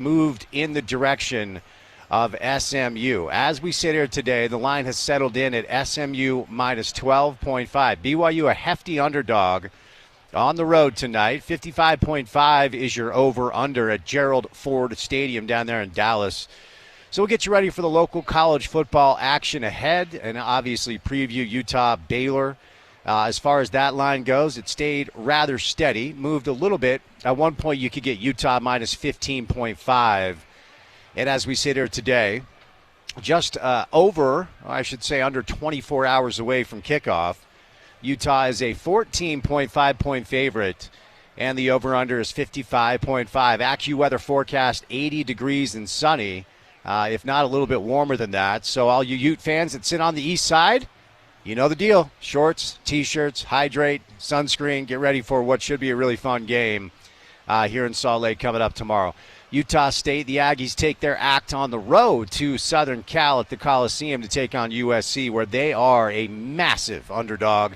moved in the direction of SMU. As we sit here today, the line has settled in at SMU minus 12.5. BYU a hefty underdog on the road tonight. 55.5 is your over-under at Gerald Ford Stadium down there in Dallas. So we'll get you ready for the local college football action ahead and obviously preview Utah-Baylor. As far as that line goes, it stayed rather steady, moved a little bit. At one point, you could get Utah minus 15.5. And as we sit here today, just under 24 hours away from kickoff, Utah is a 14.5-point favorite, and the over-under is 55.5. AccuWeather forecast 80 degrees and sunny, if not a little bit warmer than that. So all you Ute fans that sit on the east side, you know the deal. Shorts, T-shirts, hydrate, sunscreen, get ready for what should be a really fun game here in Salt Lake coming up tomorrow. Utah State, the Aggies take their act on the road to Southern Cal at the Coliseum to take on USC, where they are a massive underdog.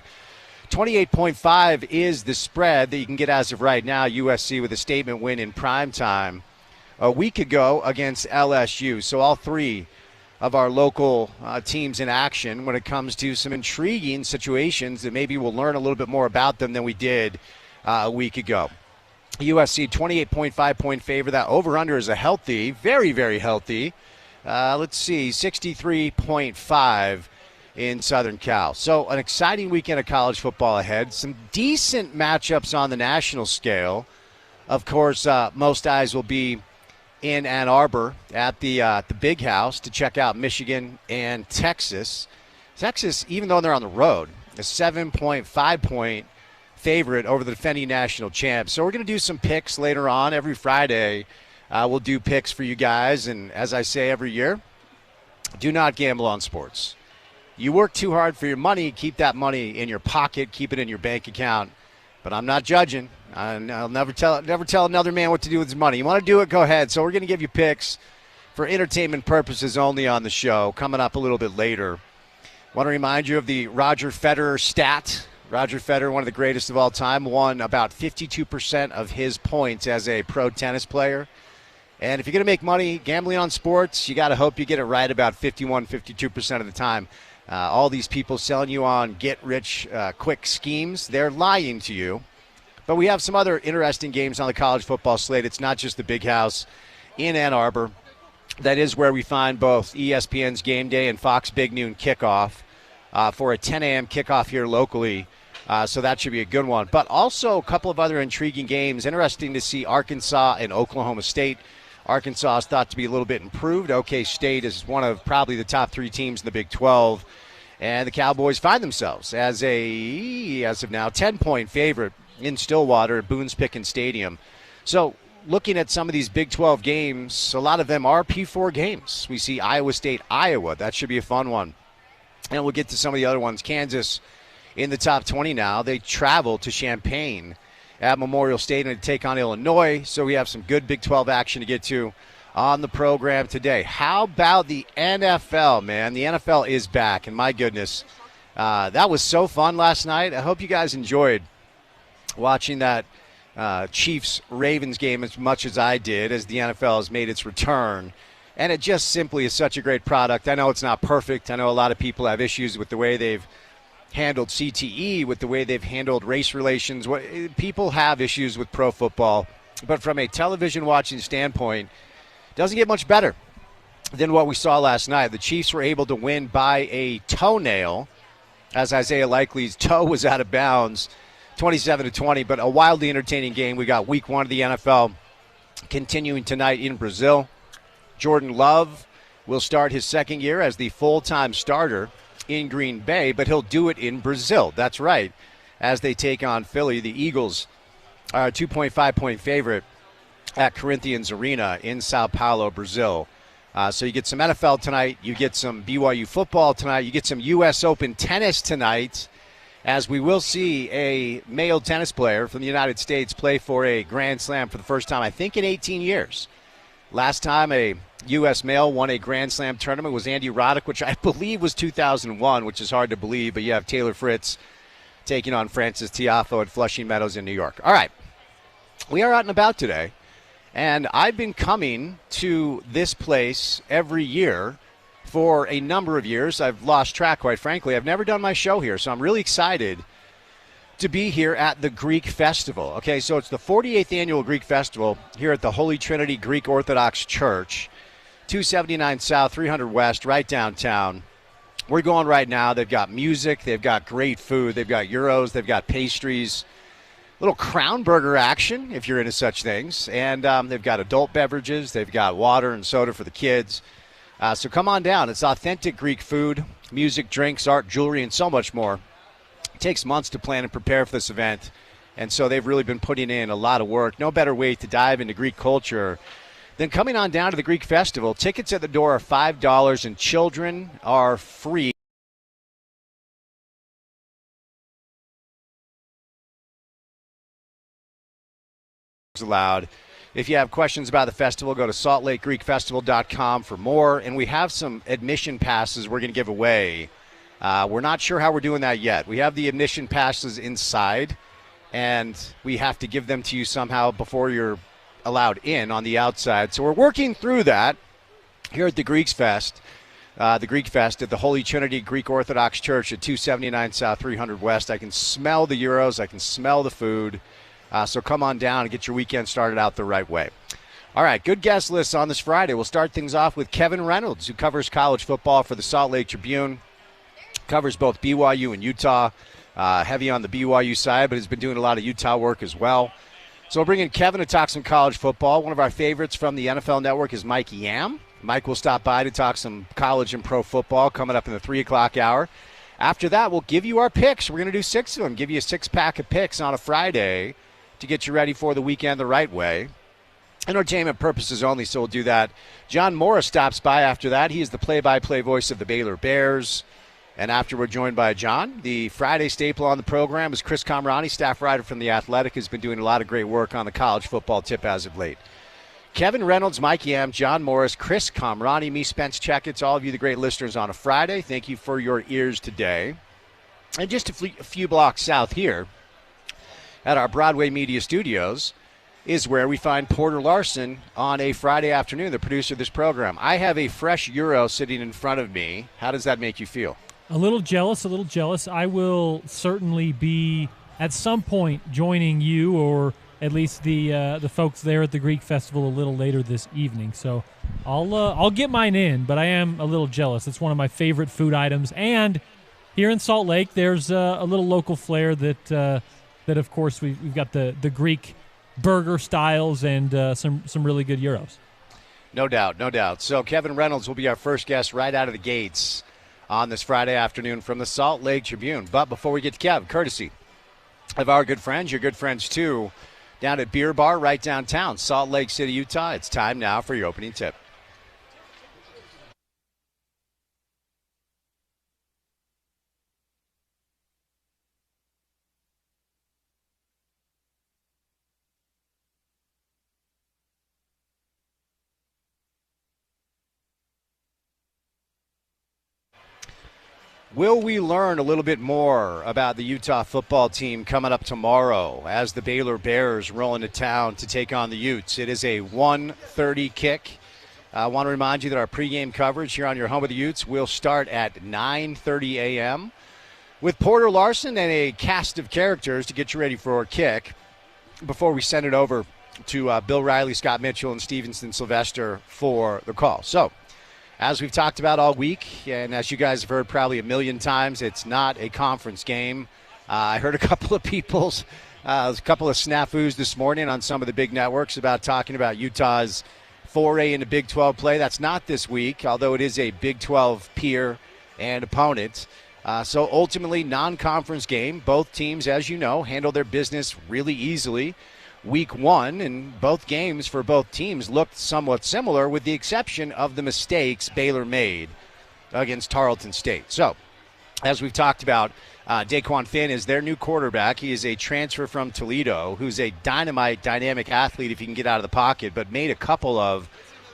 28.5 is the spread that you can get as of right now. USC with a statement win in primetime a week ago against LSU. So all three of our local teams in action when it comes to some intriguing situations that maybe we'll learn a little bit more about them than we did a week ago. USC 28.5-point favor. That over-under is a healthy, very, very healthy, 63.5 in Southern Cal. So an exciting weekend of college football ahead. Some decent matchups on the national scale. Of course, most eyes will be in Ann Arbor at the Big House to check out Michigan and Texas. Texas, even though they're on the road, a 7.5-point favorite over the defending national champs. So we're going to do some picks later on. Every Friday, we'll do picks for you guys. And as I say every year, do not gamble on sports. You work too hard for your money, keep that money in your pocket, keep it in your bank account. But I'm not judging. I'll never tell another man what to do with his money. You want to do it, go ahead. So we're going to give you picks for entertainment purposes only on the show, coming up a little bit later. Want to remind you of the Roger Federer stat. Roger Federer, one of the greatest of all time, won about 52% of his points as a pro tennis player. And if you're going to make money gambling on sports, you got to hope you get it right about 52% of the time. All these people selling you on get-rich-quick schemes, they're lying to you. But we have some other interesting games on the college football slate. It's not just the Big House in Ann Arbor. That is where we find both ESPN's Game Day and Fox Big Noon kickoff for a 10 a.m. kickoff here locally. So that should be a good one. But also a couple of other intriguing games. Interesting to see Arkansas and Oklahoma State. Arkansas is thought to be a little bit improved. OK State is one of probably the top three teams in the Big 12. And the Cowboys find themselves as of now, 10-point favorite in Stillwater at Boone's Pickens Stadium. So looking at some of these Big 12 games, a lot of them are P4 games. We see Iowa State, Iowa. That should be a fun one. And we'll get to some of the other ones. Kansas in the top 20 now. They travel to Champaign at Memorial Stadium to take on Illinois. So we have some good Big 12 action to get to on the program today. How about the NFL, man? The NFL is back, and my goodness, that was so fun last night. I hope you guys enjoyed watching that Chiefs-Ravens game as much as I did, as the NFL has made its return. And it just simply is such a great product. I know it's not perfect. I know a lot of people have issues with the way they've handled CTE, with the way they've handled race relations. People have issues with pro football. But from a television watching standpoint, it doesn't get much better than what we saw last night. The Chiefs were able to win by a toenail, as Isaiah Likely's toe was out of bounds, 27-20, but a wildly entertaining game. We got week one of the NFL continuing tonight in Brazil. Jordan Love will start his second year as the full-time starter in Green Bay, but he'll do it in Brazil. That's right, as they take on Philly. The Eagles are a 2.5-point favorite at Corinthians Arena in Sao Paulo, Brazil. So you get some NFL tonight. You get some BYU football tonight. You get some U.S. Open tennis tonight, as we will see a male tennis player from the United States play for a Grand Slam for the first time, I think, in 18 years. Last time a U.S. male won a Grand Slam tournament was Andy Roddick, which I believe was 2001, which is hard to believe, but you have Taylor Fritz taking on Francis Tiafoe at Flushing Meadows in New York. All right, we are out and about today, And I've been coming to this place every year for a number of years. I've lost track, quite frankly. I've never done my show here, so I'm really excited to be here at the Greek Festival. Okay, so it's the 48th annual Greek Festival here at the Holy Trinity Greek Orthodox Church, 279 South, 300 West, right downtown. We're going right now. They've got music. They've got great food. They've got gyros. They've got pastries. Little crown burger action, if you're into such things. And they've got adult beverages. They've got water and soda for the kids. So come on down. It's authentic Greek food, music, drinks, art, jewelry, and so much more. It takes months to plan and prepare for this event. And so they've really been putting in a lot of work. No better way to dive into Greek culture than coming on down to the Greek Festival. Tickets at the door are $5, and children are free. Allowed. If you have questions about the festival, go to saltlakegreekfestival.com for more. And we have some admission passes we're going to give away. We're not sure how we're doing that yet. We have the admission passes inside, and we have to give them to you somehow before you're allowed in on the outside. So we're working through that here at the Greek Fest at the Holy Trinity Greek Orthodox Church at 279 South, 300 West. I can smell the gyros. I can smell the food. So come on down and get your weekend started out the right way. All right, good guest list on this Friday. We'll start things off with Kevin Reynolds, who covers college football for the Salt Lake Tribune, covers both BYU and Utah, heavy on the BYU side, but has been doing a lot of Utah work as well. So we'll bring in Kevin to talk some college football. One of our favorites from the NFL Network is Mike Yam. Mike will stop by to talk some college and pro football coming up in the 3 o'clock hour. After that, we'll give you our picks. We're going to do 6 of them, give you a 6-pack of picks on a Friday to get you ready for the weekend the right way. Entertainment purposes only, so we'll do that. John Morris stops by after that. He is the play-by-play voice of the Baylor Bears. And after we're joined by John, the Friday staple on the program is Chris Kamrani, staff writer from The Athletic, who's been doing a lot of great work on the college football tip as of late. Kevin Reynolds, Mike Yam, John Morris, Chris Kamrani, me, Spence Checketts, all of you the great listeners on a Friday. Thank you for your ears today. And just a few blocks south here, at our Broadway Media Studios, is where we find Porter Larson on a Friday afternoon, the producer of this program. I have a fresh gyro sitting in front of me. How does that make you feel? A little jealous. I will certainly be, at some point, joining you or at least the folks there at the Greek Festival a little later this evening. So I'll get mine in, but I am a little jealous. It's one of my favorite food items. And here in Salt Lake, there's a little local flair that of course, we've got the Greek burger styles and some really good gyros. No doubt, no doubt. So Kevin Reynolds will be our first guest right out of the gates on this Friday afternoon from the Salt Lake Tribune. But before we get to Kev, courtesy of our good friends, your good friends too, down at Beer Bar right downtown, Salt Lake City, Utah. It's time now for your opening tip. Will we learn a little bit more about the Utah football team coming up tomorrow as the Baylor Bears roll into town to take on the Utes? It is a 1:30 kick. I want to remind you that our pregame coverage here on your home of the Utes will start at 9:30 a.m. with Porter Larson and a cast of characters to get you ready for a kick before we send it over to Bill Riley, Scott Mitchell, and Stevenson Sylvester for the call. So, as we've talked about all week, and as you guys have heard probably a million times, it's not a conference game. I heard a couple of a couple of snafus this morning on some of the big networks about talking about Utah's foray into Big 12 play. That's not this week, although it is a Big 12 peer and opponent. So ultimately, non-conference game. Both teams, as you know, handle their business really easily. Week 1, and both games for both teams looked somewhat similar with the exception of the mistakes Baylor made against Tarleton State. So, as we've talked about, Daquan Finn is their new quarterback. He is a transfer from Toledo who's a dynamic athlete if he can get out of the pocket, but made a couple of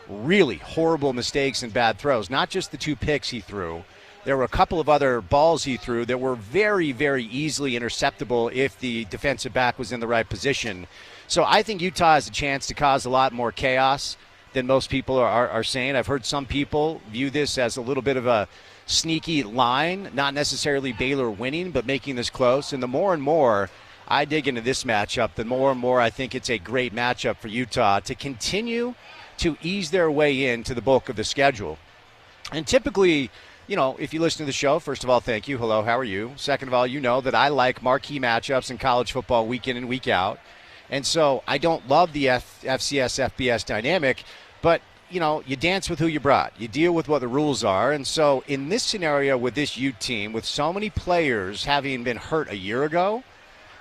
really horrible mistakes and bad throws. Not just the 2 picks he threw. There were a couple of other balls he threw that were very, very easily interceptable if the defensive back was in the right position. So I think Utah has a chance to cause a lot more chaos than most people are saying. I've heard some people view this as a little bit of a sneaky line, not necessarily Baylor winning, but making this close. And the more and more I dig into this matchup, the more and more I think it's a great matchup for Utah to continue to ease their way into the bulk of the schedule. And typically, if you listen to the show, first of all, thank you. Hello, how are you? Second of all, you know that I like marquee matchups in college football week in and week out. And so I don't love the FCS, FBS dynamic, but, you dance with who you brought. You deal with what the rules are. And so in this scenario with this Ute team, with so many players having been hurt a year ago,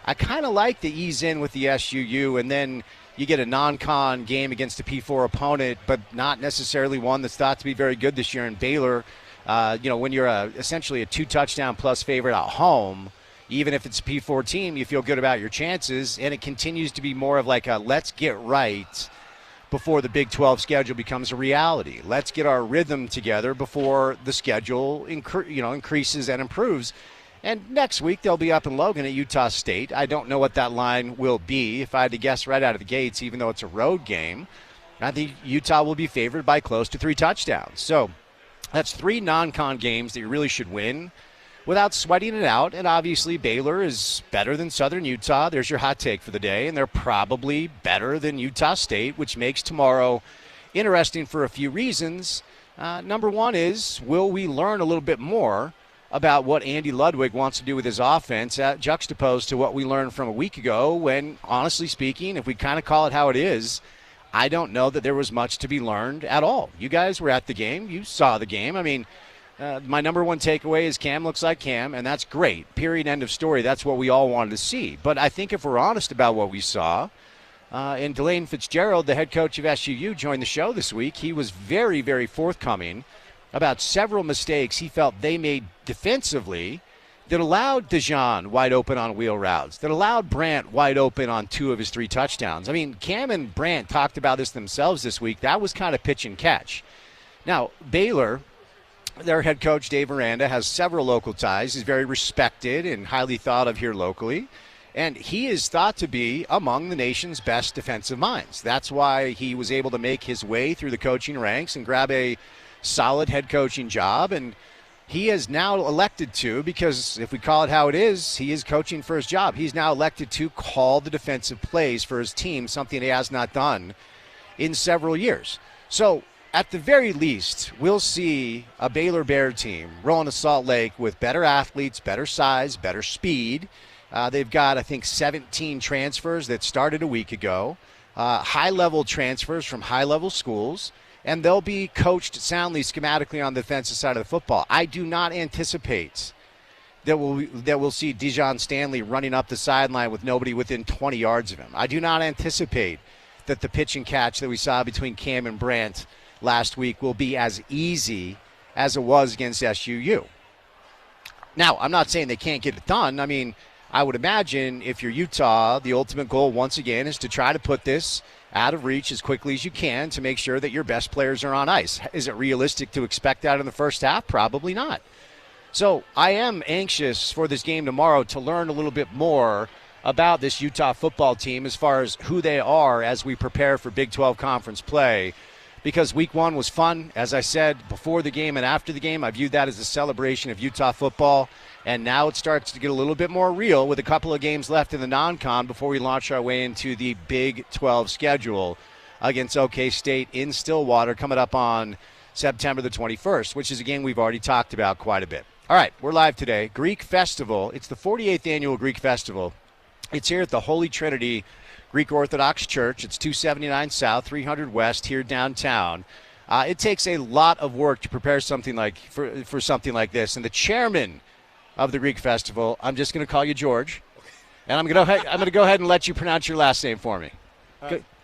I kind of like to ease in with the SUU, and then you get a non-con game against a P4 opponent, but not necessarily one that's thought to be very good this year in Baylor. When you're essentially a 2-touchdown plus favorite at home, even if it's a P4 team, you feel good about your chances, and it continues to be more of like a let's get right before the Big 12 schedule becomes a reality. Let's get our rhythm together before the schedule increases and improves. And next week they'll be up in Logan at Utah State. I don't know what that line will be. If I had to guess right out of the gates, even though it's a road game, I think Utah will be favored by close to 3 touchdowns. So that's 3 non-con games that you really should win without sweating it out. And obviously Baylor is better than Southern Utah. There's your hot take for the day. And they're probably better than Utah State, which makes tomorrow interesting for a few reasons. Number one is, will we learn a little bit more about what Andy Ludwig wants to do with his offense, juxtaposed to what we learned from a week ago when, honestly speaking, if we kind of call it how it is, I don't know that there was much to be learned at all. You guys were at the game. You saw the game. I mean, my number one takeaway is Cam looks like Cam, and that's great. Period, end of story. That's what we all wanted to see. But I think if we're honest about what we saw, and Delane Fitzgerald, the head coach of SUU, joined the show this week, he was very, very forthcoming about several mistakes he felt they made defensively that allowed Dejan wide open on wheel routes, that allowed Brandt wide open on 2 of his 3 touchdowns. I mean, Cam and Brandt talked about this themselves this week. That was kind of pitch and catch. Now, Baylor, their head coach, Dave Aranda, has several local ties. He's very respected and highly thought of here locally. And he is thought to be among the nation's best defensive minds. That's why he was able to make his way through the coaching ranks and grab a solid head coaching job. And he is now elected to, because if we call it how it is, he is coaching for his job. He's now elected to call the defensive plays for his team, something he has not done in several years. So at the very least, we'll see a Baylor Bear team rolling to Salt Lake with better athletes, better size, better speed. They've got, I think, 17 transfers that started a week ago, high-level transfers from high-level schools, and they'll be coached soundly schematically on the defensive side of the football. I do not anticipate that we'll see Dejan Stanley running up the sideline with nobody within 20 yards of him. I do not anticipate that the pitch and catch that we saw between Cam and Brandt last week will be as easy as it was against SUU. Now, I'm not saying they can't get it done. I mean, I would imagine if you're Utah, the ultimate goal once again is to try to put this out of reach as quickly as you can to make sure that your best players are on ice. Is it realistic to expect that in the first half? Probably not. So I am anxious for this game tomorrow to learn a little bit more about this Utah football team as far as who they are as we prepare for Big 12 conference play. Because week 1 was fun. As I said, before the game and after the game, I viewed that as a celebration of Utah football. And now it starts to get a little bit more real with a couple of games left in the non-con before we launch our way into the Big 12 schedule against OK State in Stillwater coming up on September the 21st, which is a game we've already talked about quite a bit. All right, we're live today. Greek Festival. It's the 48th annual Greek Festival. It's here at the Holy Trinity Greek Orthodox Church. It's 279 South, 300 West here downtown. It takes a lot of work to prepare something for something like this. And the chairman of the Greek Festival, I'm just going to call you George, and I'm going to go ahead and let you pronounce your last name for me.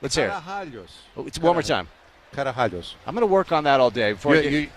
Let's hear it. It's one more time. Karahalios. I'm going to work on that all day.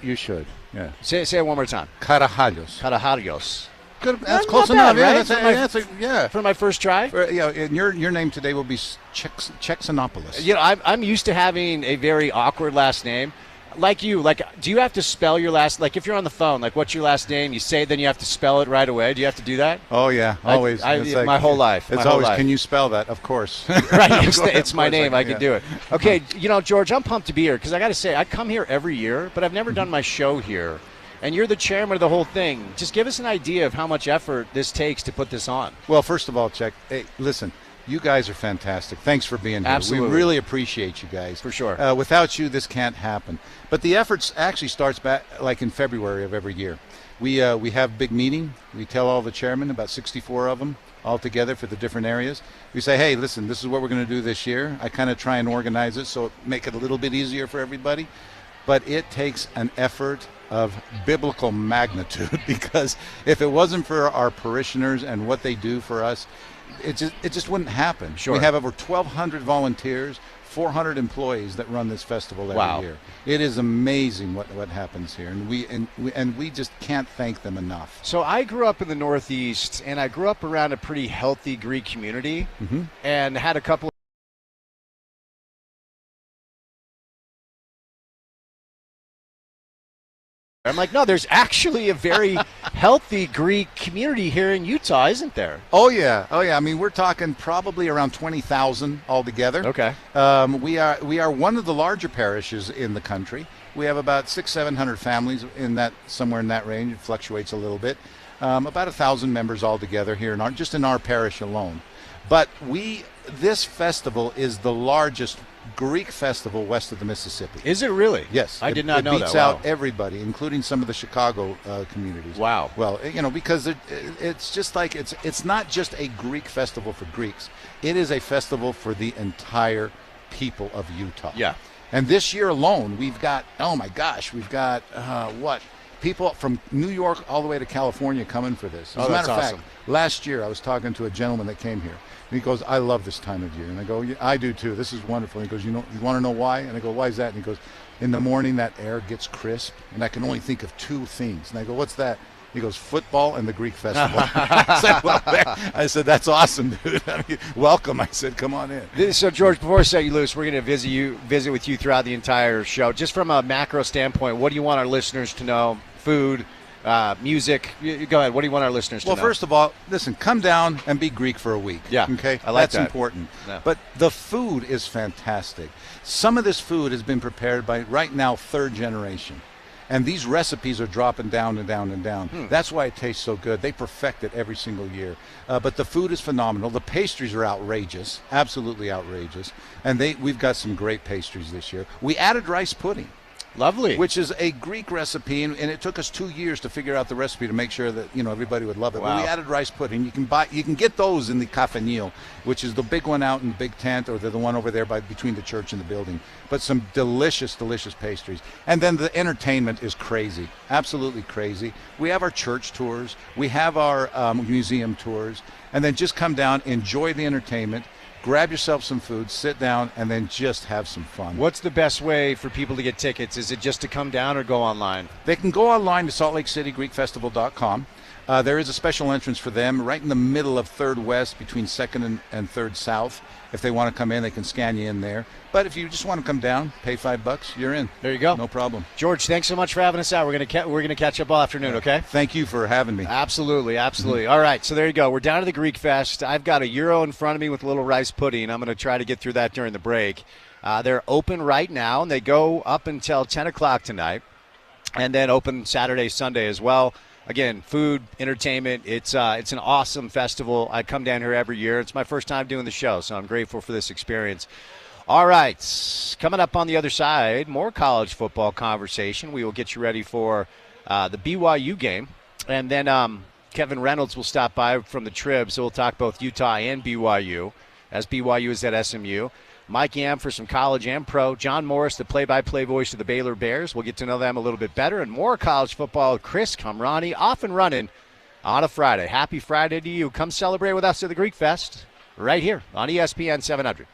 You should. Yeah. Say it one more time. Karahalios. Good. That's Not close bad, enough. right? Yeah, For my first try? And your name today will be Chexanopoulos. You know, I'm used to having a very awkward last name. Like you, do you have to spell your last? Like if you're on the phone, like what's your last name? You say, then you have to spell it right away. Do you have to do that? Oh yeah, always. My whole life. It's always. Can you spell that? Of course. Right. It's my name. I can do it. Okay. George, I'm pumped to be here because I got to say I come here every year, but I've never done my show here. And you're the chairman of the whole thing. Just give us an idea of how much effort this takes to put this on. Well, first of all, hey, listen. You guys are fantastic. Thanks for being here. Absolutely. We really appreciate you guys. For sure. Without you, this can't happen. But the efforts actually starts back like in February of every year. We have a big meeting. We tell all the chairmen, about 64 of them, all together for the different areas. We say, hey, listen, this is what we're going to do this year. I kind of try and organize it so make it a little bit easier for everybody. But it takes an effort of biblical magnitude because if it wasn't for our parishioners and what they do for us, it just wouldn't happen. Sure. We have over 1,200 volunteers, 400 employees that run this festival every year. It is amazing what happens here, and we just can't thank them enough. So I grew up in the Northeast, and I grew up around a pretty healthy Greek community, and had a couple. I'm like, no, there's actually a very healthy Greek community here in Utah, isn't there? Oh yeah. I mean, we're talking probably around 20,000 altogether. Okay. We are one of the larger parishes in the country. We have about 600-700 families in that, somewhere in that range. It fluctuates a little bit. About 1,000 members altogether here just in our parish alone. But this festival is the largest Greek festival west of the Mississippi. Is it really? Yes. I did not know that. It beats out everybody, including some of the Chicago communities. Wow. Well, because it's just like it's not just a Greek festival for Greeks. It is a festival for the entire people of Utah. Yeah. And this year alone, we've got people from New York all the way to California coming for this. As a matter of fact, last year I was talking to a gentleman that came here. And he goes, I love this time of year. And I go, yeah, I do too. This is wonderful. And he goes, you want to know why? And I go, why is that? And he goes, in the morning that air gets crisp, and I can only think of two things. And I go, what's that? He goes, football and the Greek festival. I said, that's awesome, dude. I mean, welcome. I said, come on in. So, George, before I set you loose, we're going to visit with you throughout the entire show. Just from a macro standpoint, what do you want our listeners to know? Food, music. Go ahead. What do you want our listeners to know? Well, first of all, listen, come down and be Greek for a week. Yeah. Okay? I like That's important. Yeah. But the food is fantastic. Some of this food has been prepared by, right now, third generation. And these recipes are dropping down and down and down. That's why it tastes so good. They perfect it every single year. But the food is phenomenal. The pastries are outrageous, absolutely outrageous. And we've got some great pastries this year. We added rice pudding. Lovely. Which is a Greek recipe, and it took us 2 years to figure out the recipe to make sure that everybody would love it. Wow. But we added rice pudding. You can get those in the cafenil, which is the big one out in the big tent, or the one over there between the church and the building. But some delicious, delicious pastries. And then the entertainment is crazy, absolutely crazy. We have our church tours, we have our museum tours, and then just come down, enjoy the entertainment. Grab yourself some food, sit down, and then just have some fun. What's the best way for people to get tickets? Is it just to come down or go online? They can go online to saltlakecitygreekfestival.com. There is a special entrance for them right in the middle of 3rd West between 2nd and 3rd South. If they want to come in, they can scan you in there. But if you just want to come down, pay $5, you're in. There you go. No problem. George, thanks so much for having us out. We're gonna catch up all afternoon, okay? Thank you for having me. Absolutely. All right, so there you go. We're down to the Greek Fest. I've got a gyro in front of me with a little rice pudding. I'm going to try to get through that during the break. They're open right now, and they go up until 10 o'clock tonight, and then open Saturday, Sunday as well. Again, food, entertainment, it's an awesome festival. I come down here every year. It's my first time doing the show, so I'm grateful for this experience. All right, coming up on the other side, more college football conversation. We will get you ready for the BYU game. And then Kevin Reynolds will stop by from the Trib, so we'll talk both Utah and BYU, as BYU is at SMU. Mike Yam for some college and pro. John Morris, the play-by-play voice of the Baylor Bears. We'll get to know them a little bit better. And more college football. Chris Kamrani off and running on a Friday. Happy Friday to you. Come celebrate with us at the Greek Fest right here on ESPN 700.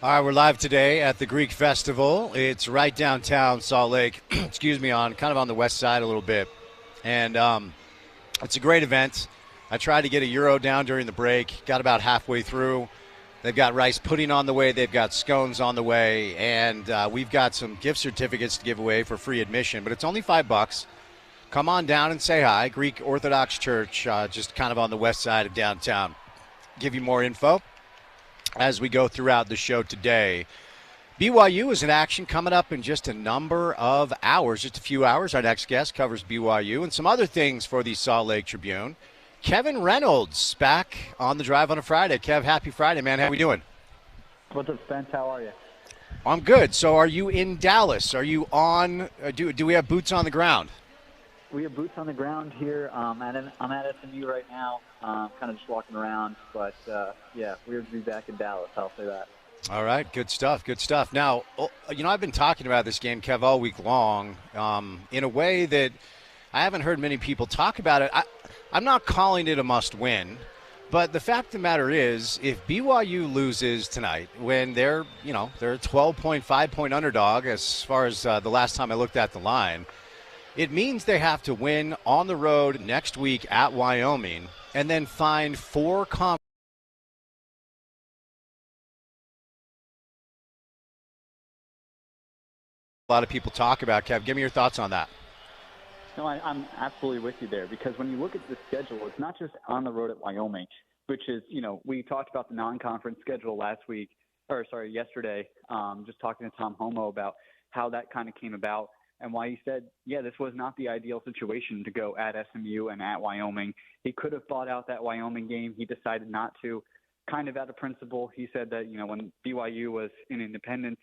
All right, we're live today at the Greek Festival. It's right downtown Salt Lake, excuse me, on the west side a little bit. And it's a great event. I tried to get a Euro down during the break, got about halfway through. They've got rice pudding on the way. They've got scones on the way. And we've got some gift certificates to give away for free admission. But it's only $5. Come on down and say hi. Greek Orthodox Church, just kind of on the west side of downtown. Give you more info as we go throughout the show today. BYU is in action coming up in just a number of hours, just a few hours. Our next guest covers BYU and some other things for the Salt Lake Tribune. Kevin Reynolds back on the drive on a Friday. Kev, happy Friday, man. How we doing? What's up, Spence? How are you? I'm good. So are you in Dallas? Are you on do we have boots on the ground? We have boots on the ground here. I'm at SMU right now, kind of just walking around. But, yeah, weird to be back in Dallas, I'll say that. All right, good stuff, good stuff. Now, I've been talking about this game, Kev, all week long in a way that I haven't heard many people talk about it. I'm not calling it a must-win, but the fact of the matter is, if BYU loses tonight, when they're a 12-point, 5-point underdog as far as the last time I looked at the line, it means they have to win on the road next week at Wyoming and then find 4 a lot of people talk about. Kev, give me your thoughts on that. No, I'm absolutely with you there, because when you look at the schedule, it's not just on the road at Wyoming, which is, we talked about the non-conference schedule yesterday, just talking to Tom Homo about how that kind of came about and why he said, yeah, this was not the ideal situation to go at SMU and at Wyoming. He could have fought out that Wyoming game. He decided not to, kind of out of principle. He said that, when BYU was in independence,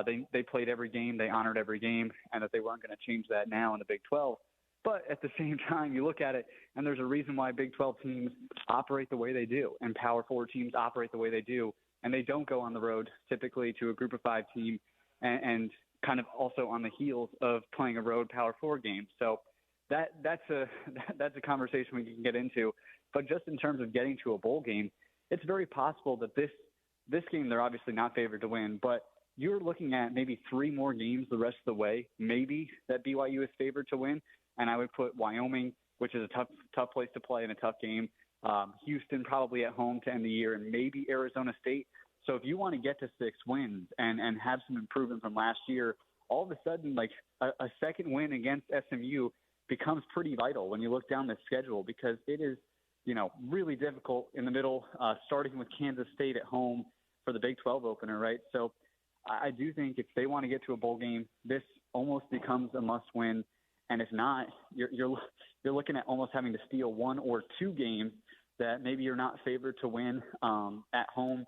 they played every game, they honored every game, and that they weren't going to change that now in the Big 12. But at the same time, you look at it, and there's a reason why Big 12 teams operate the way they do, and Power 4 teams operate the way they do, and they don't go on the road typically to a Group of 5 team and kind of also on the heels of playing a road Power 4 game. So that's a conversation we can get into. But just in terms of getting to a bowl game, it's very possible that this game they're obviously not favored to win, but you're looking at maybe 3 more games the rest of the way, maybe, that BYU is favored to win. And I would put Wyoming, which is a tough place to play in a tough game, Houston probably at home to end the year, and maybe Arizona State. So if you want to get to 6 wins and have some improvement from last year, all of a sudden, like a second win against SMU becomes pretty vital when you look down the schedule, because it is, really difficult in the middle, starting with Kansas State at home for the Big 12 opener, right? So I do think if they want to get to a bowl game, this almost becomes a must-win. And if not, you're looking at almost having to steal 1 or 2 games that maybe you're not favored to win at home.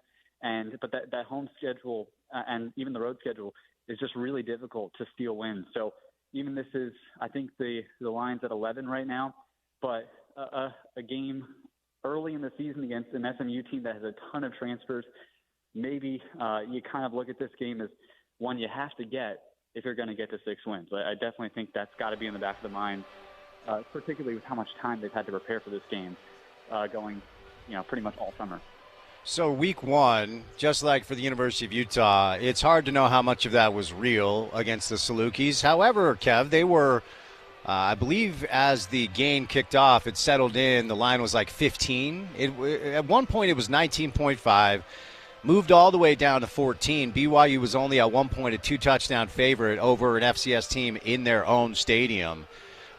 But that home schedule and even the road schedule is just really difficult to steal wins. So even this is, I think the line's at 11 right now, but a game early in the season against an SMU team that has a ton of transfers, maybe you kind of look at this game as one you have to get if you're going to get to 6 wins. I definitely think that's got to be in the back of the mind, particularly with how much time they've had to prepare for this game going, pretty much all summer. So week 1, just like for the University of Utah, it's hard to know how much of that was real against the Salukis. However, Kev, they were, I believe as the game kicked off, it settled in. The line was like 15. At one point it was 19.5. Moved all the way down to 14. BYU was only at one point a 2-touchdown favorite over an FCS team in their own stadium.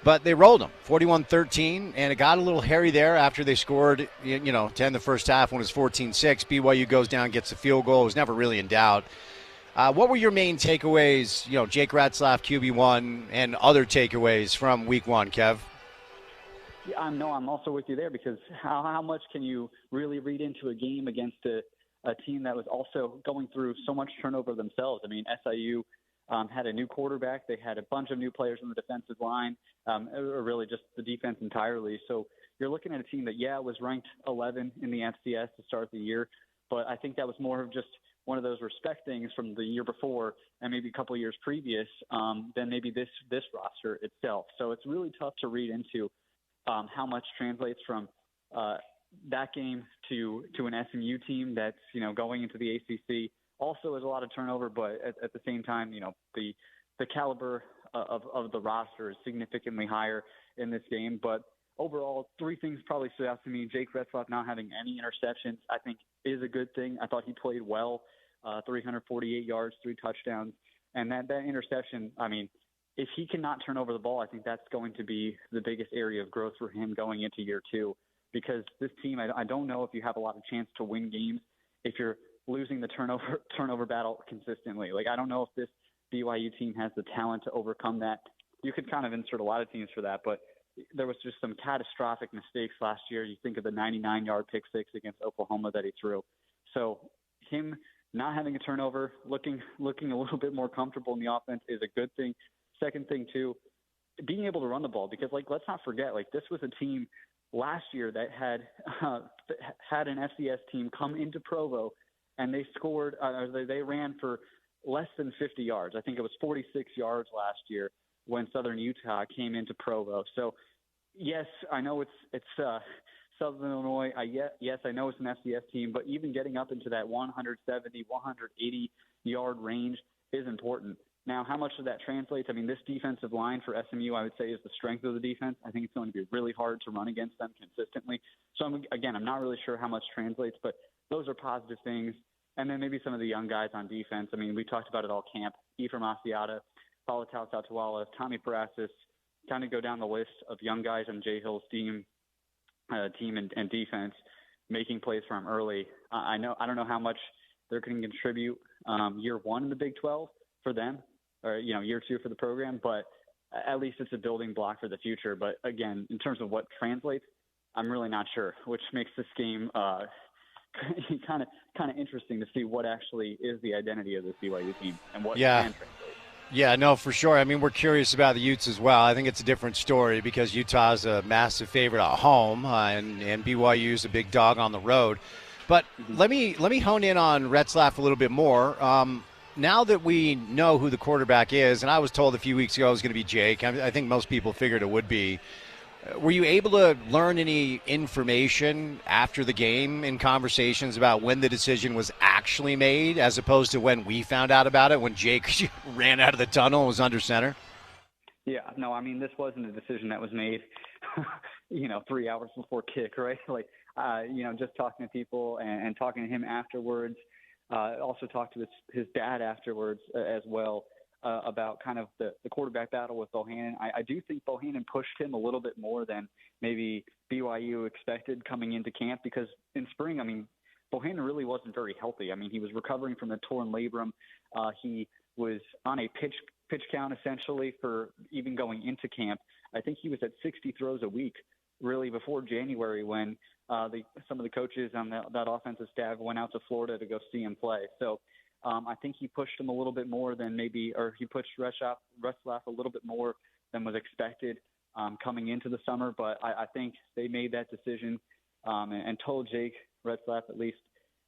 But they rolled them, 41-13, and it got a little hairy there after they scored, to end the first half when it was 14-6. BYU goes down, gets a field goal. It was never really in doubt. What were your main takeaways, Jake Ratzlaff, QB1, and other takeaways from week 1, Kev? Yeah, I'm also with you there, because how much can you really read into a game against a team that was also going through so much turnover themselves? I mean, SIU had a new quarterback. They had a bunch of new players on the defensive line, or really just the defense entirely. So you're looking at a team that, was ranked 11 in the FCS to start the year, but I think that was more of just one of those respect things from the year before and maybe a couple of years previous than maybe this roster itself. So it's really tough to read into how much translates from that game to an SMU team that's, going into the ACC also is a lot of turnover, but at the same time, the caliber of the roster is significantly higher in this game. But overall, three things probably stood out to me. Jake Retzlaff not having any interceptions, I think, is a good thing. I thought he played well, 348 yards, 3 touchdowns. And that interception, I mean, if he cannot turn over the ball, I think that's going to be the biggest area of growth for him going into year 2. Because this team, I don't know if you have a lot of chance to win games if you're losing the turnover battle consistently. Like, I don't know if this BYU team has the talent to overcome that. You could kind of insert a lot of teams for that, but there was just some catastrophic mistakes last year. You think of the 99-yard pick six against Oklahoma that he threw. So him not having a turnover, looking a little bit more comfortable in the offense is a good thing. Second thing, too, being able to run the ball, because, let's not forget, this was a team last year that had an FCS team come into Provo, and they scored, they ran for less than 50 yards. I think it was 46 yards last year when Southern Utah came into Provo. So, yes, I know it's Southern Illinois. Yes, I know it's an FCS team, but even getting up into that 170, 180-yard range is important. Now, how much of that translates? I mean, this defensive line for SMU, I would say, is the strength of the defense. I think it's going to be really hard to run against them consistently. So, I'm not really sure how much translates, but those are positive things. And then maybe some of the young guys on defense. I mean, we talked about it all camp. Ephraim Asiata, Palatau Tatuala, Tommy Parasis, kind of go down the list of young guys on Jay Hill's team and defense, making plays for him early. I don't know how much they're going to contribute year 1 in the Big 12 for them, or year 2 for the program, but at least it's a building block for the future. But again, in terms of what translates, I'm really not sure, which makes this game kind of interesting to see what actually is the identity of this BYU team and what can translate. Yeah, no, for sure. I mean, we're curious about the Utes as well. I think it's a different story because Utah's a massive favorite at home, and BYU's a big dog on the road. But let me hone in on Retzlaff a little bit more. Now that we know who the quarterback is, and I was told a few weeks ago it was going to be Jake. I think most people figured it would be. Were you able to learn any information after the game in conversations about when the decision was actually made as opposed to when we found out about it, when Jake ran out of the tunnel and was under center? Yeah, no, I mean, this wasn't a decision that was made, 3 hours before kick, right? Just talking to people and talking to him afterwards. Also talked to his dad afterwards as well. About kind of the quarterback battle with Bohannon. I do think Bohannon pushed him a little bit more than maybe BYU expected coming into camp, because in spring, I mean, Bohannon really wasn't very healthy. I mean, he was recovering from a torn labrum. He was on a pitch count essentially for even going into camp. I think he was at 60 throws a week really before January when some of the coaches on that offensive staff went out to Florida to go see him play. So I think he pushed him a little bit more than he pushed Retzlaff a little bit more than was expected coming into the summer. But I think they made that decision and told Jake Retzlaff at least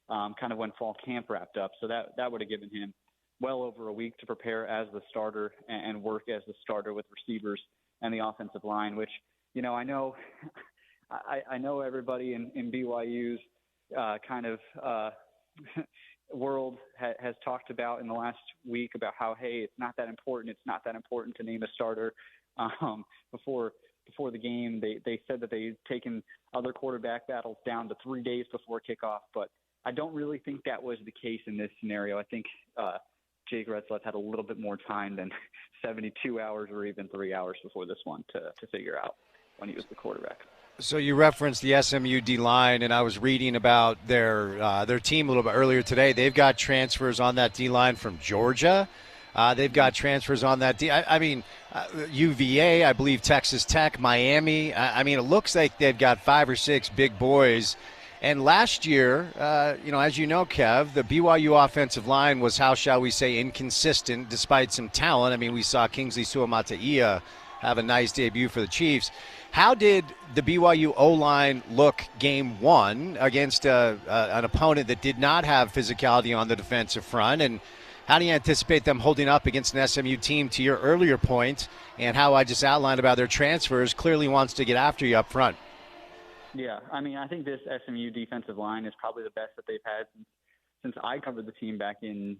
kind of when fall camp wrapped up. So that would have given him well over a week to prepare as the starter and work as the starter with receivers and the offensive line, which, I know everybody in BYU's kind of world has talked about in the last week about how, hey, it's not that important to name a starter. Before the game, they said that they'd taken other quarterback battles down to 3 days before kickoff, but I don't really think that was the case in this scenario. I think Jake Retzlaff had a little bit more time than 72 hours or even 3 hours before this one to figure out when he was the quarterback. So you referenced the SMU D-line, and I was reading about their team a little bit earlier today. They've got transfers on that D-line from Georgia. They've got transfers on that UVA, I believe Texas Tech, Miami. It looks like they've got 5 or 6 big boys. And last year, as you know, Kev, the BYU offensive line was, how shall we say, inconsistent despite some talent. I mean, we saw Kingsley Suamataia have a nice debut for the Chiefs. How did the BYU O-line look game 1 against an opponent that did not have physicality on the defensive front? And how do you anticipate them holding up against an SMU team, to your earlier point, and how I just outlined about their transfers, clearly wants to get after you up front? Yeah, I think this SMU defensive line is probably the best that they've had since since I covered the team back in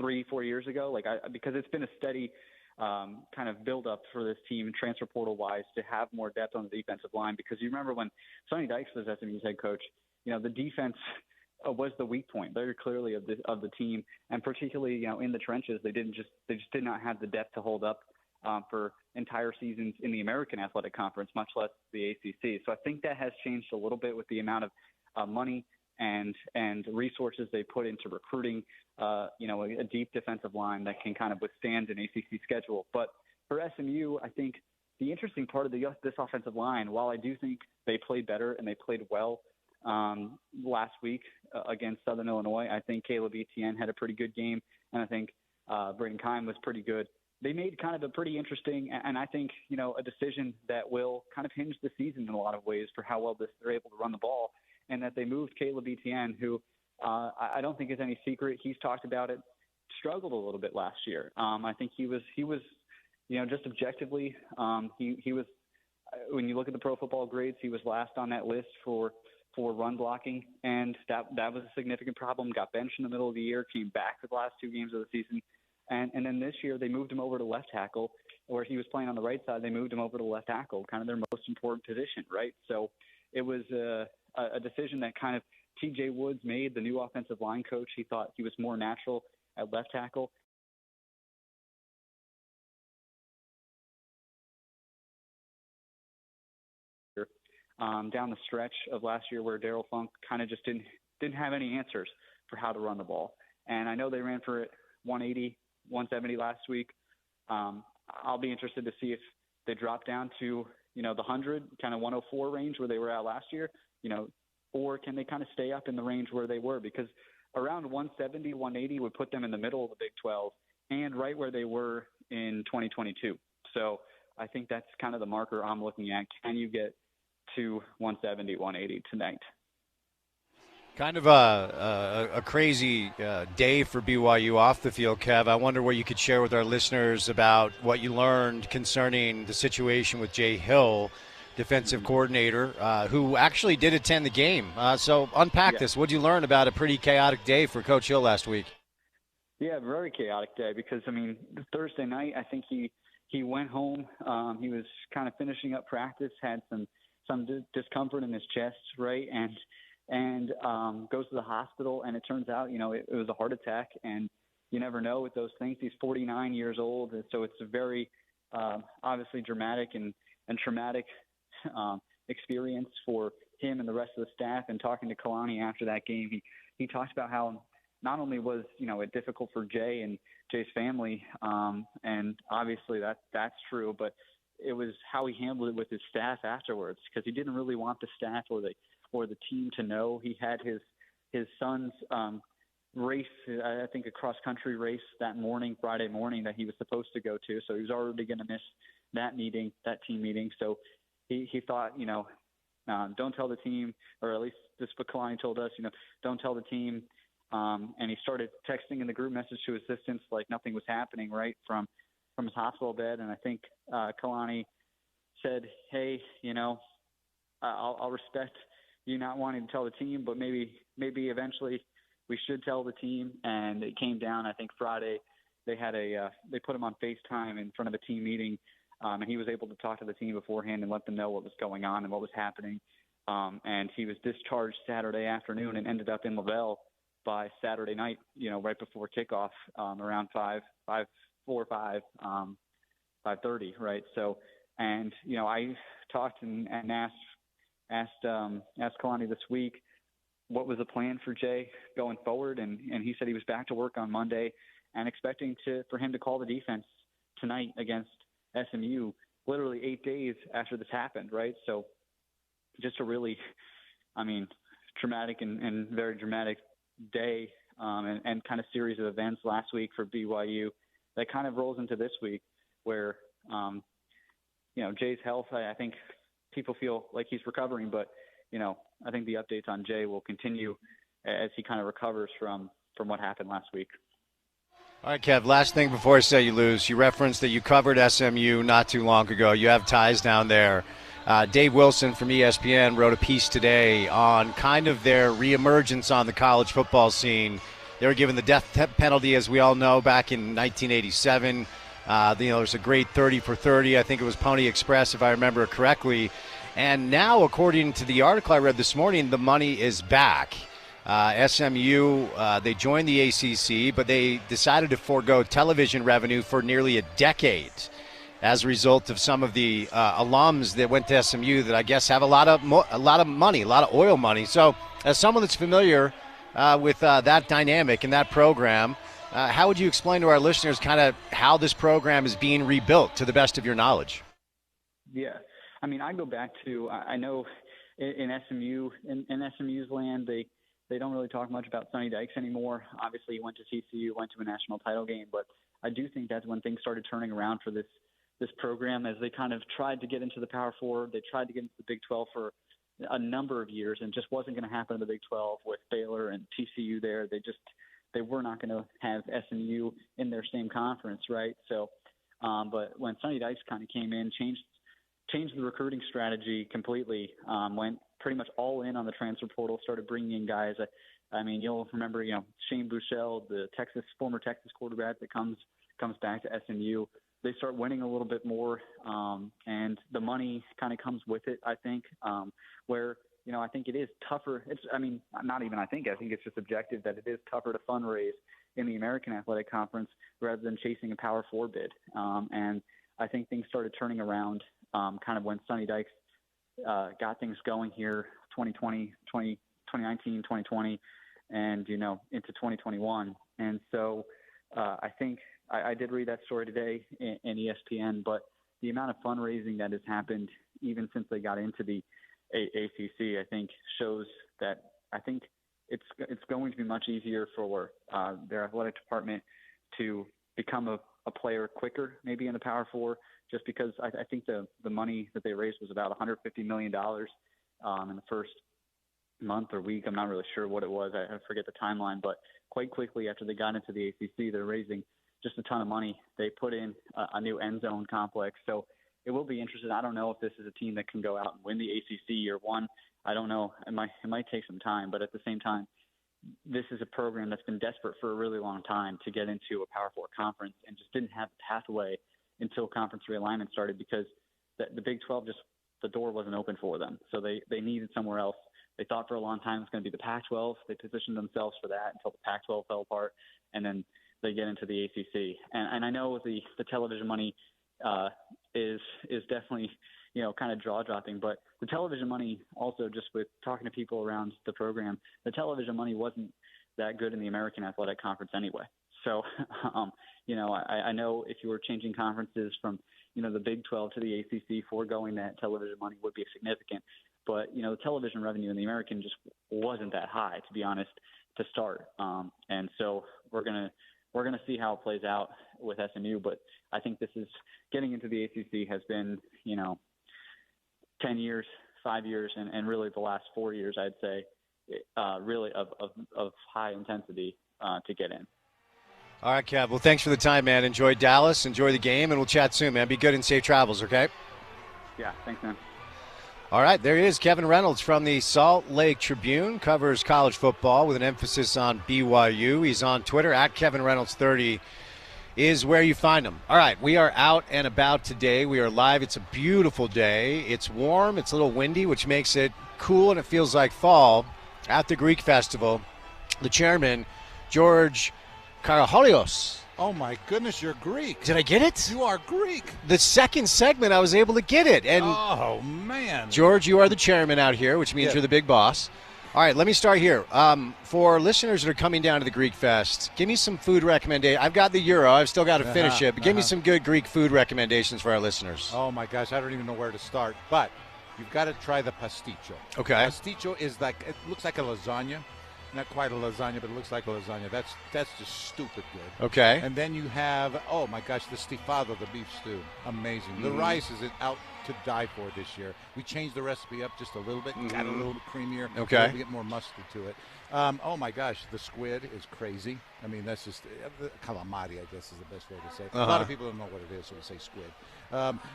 3-4 years ago. Because it's been a steady kind of build up for this team, transfer portal wise, to have more depth on the defensive line. Because you remember when Sonny Dykes was SMU's head coach, the defense was the weak point very clearly of the team, and particularly in the trenches, they just did not have the depth to hold up for entire seasons in the American Athletic Conference, much less the ACC. So I think that has changed a little bit with the amount of money and resources they put into recruiting, a deep defensive line that can kind of withstand an ACC schedule. But for SMU, I think the interesting part of this offensive line, while I do think they played better and they played well last week against Southern Illinois, I think Caleb Etienne had a pretty good game, and I think Braden Kime was pretty good. They made kind of a pretty interesting, and I think, a decision that will kind of hinge the season in a lot of ways for how well they're able to run the ball, and that they moved Caleb Etienne, who I don't think is any secret. He's talked about it, struggled a little bit last year. I think he was just objectively, he was, when you look at the pro football grades, he was last on that list for run blocking, and that was a significant problem. Got benched in the middle of the year, came back for the last 2 games of the season. And then this year they moved him over to left tackle, where he was playing on the right side. They moved him over to left tackle, kind of their most important position, right? So it was a decision that kind of T.J. Woods made, the new offensive line coach. He thought he was more natural at left tackle. Down the stretch of last year, where Darryl Funk kind of just didn't have any answers for how to run the ball. And I know they ran for it 180, 170 last week. I'll be interested to see if they drop down to, the 100, kind of 104 range where they were at last year, or can they kind of stay up in the range where they were? Because around 170, 180 would put them in the middle of the Big 12 and right where they were in 2022. So I think that's kind of the marker I'm looking at. Can you get to 170, 180 tonight? Kind of a crazy day for BYU off the field, Kev. I wonder what you could share with our listeners about what you learned concerning the situation with Jay Hill, defensive coordinator, who actually did attend the game. So unpack this. What did you learn about a pretty chaotic day for Coach Hill last week? Yeah, very chaotic day because, Thursday night, I think he went home. He was kind of finishing up practice, had some discomfort in his chest, right? And goes to the hospital, and it turns out, it was a heart attack, and you never know with those things. He's 49 years old, and so it's a very obviously dramatic and traumatic experience for him and the rest of the staff. And talking to Kalani after that game, he talked about how not only was, it difficult for Jay and Jay's family, and obviously that's true, but it was how he handled it with his staff afterwards, because he didn't really want the staff or the team to know. He had his son's race, I think a cross-country race that morning, Friday morning, that he was supposed to go to. So he was already going to miss that team meeting. So he thought, don't tell the team, or at least this is what Kalani told us, don't tell the team. And he started texting in the group message to his assistants like nothing was happening, right, from his hospital bed. And I think Kalani said, hey, I'll respect you not wanting to tell the team, but maybe eventually we should tell the team. And it came down, I think Friday, they put him on FaceTime in front of a team meeting, and he was able to talk to the team beforehand and let them know what was going on and what was happening. And he was discharged Saturday afternoon and ended up in Lavelle by Saturday night, right before kickoff, around 5:30, right? So, and I talked and asked Kalani this week what was the plan for Jay going forward, and he said he was back to work on Monday and expecting for him to call the defense tonight against SMU, literally 8 days after this happened, right? So just a really, traumatic and very dramatic day and kind of series of events last week for BYU that kind of rolls into this week where, Jay's health, I think people feel like he's recovering, but, I think the updates on Jay will continue as he kind of recovers from what happened last week. All right, Kev, last thing before I say you lose. You referenced that you covered SMU not too long ago. You have ties down there. Dave Wilson from ESPN wrote a piece today on kind of their reemergence on the college football scene. They were given the death penalty, as we all know, back in 1987. There's a great 30 for 30. I think it was Pony Express, if I remember correctly. And now, according to the article I read this morning, the money is back. SMU, they joined the ACC, but they decided to forego television revenue for nearly a decade as a result of some of the alums that went to SMU that I guess have a lot of money, a lot of oil money. So as someone that's familiar with that dynamic and that program, how would you explain to our listeners kind of how this program is being rebuilt to the best of your knowledge? Yeah. I mean, I go back to, I know in SMU's land, they don't really talk much about Sonny Dykes anymore. Obviously, he went to TCU, went to a national title game, but I do think that's when things started turning around for this program as they kind of tried to get into the Power Four. They tried to get into the Big 12 for a number of years and just wasn't going to happen in the Big 12 with Baylor and TCU there. They were not going to have SMU in their same conference, right? So, but when Sonny Dykes kind of came in, changed the recruiting strategy completely, went pretty much all in on the transfer portal, started bringing in guys. I mean, you'll remember, Shane Buechele, the former Texas quarterback that comes back to SMU. They start winning a little bit more, and the money kind of comes with it, I think, where, I think it is tougher. I think it's just objective that it is tougher to fundraise in the American Athletic Conference rather than chasing a Power Four bid. And I think things started turning around kind of when Sonny Dykes got things going here 2019, 2020, and, into 2021. And so I think I did read that story today in ESPN, but the amount of fundraising that has happened even since they got into the ACC, I think, shows that I think it's going to be much easier for their athletic department to become a player quicker, maybe in the Power Four, just because I think the money that they raised was about $150 million in the first month or week. I'm not really sure what it was. I forget the timeline, but quite quickly after they got into the ACC, they're raising just a ton of money. They put in a new end zone complex. So it will be interesting. I don't know if this is a team that can go out and win the ACC year one. I don't know. It might take some time, but at the same time, this is a program that's been desperate for a really long time to get into a Power Four conference and just didn't have a pathway until conference realignment started because the Big 12 the door wasn't open for them. So they needed somewhere else. They thought for a long time it was going to be the Pac-12. They positioned themselves for that until the Pac-12 fell apart, and then they get into the ACC. And I know the television money is definitely, kind of jaw-dropping, but the television money also, just with talking to people around the program, the television money wasn't that good in the American Athletic Conference anyway. So, I know if you were changing conferences from, the Big 12 to the ACC, foregoing that television money would be significant. But, the television revenue in the American just wasn't that high, to be honest, to start. And so we're going to see how it plays out with SMU. But I think this is getting into the ACC has been, 10 years, 5 years, and really the last 4 years, I'd say, really of high intensity to get in. All right, Kev. Well, thanks for the time, man. Enjoy Dallas. Enjoy the game, and we'll chat soon, man. Be good and safe travels, okay? Yeah, thanks, man. All right, there he is, Kevin Reynolds from the Salt Lake Tribune, covers college football with an emphasis on BYU. He's on Twitter, at KevinReynolds30 is where you find him. All right, we are out and about today. We are live. It's a beautiful day. It's warm. It's a little windy, which makes it cool, and it feels like fall. At the Greek Festival, the chairman, George Karaholios. Oh, my goodness, you're Greek. Did I get it? You are Greek. The second segment, I was able to get it. And oh, man. George, you are the chairman out here, which means you're the big boss. All right, let me start here. For listeners that are coming down to the Greek Fest, give me some food recommendations. I've got the Euro. I've still got to finish it. But give me some good Greek food recommendations for our listeners. Oh, my gosh, I don't even know where to start. But you've got to try the pasticcio. Okay. Pasticcio is like, it looks like a lasagna. Not quite a lasagna, but it looks like a lasagna. That's just stupid good. Okay. And then you have, oh my gosh, the stifado, the beef stew. Amazing. The rice is to die for this year. We changed the recipe up just a little bit, got a little bit creamier, Okay. a little bit more mustard to it. Oh my gosh, the squid is crazy. I mean, that's just calamari, I guess is the best way to say it. A lot of people don't know what it is, so we say squid.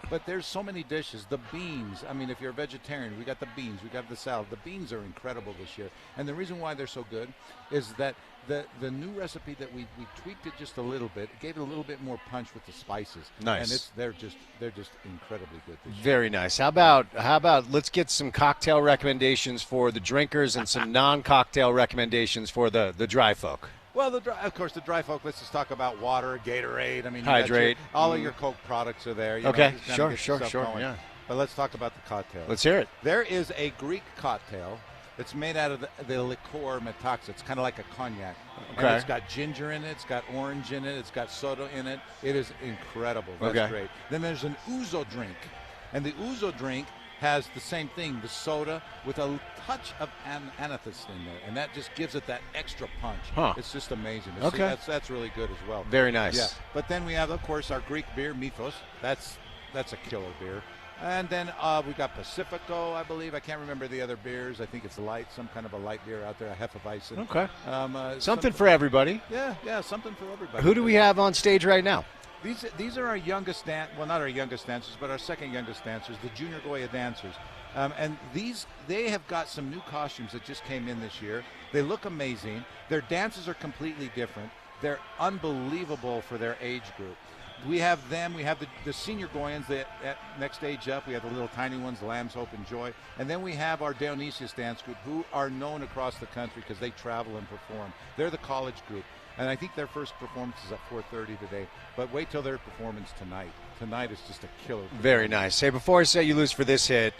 But there's so many dishes. The beans, I mean, if you're a vegetarian, we got the beans, we got the salad. The beans are incredible this year. And the reason why they're so good is that the new recipe that we tweaked it just a little bit, gave it a little bit more punch with the spices. Nice. And they're just incredibly good this year. Very nice. How about let's get some cocktail recommendations for the drinkers and some non-cocktail recommendations for the dry folk. Well, of course, the dry folk, let's just talk about water, Gatorade. I mean, Hydrate. all of your Coke products are there. You Okay, know, just kinda get sure, yourself going. yeah. But let's talk about the cocktail. Let's hear it. There is a Greek cocktail that's made out of the liqueur metaxa. It's kind of like a cognac. Okay. And it's got ginger in it. It's got orange in it. It's got soda in it. It is incredible. That's Okay. great. Then there's an ouzo drink. And the ouzo drink has the same thing, the soda with a touch of amethyst in there. And that just gives it that extra punch. Huh. It's just amazing. Okay. That's really good as well. Very nice. Yeah. But then we have, of course, our Greek beer, Mythos. That's a killer beer. And then we got Pacifico, I believe. I can't remember the other beers. I think it's light, some kind of a light beer out there, a Hefeweizen. Okay. Something Something for everybody. Yeah, something for everybody. Who do we have on stage right now? These are our youngest well, not our youngest dancers, but our second youngest dancers, the Junior Goya dancers. And they have got some new costumes that just came in this year. They look amazing. Their dances are completely different. They're unbelievable for their age group. We have them. We have the senior Goyans that next age up. We have the little tiny ones, Lamb's Hope and Joy. And then we have our Dionysius dance group, who are known across the country because they travel and perform. They're the college group. And I think their first performance is at 4:30 today. But wait till their performance tonight. Tonight is just a killer. Very nice. Hey, before I say you lose for this hit,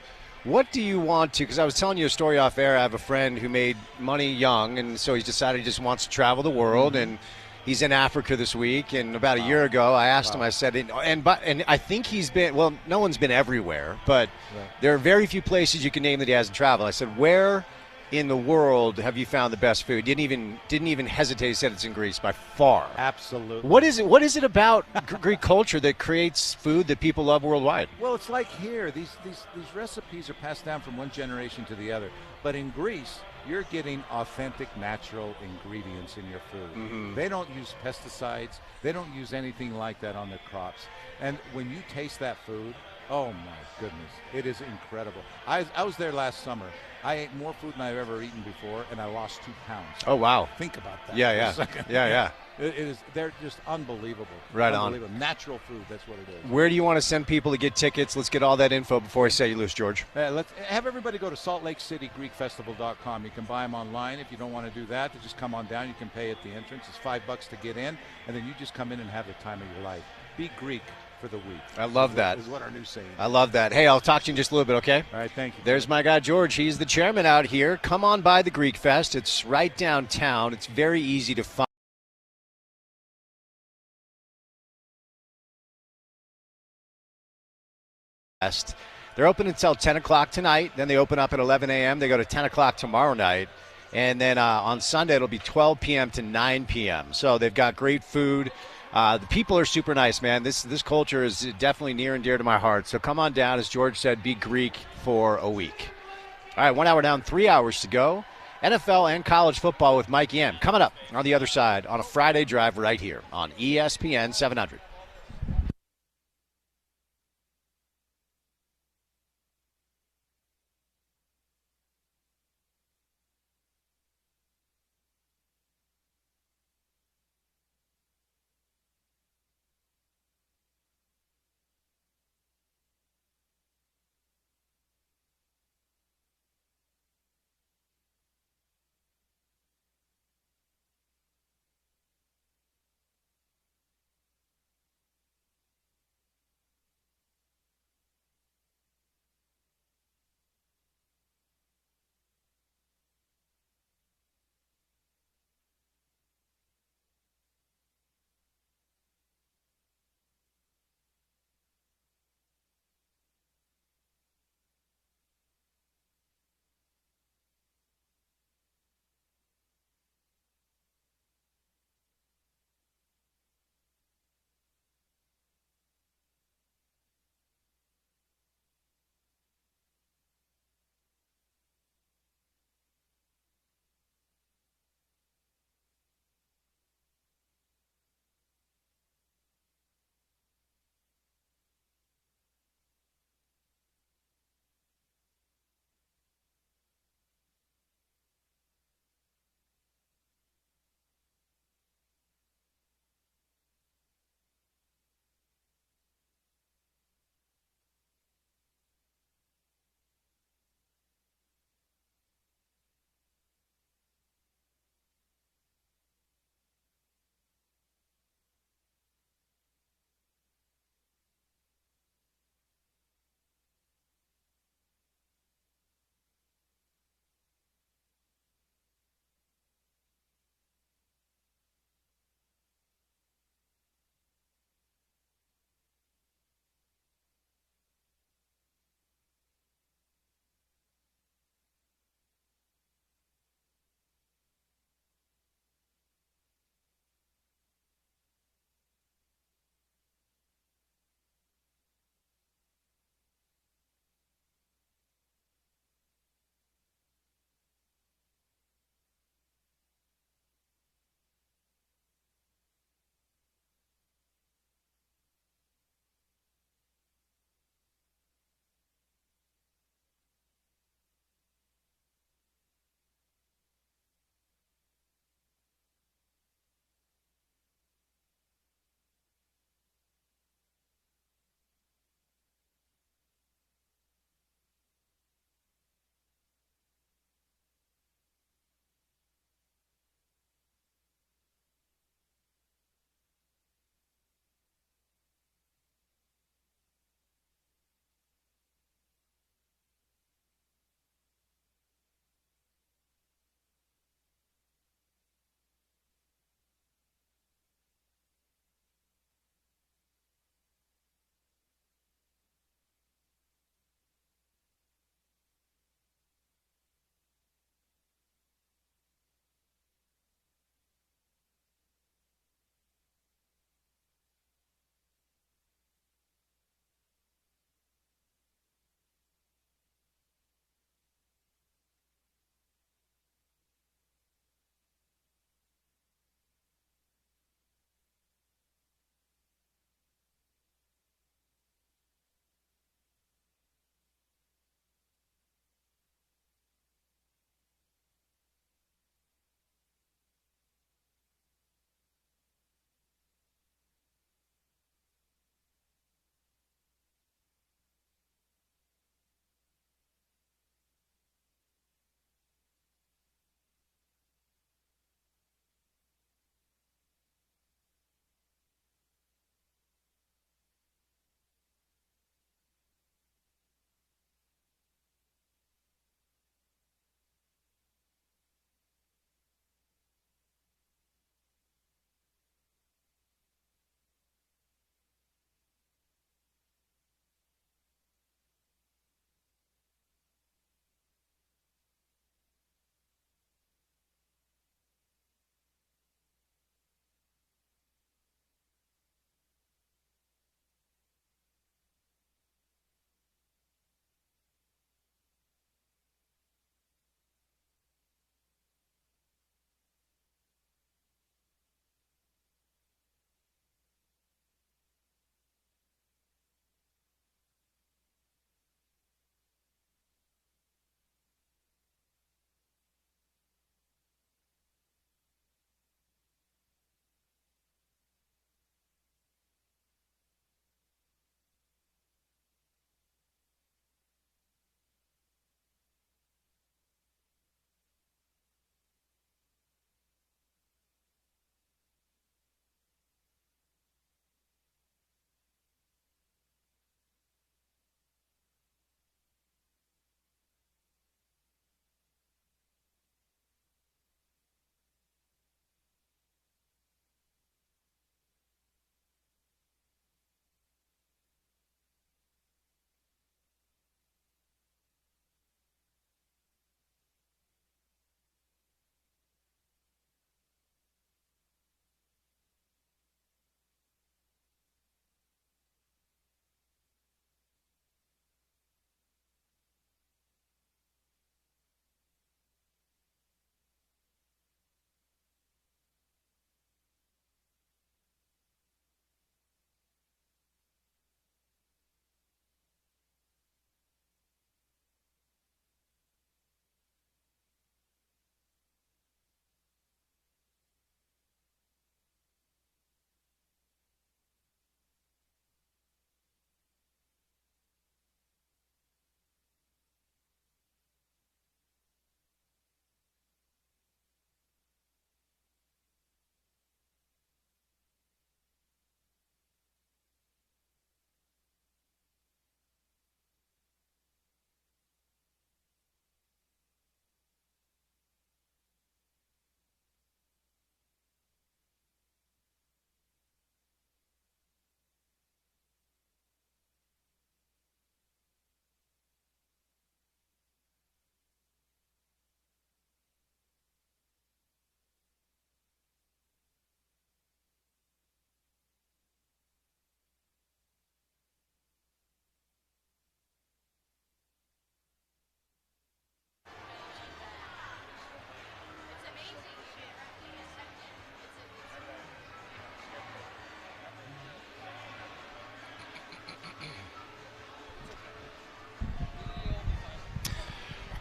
what do you want to, because I was telling you a story off air. I have a friend who made money young, and so he's decided he just wants to travel the world, and he's in Africa this week. And about a year ago, I asked him, I said, and I think he's been, well, no one's been everywhere, but there are very few places you can name that he hasn't traveled. I said, where in the world have you found the best food? Didn't even hesitate. He said it's in Greece by far. Absolutely. What is it about Greek culture that creates food that people love worldwide? Well, it's like here. These recipes are passed down from one generation to the other. But in Greece, you're getting authentic, natural ingredients in your food. They don't use pesticides. They don't use anything like that on their crops. And when you taste that food, oh my goodness, it is incredible. I was there last summer. I ate more food than I've ever eaten before, and I lost 2 pounds. Oh, wow. Think about that. Yeah, for yeah. a second. Yeah. It is. They're just unbelievable. Right on. Unbelievable. Natural food. That's what it is. Where do you want to send people to get tickets? Let's get all that info before I say you lose, George. Let's have everybody go to SaltLakeCityGreekFestival.com. You can buy them online. If you don't want to do that, just come on down. You can pay at the entrance. It's $5 to get in, and then you just come in and have the time of your life. Be Greek for the week. I love that. Is what our new saying. I love that. Hey, I'll talk to you in just a little bit, okay? All right, thank you. There's my guy, George. He's the chairman out here. Come on by the Greek Fest. It's right downtown. It's very easy to find. They're open until 10 o'clock tonight. Then they open up at 11 a.m. They go to 10 o'clock tomorrow night. And then on Sunday, it'll be 12 p.m. to 9 p.m. So they've got great food. The people are super nice, man. This culture is definitely near and dear to my heart. So come on down. As George said, be Greek for a week. All right, 1 hour down, 3 hours to go. NFL and college football with Mike Yam coming up on the other side on a Friday drive right here on ESPN 700.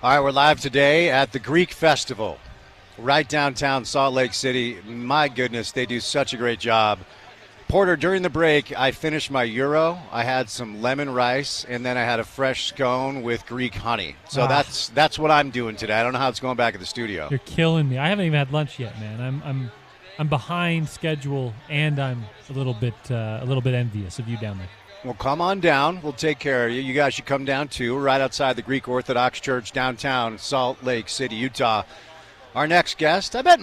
All right, we're live today at the Greek Festival, right downtown Salt Lake City. My goodness, they do such a great job. Porter, during the break, I finished my gyro. I had some lemon rice, and then I had a fresh scone with Greek honey. So that's what I'm doing today. I don't know how it's going back at the studio. You're killing me. I haven't even had lunch yet, man. I'm behind schedule, and I'm a little bit envious of you down there. Well, come on down. We'll take care of you. You guys should come down, too. We're right outside the Greek Orthodox Church downtown Salt Lake City, Utah. Our next guest, I bet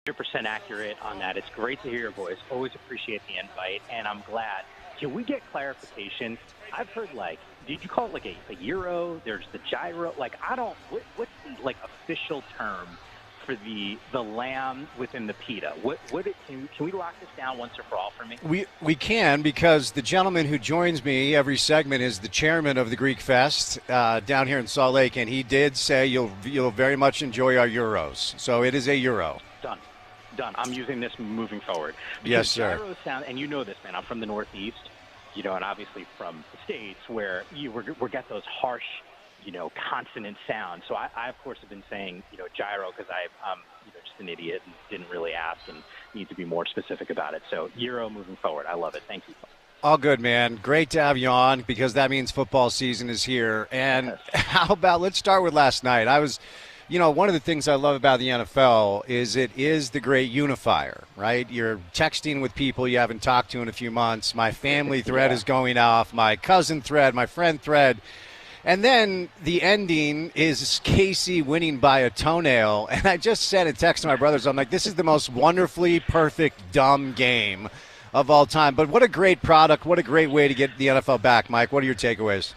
100% accurate on that. It's great to hear your voice. Always appreciate the invite, and I'm glad. Can we get clarification? I've heard, did you call it a gyro? There's the gyro. What's the official term for the lamb within the pita? Can we lock this down once and for all for me? We can, because the gentleman who joins me every segment is the chairman of the Greek Fest down here in Salt Lake, and he did say you'll very much enjoy our gyros. So it is a gyro. Done. I'm using this moving forward. Yes, sir. Gyros sound, and you know this, man. I'm from the Northeast, and obviously from the States where we got those harsh, consonant sounds. So I of course, have been saying, gyro because I'm, just an idiot and didn't really ask and need to be more specific about it. So gyro moving forward. I love it. Thank you. All good, man. Great to have you on, because that means football season is here. And how about, let's start with last night. One of the things I love about the NFL is it is the great unifier, right? You're texting with people you haven't talked to in a few months. My family thread is going off, my cousin thread, my friend thread. And then the ending is Casey winning by a toenail. And I just sent a text to my brothers. I'm like, this is the most wonderfully perfect, dumb game of all time. But what a great product. What a great way to get the NFL back, Mike. What are your takeaways?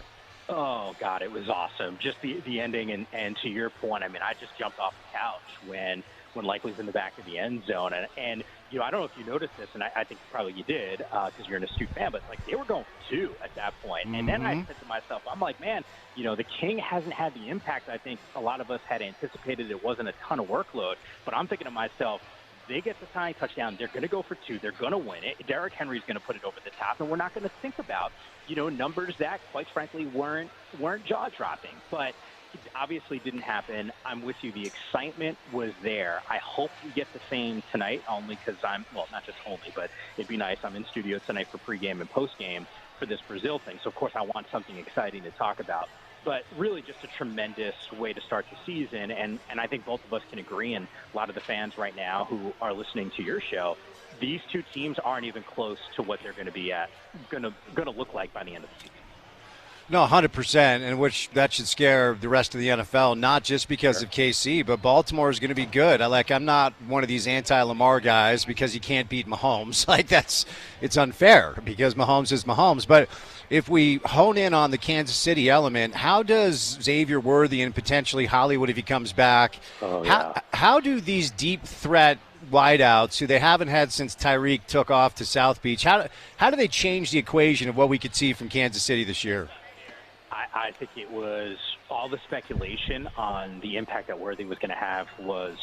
Oh, God, it was awesome. Just the ending, and to your point, I just jumped off the couch when Likely's in the back of the end zone. And I don't know if you noticed this, and I think probably you did because you're an astute fan, but, they were going for two at that point. And then I said to myself, I'm like, man, the King hasn't had the impact I think a lot of us had anticipated. It wasn't a ton of workload. But I'm thinking to myself, they get the tying touchdown. They're going to go for two. They're going to win it. Derrick Henry's going to put it over the top, and we're not going to think about, numbers that, quite frankly, weren't jaw-dropping. But it obviously didn't happen. I'm with you. The excitement was there. I hope we get the same tonight, only because not just only, but it'd be nice. I'm in studio tonight for pregame and postgame for this Brazil thing. So, of course, I want something exciting to talk about. But really just a tremendous way to start the season. And I think both of us can agree, and a lot of the fans right now who are listening to your show, these two teams aren't even close to what they're going to be going to look like by the end of the season. No, 100%, and which that should scare the rest of the NFL, not just because of KC, but Baltimore is going to be good. I'm not one of these anti-Lamar guys because he can't beat Mahomes. It's unfair because Mahomes is Mahomes. But if we hone in on the Kansas City element, how does Xavier Worthy and potentially Hollywood, if he comes back, how do these deep threat wideouts who they haven't had since Tyreek took off to South Beach, how do they change the equation of what we could see from Kansas City this year? I think it was all the speculation on the impact that Worthy was going to have was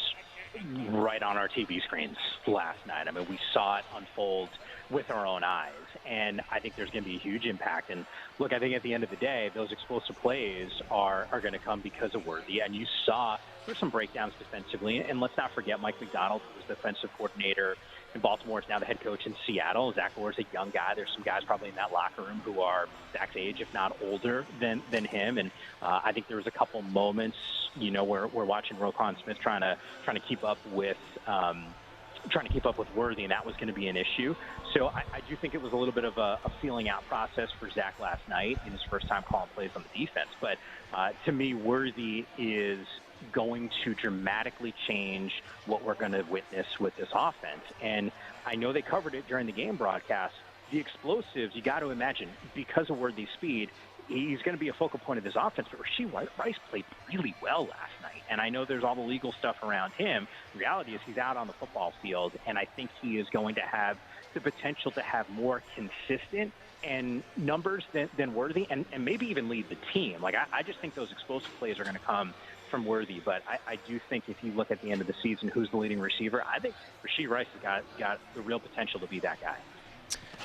right on our TV screens last night. We saw it unfold with our own eyes, and I think there's going to be a huge impact. And look, I think at the end of the day, those explosive plays are going to come because of Worthy. And you saw there's some breakdowns defensively, and let's not forget Mike McDonald, who was the defensive coordinator in Baltimore, is now the head coach in Seattle. Zach Orr's a young guy. There's some guys probably in that locker room who are Zach's age, if not older than him. And I think there was a couple moments, where we're watching Roquan Smith trying to keep up with Worthy, and that was going to be an issue. So I do think it was a little bit of a feeling out process for Zach last night in his first time calling plays on the defense. But to me, Worthy is going to dramatically change what we're going to witness with this offense. And I know they covered it during the game broadcast. The explosives, you got to imagine, because of Worthy's speed, he's going to be a focal point of this offense. But Rashee Rice played really well last night. And I know there's all the legal stuff around him. The reality is he's out on the football field, and I think he is going to have the potential to have more consistent and numbers than Worthy, and maybe even lead the team. I just think those explosive plays are going to come from Worthy, but I do think if you look at the end of the season, who's the leading receiver, I think Rashee Rice has got the real potential to be that guy.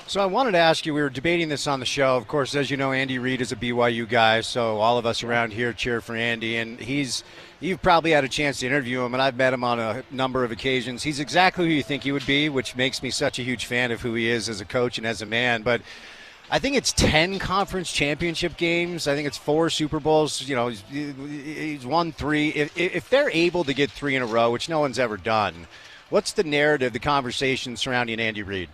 So I wanted to ask you, we were debating this on the show. Of course, as you know, Andy Reid is a BYU guy, so all of us around here cheer for Andy. And you've probably had a chance to interview him, and I've met him on a number of occasions. He's exactly who you think he would be, which makes me such a huge fan of who he is as a coach and as a man. But I think it's 10 conference championship games. I think it's 4 Super Bowls. You know, he's won 3. If they're able to get 3 in a row, which no one's ever done, what's the narrative, the conversation surrounding Andy Reid?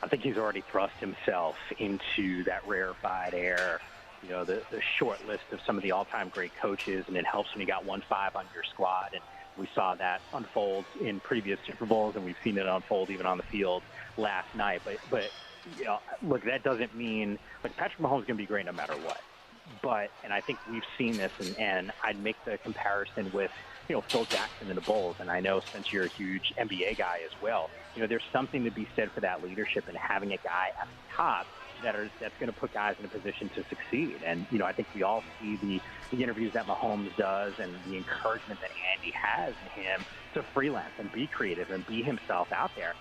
I think he's already thrust himself into that rarefied air, you know, the short list of some of the all-time great coaches, and it helps when you got 1-5 on your squad. And we saw that unfold in previous Super Bowls, and we've seen it unfold even on the field last night. But you know, look, that doesn't mean like Patrick Mahomes is going to be great no matter what. But, and I think we've seen this, and I'd make the comparison with, you know, Phil Jackson and the Bulls, and I know, Spence, you're a huge NBA guy as well. You know, there's something to be said for that leadership and having a guy at the top that's going to put guys in a position to succeed. And, you know, I think we all see the interviews that Mahomes does and the encouragement that Andy has in him to freelance and be creative and be himself out there.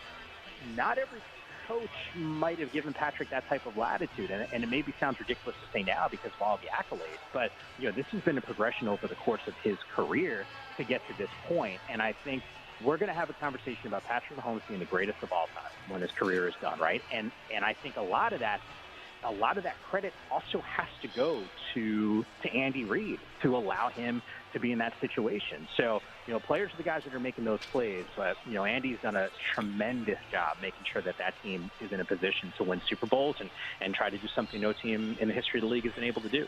Not every coach might have given Patrick that type of latitude, and it maybe sounds ridiculous to say now because of all the accolades, but, you know, this has been a progression over the course of his career to get to this point. And I think we're going to have a conversation about Patrick Mahomes being the greatest of all time when his career is done, right? And I think a lot of that credit also has to go to Andy Reid to allow him to be in that situation. So, you know, players are the guys that are making those plays, but, you know, Andy's done a tremendous job making sure that team is in a position to win Super Bowls and try to do something no team in the history of the league has been able to do.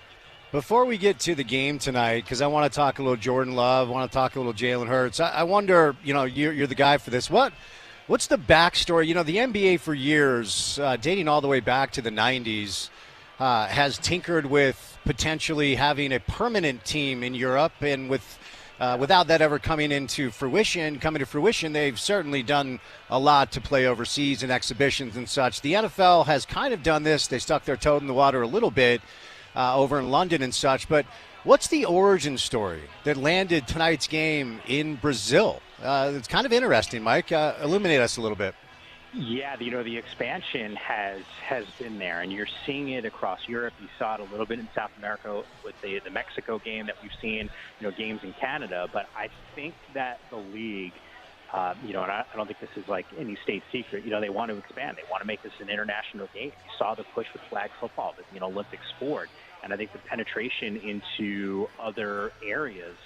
Before we get to the game tonight, because I want to talk a little Jordan Love, I want to talk a little Jalen Hurts, I wonder, you know, you're the guy for this. What's the backstory? You know, the NBA for years, dating all the way back to the 90s, has tinkered with potentially having a permanent team in Europe, and without that ever coming to fruition, they've certainly done a lot to play overseas in exhibitions and such. The NFL has kind of done this. They stuck their toe in the water a little bit over in London and such. But what's the origin story that landed tonight's game in Brazil? It's kind of interesting, Mike. Illuminate us a little bit. Yeah, you know, the expansion has been there, and you're seeing it across Europe. You saw it a little bit in South America with the Mexico game that we've seen, you know, games in Canada. But I think that the league, you know, and I don't think this is like any state secret, you know, they want to expand. They want to make this an international game. You saw the push with flag football, with an Olympic sport. And I think the penetration into other areas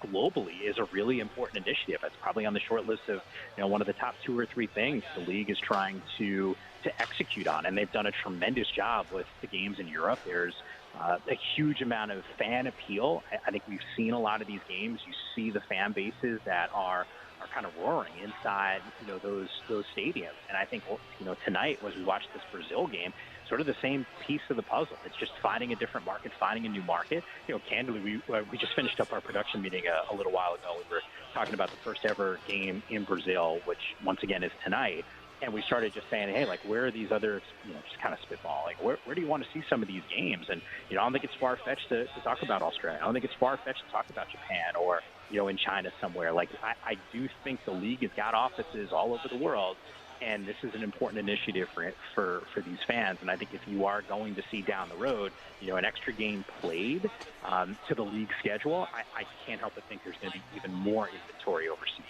globally is a really important initiative. It's probably on the short list of, you know, one of the top 2 or 3 things the league is trying to execute on. And they've done a tremendous job with the games in Europe. There's a huge amount of fan appeal. I think we've seen a lot of these games. You see the fan bases that are kind of roaring inside, you know, those stadiums. And I think, you know, tonight as we watch this Brazil game, sort of the same piece of the puzzle. It's just finding a different market, finding a new market. You know, candidly, we just finished up our production meeting a little while ago. We were talking about the first ever game in Brazil, which once again is tonight. And we started just saying, hey, like, where are these other, you know, just kind of spitball, like, where do you want to see some of these games? And, you know, I don't think it's far-fetched to talk about Australia. I don't think it's far-fetched to talk about Japan or, you know, in China somewhere. Like, I do think the league has got offices all over the world, and this is an important initiative for these fans. And I think if you are going to see down the road, you know, an extra game played to the league schedule, I can't help but think there's going to be even more inventory overseas.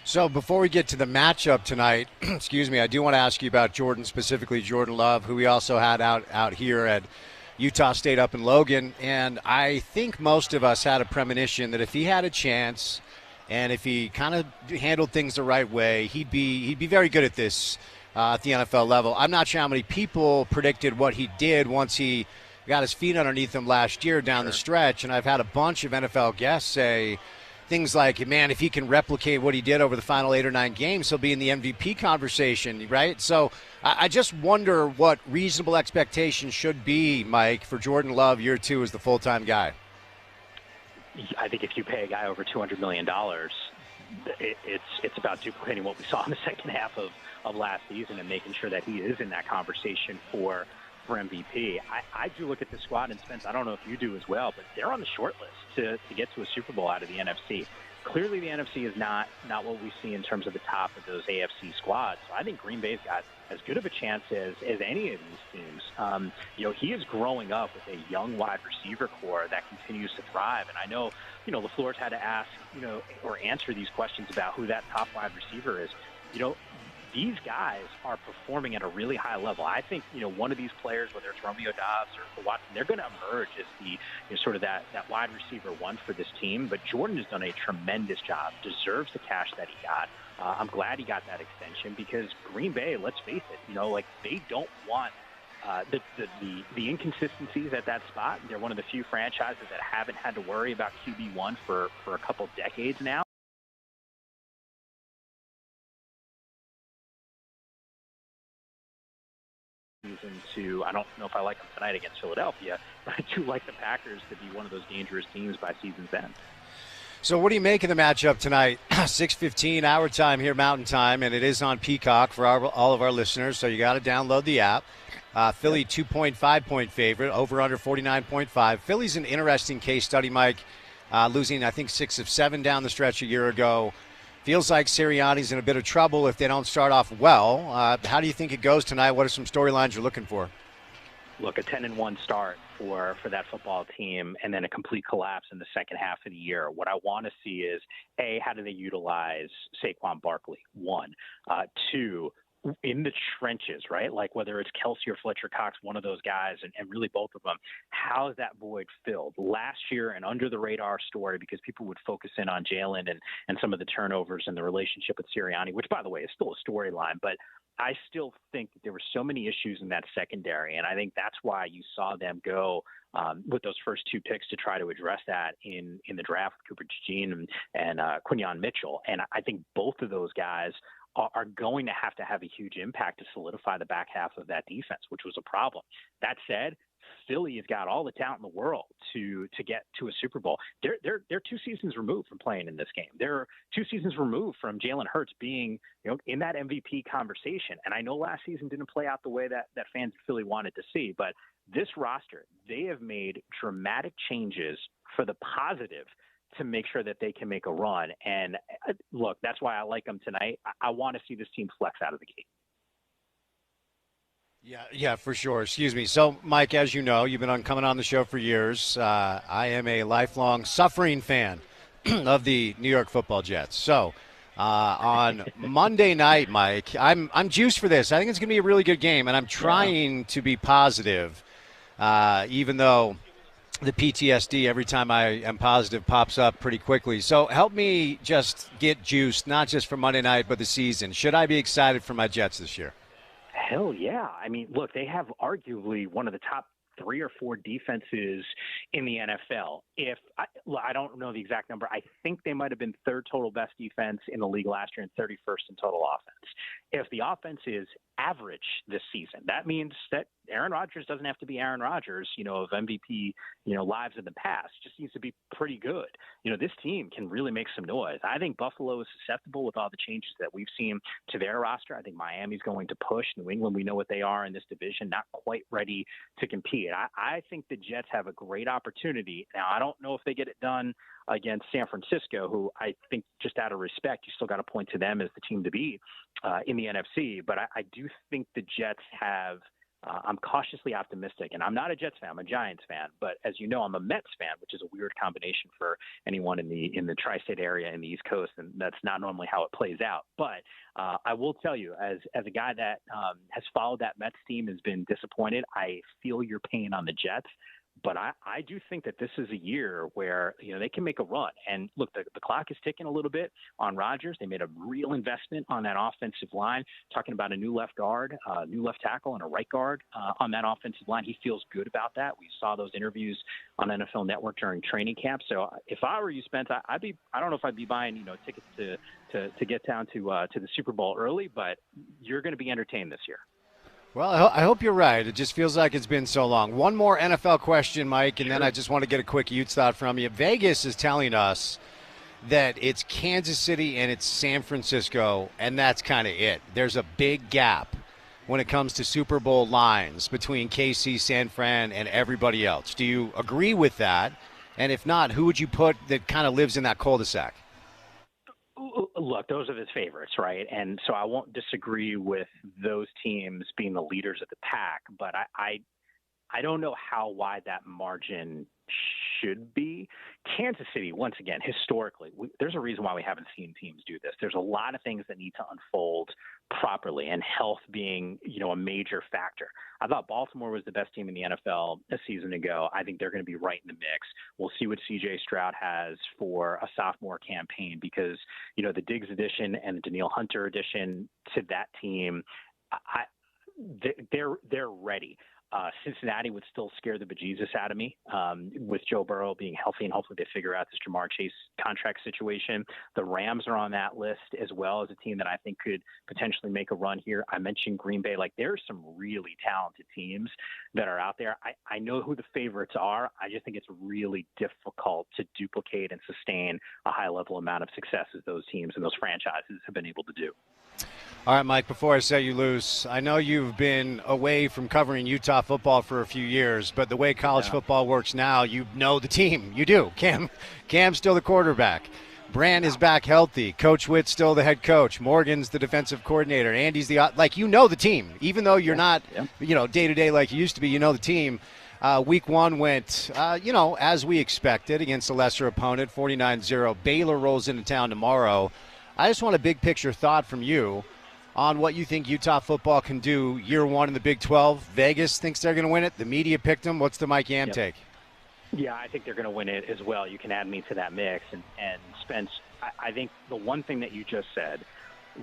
So before we get to the matchup tonight, excuse me, I do want to ask you about Jordan, specifically Jordan Love, who we also had out here at Utah State up in Logan. And I think most of us had a premonition that if he had a chance and if he kind of handled things the right way, he'd be very good at this at the NFL level. I'm not sure how many people predicted what he did once he got his feet underneath him last year down the stretch. And I've had a bunch of NFL guests say things like, man, if he can replicate what he did over the final 8 or 9 games, he'll be in the MVP conversation, right? So I just wonder what reasonable expectations should be, Mike, for Jordan Love year 2 as the full-time guy. I think if you pay a guy over $200 million, it's about duplicating what we saw in the second half of last season and making sure that he is in that conversation for for MVP. I do look at the squad, and Spence, I don't know if you do as well, but they're on the short list to get to a Super Bowl out of the NFC. Clearly, the NFC is not what we see in terms of the top of those AFC squads. So I think Green Bay's got as good of a chance as any of these teams. He is growing up with a young wide receiver core that continues to thrive. And I know, LaFleur's had to ask, or answer these questions about who that top wide receiver is. These guys are performing at a really high level. I think, one of these players, whether it's Romeo Doubs or Watson, they're going to emerge as the sort of that wide receiver one for this team. But Jordan has done a tremendous job, deserves the cash that he got. I'm glad he got that extension because Green Bay, let's face it, they don't want the inconsistencies at that spot. They're one of the few franchises that haven't had to worry about QB1 for a couple decades now. I don't know if I like them tonight against Philadelphia, but I do like the Packers to be one of those dangerous teams by season's end. So what do you make of the matchup tonight? 6:15 our time here, Mountain Time, and it is on Peacock for all of our listeners, so you got to download the app. Philly 2.5-point favorite, over under 49.5. Philly's an interesting case study, Mike, losing, I think, 6 of 7 down the stretch a year ago. Feels like Sirianni's in a bit of trouble if they don't start off well. How do you think it goes tonight? What are some storylines you're looking for? Look, a 10-1 start for that football team and then a complete collapse in the second half of the year. What I want to see is, A, how do they utilize Saquon Barkley? 1. 2, in the trenches, right? Like whether it's Kelsey or Fletcher Cox, one of those guys, and really both of them, how is that void filled? Last year, an under-the-radar story because people would focus in on Jalen and some of the turnovers and the relationship with Sirianni, which, by the way, is still a storyline, but I still think that there were so many issues in that secondary, and I think that's why you saw them go with those first 2 picks to try to address that in the draft with Cooper DeJean and Quinyon Mitchell. And I think both of those guys are going to have a huge impact to solidify the back half of that defense, which was a problem. That said, Philly has got all the talent in the world to get to a Super Bowl. They're 2 seasons removed from playing in this game. They're 2 seasons removed from Jalen Hurts being in that MVP conversation. And I know last season didn't play out the way that fans of Philly wanted to see, but this roster, they have made dramatic changes for the positive to make sure that they can make a run. And look, that's why I like them tonight. I want to see this team flex out of the gate. Yeah, for sure. Excuse me. So, Mike, as you know, you've been coming on the show for years. I am a lifelong suffering fan of the New York Football Jets. So, on Monday night, Mike, I'm juiced for this. I think it's going to be a really good game, and I'm trying to be positive, even though the PTSD every time I am positive pops up pretty quickly. So help me just get juiced, not just for Monday night, but the season. Should I be excited for my Jets this year? Hell yeah. I mean, look, they have arguably one of the top 3 or 4 defenses in the NFL. I don't know the exact number. I think they might have been 3rd total best defense in the league last year and 31st in total offense. If the offense is average this season, that means that Aaron Rodgers doesn't have to be Aaron Rodgers, of MVP, lives in the past. Just needs to be pretty good. This team can really make some noise. I think Buffalo is susceptible with all the changes that we've seen to their roster. I think Miami's going to push. New England, we know what they are in this division, not quite ready to compete. I think the Jets have a great opportunity. Now, I don't know if they get it done against San Francisco, who I think just out of respect, you still got to point to them as the team to beat in the NFC. But I do think the Jets have I'm cautiously optimistic, and I'm not a Jets fan. I'm a Giants fan, but as you know, I'm a Mets fan, which is a weird combination for anyone in the tri-state area in the East Coast, and that's not normally how it plays out. But I will tell you, as a guy that has followed that Mets team, has been disappointed, I feel your pain on the Jets. But I do think that this is a year where, they can make a run. And look, the clock is ticking a little bit on Rodgers. They made a real investment on that offensive line, talking about a new left guard, new left tackle, and a right guard on that offensive line. He feels good about that. We saw those interviews on NFL Network during training camp. So if I were you, Spence, I don't know if I'd be buying, tickets to get down to the Super Bowl early, but you're going to be entertained this year. Well, I hope you're right. It just feels like it's been so long. One more NFL question, Mike, and then I just want to get a quick Utes thought from you. Vegas is telling us that it's Kansas City and it's San Francisco, and that's kind of it. There's a big gap when it comes to Super Bowl lines between KC, San Fran, and everybody else. Do you agree with that? And if not, who would you put that kind of lives in that cul-de-sac? Look, those are his favorites, right? And so I won't disagree with those teams being the leaders of the pack, but I don't know how wide that margin should be. Kansas City, once again, historically, there's a reason why we haven't seen teams do this. There's a lot of things that need to unfold properly, and health being, a major factor. I thought Baltimore was the best team in the NFL a season ago. I think they're going to be right in the mix. We'll see what C.J. Stroud has for a sophomore campaign because, the Diggs addition and the Danielle Hunter addition to that team, they're ready. Cincinnati would still scare the bejesus out of me with Joe Burrow being healthy, and hopefully they figure out this Jamar Chase contract situation. The Rams are on that list as well as a team that I think could potentially make a run here. I mentioned Green Bay. There's some really talented teams that are out there. I know who the favorites are. I just think it's really difficult to duplicate and sustain a high level amount of success as those teams and those franchises have been able to do. All right, Mike, before I set you loose, I know you've been away from covering Utah football for a few years, but the way college football works now, you know the team. You do. Cam's still the quarterback. Brand is back healthy. Coach Witt's still the head coach. Morgan's the defensive coordinator. Andy's the the team. Even though you're not, day-to-day like you used to be, the team. Week one went, as we expected against a lesser opponent, 49-0. Baylor rolls into town tomorrow. I just want a big picture thought from you on what you think Utah football can do year one in the Big 12. Vegas thinks they're going to win it. The media picked them. What's the Mike Yam take? Yeah, I think they're going to win it as well. You can add me to that mix. And Spence, I think the one thing that you just said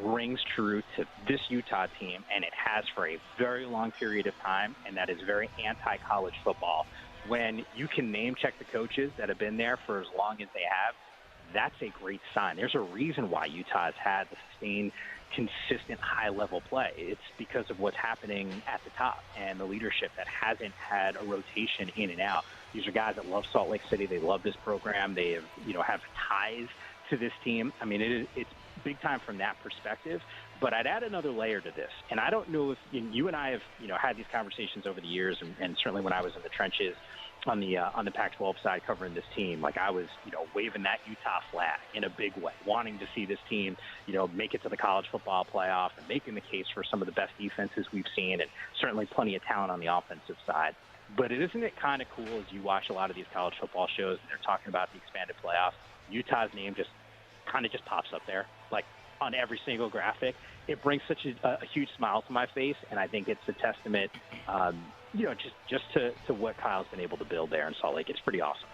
rings true to this Utah team, and it has for a very long period of time, and that is very anti-college football. When you can name check the coaches that have been there for as long as they have, that's a great sign. There's a reason why Utah has had the sustained, consistent high-level play. It's because of what's happening at the top and the leadership that hasn't had a rotation in and out. These are guys that love Salt Lake City. They love this program. They have ties to this team. I mean, it's big time from that perspective. But I'd add another layer to this. And I don't know if you and I have had these conversations over the years, and certainly when I was in the trenches on the Pac-12 side covering this team, I was waving that Utah flag in a big way, wanting to see this team make it to the college football playoff and making the case for some of the best defenses we've seen, and certainly plenty of talent on the offensive side. But isn't it kind of cool as you watch a lot of these college football shows and they're talking about the expanded playoffs, Utah's name just pops up there on every single graphic. It brings such a huge smile to my face, and I think it's a testament just to what Kyle's been able to build there in Salt Lake. It's pretty awesome.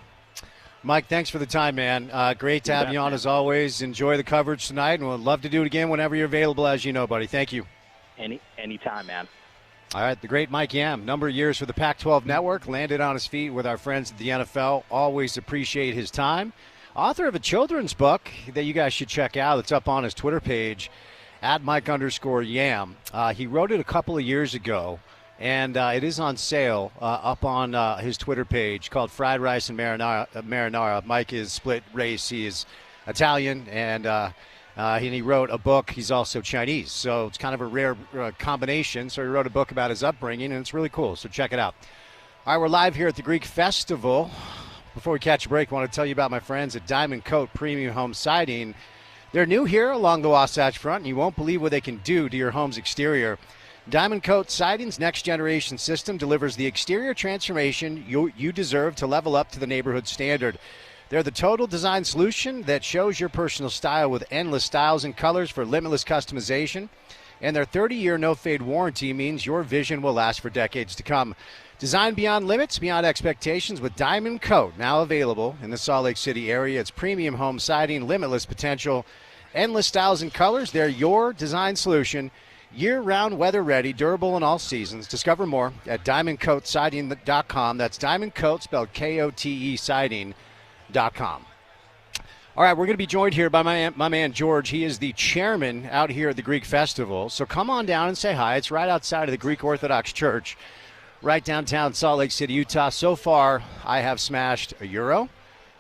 Mike, thanks for the time, man. Great to have you on as always. Enjoy the coverage tonight, and we'd love to do it again whenever you're available, as you know, buddy. Thank you. Anytime, man. All right, the great Mike Yam, number of years for the Pac-12 Network, landed on his feet with our friends at the NFL. Always appreciate his time. Author of a children's book that you guys should check out. It's up on his Twitter page, @Mike_Yam. He wrote it a couple of years ago, and it is on sale up on his Twitter page, called Fried Rice and Marinara. Mike is split race. He is Italian, and he wrote a book. He's also Chinese, so it's kind of a rare combination. So he wrote a book about his upbringing, and it's really cool. So check it out. All right, we're live here at the Greek Festival. Before we catch a break, I want to tell you about my friends at Diamond Coat Premium Home Siding. They're new here along the Wasatch Front, and you won't believe what they can do to your home's exterior. Diamond Coat Siding's next-generation system delivers the exterior transformation you deserve to level up to the neighborhood standard. They're the total design solution that shows your personal style with endless styles and colors for limitless customization. And their 30-year no-fade warranty means your vision will last for decades to come. Design beyond limits, beyond expectations with Diamond Coat, now available in the Salt Lake City area. It's premium home siding, limitless potential, endless styles and colors. They're your design solution. Year-round, weather-ready, durable in all seasons. Discover more at diamondcoatsiding.com. That's Diamond Coat, spelled K-O-T-E, siding.com. All right, we're going to be joined here by my man George. He is the chairman out here at the Greek Festival. So come on down and say hi. It's right outside of the Greek Orthodox Church, right downtown Salt Lake City, Utah. So far, I have smashed a gyro.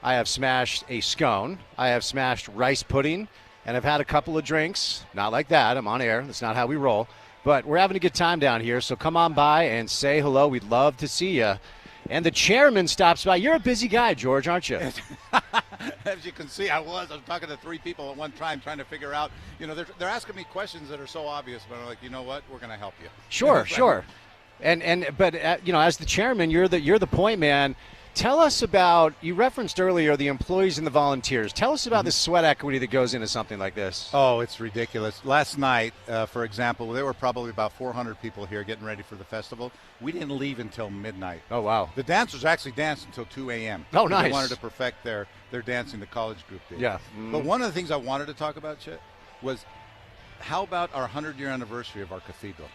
I have smashed a scone. I have smashed rice pudding. And I've had a couple of drinks. Not like that. I'm on air. That's not how we roll. But we're having a good time down here, so come on by and say hello. We'd love to see you. And the chairman stops by. You're a busy guy, George, aren't you? As you can see, I was talking to 3 people at one time trying to figure out, they're asking me questions that are so obvious, but I'm like, you know what, we're going to help you. Sure. But as the chairman, you're the point man. Tell us about, you referenced earlier the employees and the volunteers. Tell us about the sweat equity that goes into something like this. Oh, it's ridiculous. Last night, for example, there were probably about 400 people here getting ready for the festival. We didn't leave until midnight. Oh, wow. The dancers actually danced until 2 a.m. Oh, nice. They wanted to perfect their dancing, the college group did. Yeah. Mm-hmm. But one of the things I wanted to talk about, Chet, was how about our 100-year anniversary of our cathedral?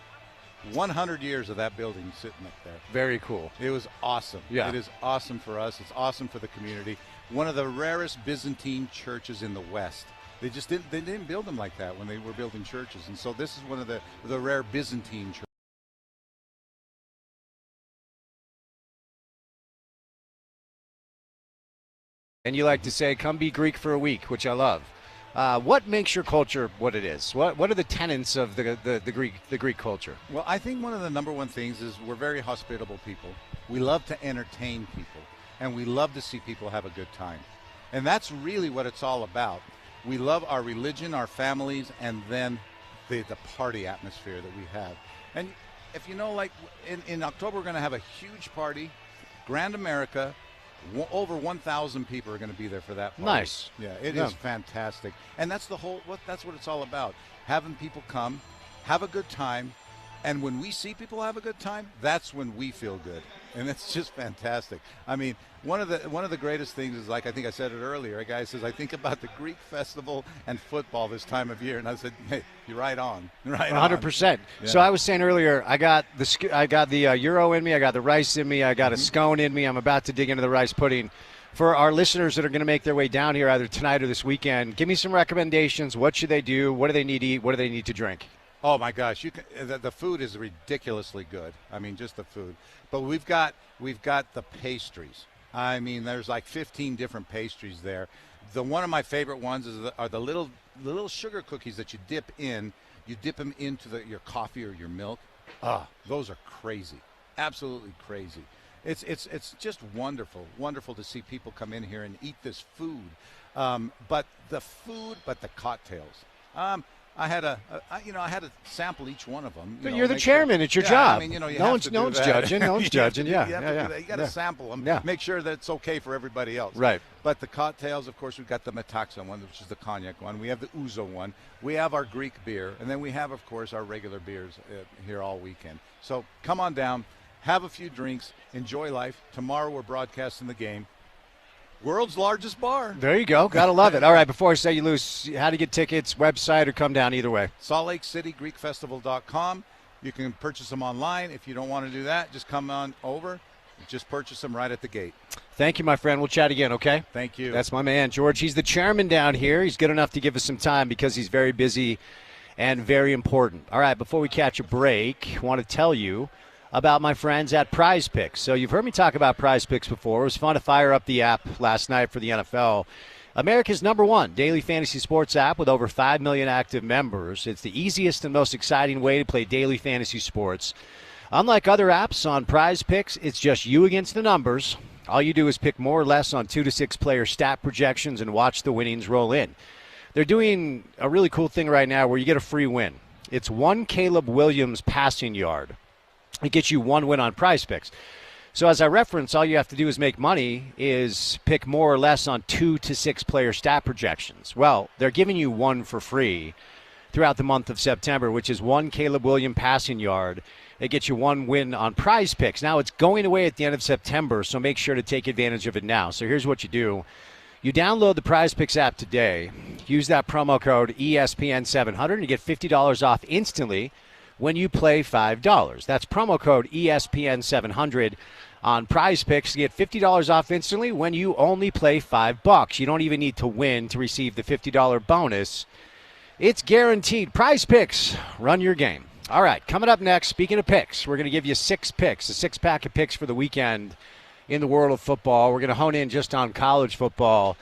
100 years of that building sitting up there. Very cool. It was awesome. Yeah. It is awesome for us. It's awesome for the community. One of the rarest Byzantine churches in the West. They didn't build them like that when they were building churches. And so this is one of the rare Byzantine churches. And you like to say, come be Greek for a week, which I love. What makes your culture what it is? What are the tenets of the Greek culture? Well, I think one of the number one things is we're very hospitable people. We love to entertain people, and we love to see people have a good time. And that's really what it's all about. We love our religion, our families, and then the party atmosphere that we have. And if you know, like in October, we're going to have a huge party, Grand America. Over 1,000 people are going to be there for that party. Nice. Yeah, it is fantastic. And that's that's what it's all about. Having people come, have a good time, and when we see people have a good time, that's when we feel good. And it's just fantastic. I mean, one of the greatest things is, like I think I said it earlier, a guy says, I think about the Greek festival and football this time of year, and I said, hey, you're right on. Right 100%. Yeah. So I was saying earlier, I got the Euro in me, I got the rice in me, I got a scone in me. I'm about to dig into the rice pudding. For our listeners that are going to make their way down here either tonight or this weekend, give me some recommendations. What should they do? What do they need to eat? What do they need to drink? Oh my gosh, the food is ridiculously good. I mean, just the food. But we've got the pastries. I mean, there's like 15 different pastries there. One of my favorite ones are the little sugar cookies that you dip in. You dip them into your coffee or your milk. Those are crazy, absolutely crazy. It's just wonderful to see people come in here and eat this food. But the cocktails. I had to sample each one of them. But you're the chairman. It's your job. I mean, no one's judging. No one's judging. Yeah. You got to sample them. Yeah. Make sure that it's okay for everybody else. Right. But the cocktails, of course, we've got the Metaxa one, which is the cognac one. We have the Ouzo one. We have our Greek beer. And then we have, of course, our regular beers here all weekend. So come on down, have a few drinks, enjoy life. Tomorrow we're broadcasting the game. World's largest bar. There you go. Gotta love it. All right, before I say you lose, how to get tickets, website, or come down either way. Salt Lake City, GreekFestival.com. You can purchase them online. If you don't want to do that, just come on over. Just purchase them right at the gate. Thank you, my friend. We'll chat again, okay? Thank you. That's my man, George. He's the chairman down here. He's good enough to give us some time because he's very busy and very important. All right, before we catch a break, I want to tell you about my friends at Prize Picks. So you've heard me talk about Prize Picks before. It was fun to fire up the app last night for the NFL. America's #1 daily fantasy sports app with over 5 million active members. It's the easiest and most exciting way to play daily fantasy sports. Unlike other apps on Prize Picks, it's just you against the numbers. All you do is pick more or less on 2 to 6 player stat projections and watch the winnings roll in. They're doing a really cool thing right now where you get a free win. It's 1 Caleb Williams passing yard. It gets you 1 win on Prize Picks. So as I reference, all you have to do is make money is pick more or less on 2 to 6 player stat projections. Well, they're giving you 1 for free throughout the month of September, which is 1 Caleb Williams passing yard. It gets you 1 win on Prize Picks. Now, it's going away at the end of September, so make sure to take advantage of it now. So here's what you do. You download the Prize Picks app today. Use that promo code ESPN700 and you get $50 off instantly when you play $5. That's promo code ESPN700 on Prize Picks. You get $50 off instantly when you only play $5. You don't even need to win to receive the $50 bonus. It's guaranteed. Prize Picks. Run your game. All right, coming up next, speaking of picks, we're going to give you 6 picks, a 6-pack of picks for the weekend in the world of football. We're going to hone in just on college football.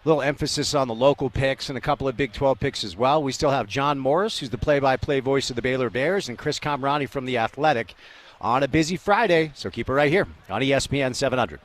little emphasis on the local picks and a couple of Big 12 picks as well. We still have John Morris, who's the play-by-play voice of the Baylor Bears, and Chris Comrani from The Athletic on a busy Friday. So keep it right here on ESPN 700.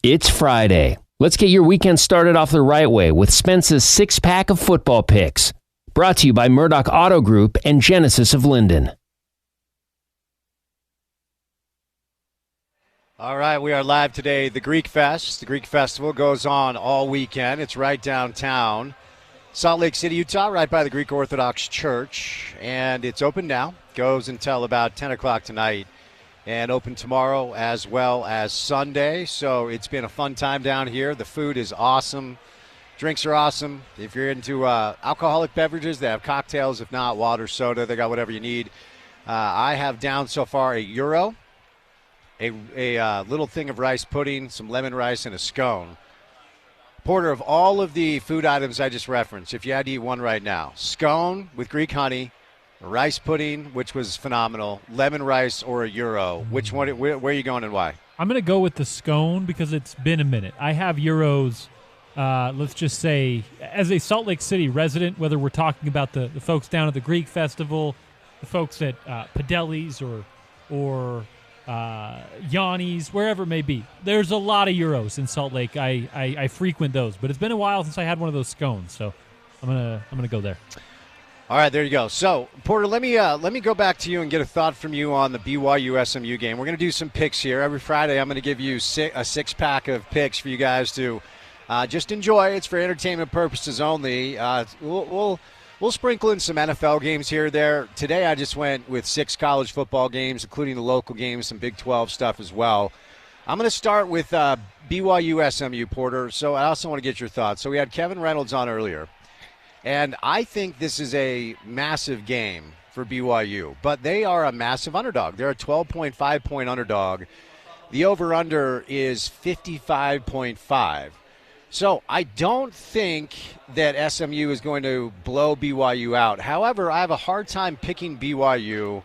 It's Friday. Let's get your weekend started off the right way with Spence's six-pack of football picks. Brought to you by Murdoch Auto Group and Genesis of Linden. All right, we are live today. The Greek Fest. The Greek Festival goes on all weekend. It's right downtown Salt Lake City, Utah, right by the Greek Orthodox Church. And it's open now. Goes until about 10 o'clock tonight. And open tomorrow as well as Sunday. So it's been a fun time down here. The food is awesome. Drinks are awesome. If you're into alcoholic beverages, they have cocktails. If not, water, soda. They got whatever you need. I have down so far a gyro, a little thing of rice pudding, some lemon rice, and a scone. Porter, of all of the food items I just referenced, if you had to eat one right now, scone with Greek honey, rice pudding, which was phenomenal, lemon rice, or a gyro. Which one? Where are you going and why? I'm going to go with the scone because it's been a minute. I have gyros, let's just say, as a Salt Lake City resident, whether we're talking about the folks down at the Greek Festival, the folks at Padeli's or Yanni's, wherever it may be. There's a lot of gyros in Salt Lake. I frequent those, but it's been a while since I had one of those scones, so I'm gonna go there. All right, there you go. So, Porter, let me go back to you and get a thought from you on the BYU SMU game. We're going to do some picks here. Every Friday I'm going to give you a six-pack of picks for you guys to just enjoy. It's for entertainment purposes only. We'll sprinkle in some NFL games here or there. Today I just went with 6 college football games, including the local games, some Big 12 stuff as well. I'm going to start with BYU SMU, Porter. So I also want to get your thoughts. So we had Kevin Reynolds on earlier. And I think this is a massive game for BYU, but they are a massive underdog. They're a 12.5-point underdog. The over-under is 55.5. So I don't think that SMU is going to blow BYU out. However, I have a hard time picking BYU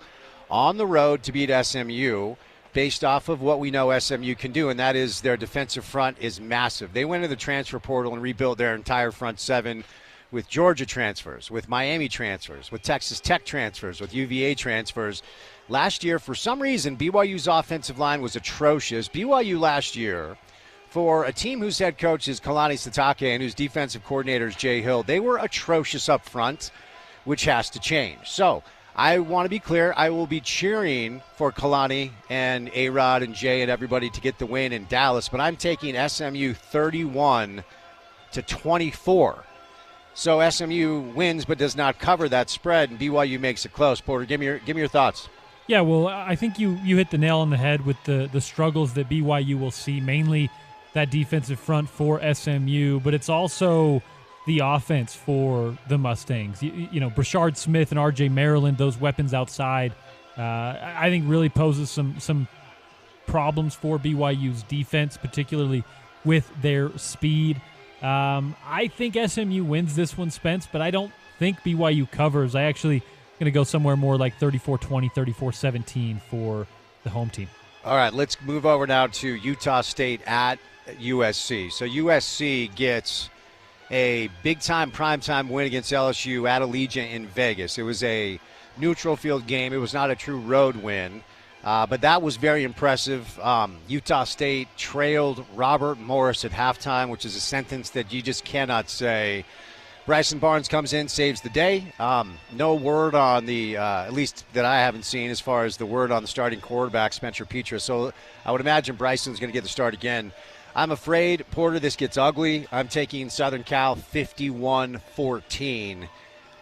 on the road to beat SMU based off of what we know SMU can do, and that is their defensive front is massive. They went into the transfer portal and rebuilt their entire front seven with Georgia transfers, with Miami transfers, with Texas Tech transfers, with UVA transfers. Last year, for some reason, BYU's offensive line was atrocious. BYU last year, for a team whose head coach is Kalani Sitake and whose defensive coordinator is Jay Hill, they were atrocious up front, which has to change. So I want to be clear, I will be cheering for Kalani and A-Rod and Jay and everybody to get the win in Dallas, but I'm taking SMU 31-24. So SMU wins but does not cover that spread, and BYU makes it close. Porter, give me your thoughts. Yeah, well, I think you hit the nail on the head with the struggles that BYU will see, mainly that defensive front for SMU, but it's also the offense for the Mustangs. You know, Brashard Smith and R.J. Maryland, those weapons outside, I think really poses some problems for BYU's defense, particularly with their speed. I think SMU wins this one, Spence, but I don't think BYU covers. I actually going to go somewhere more like 34-20, 34-17 for the home team. All right, let's move over now to Utah State at USC. So USC gets a big-time, prime-time win against LSU at Allegiant in Vegas. It was a neutral field game. It was not a true road win. But that was very impressive. Utah State trailed Robert Morris at halftime, which is a sentence that you just cannot say. Bryson Barnes comes in, saves the day. No word on the, at least that I haven't seen, as far as the word on the starting quarterback, Spencer Petra. So I would imagine Bryson's going to get the start again. I'm afraid, Porter, this gets ugly. I'm taking Southern Cal 51-14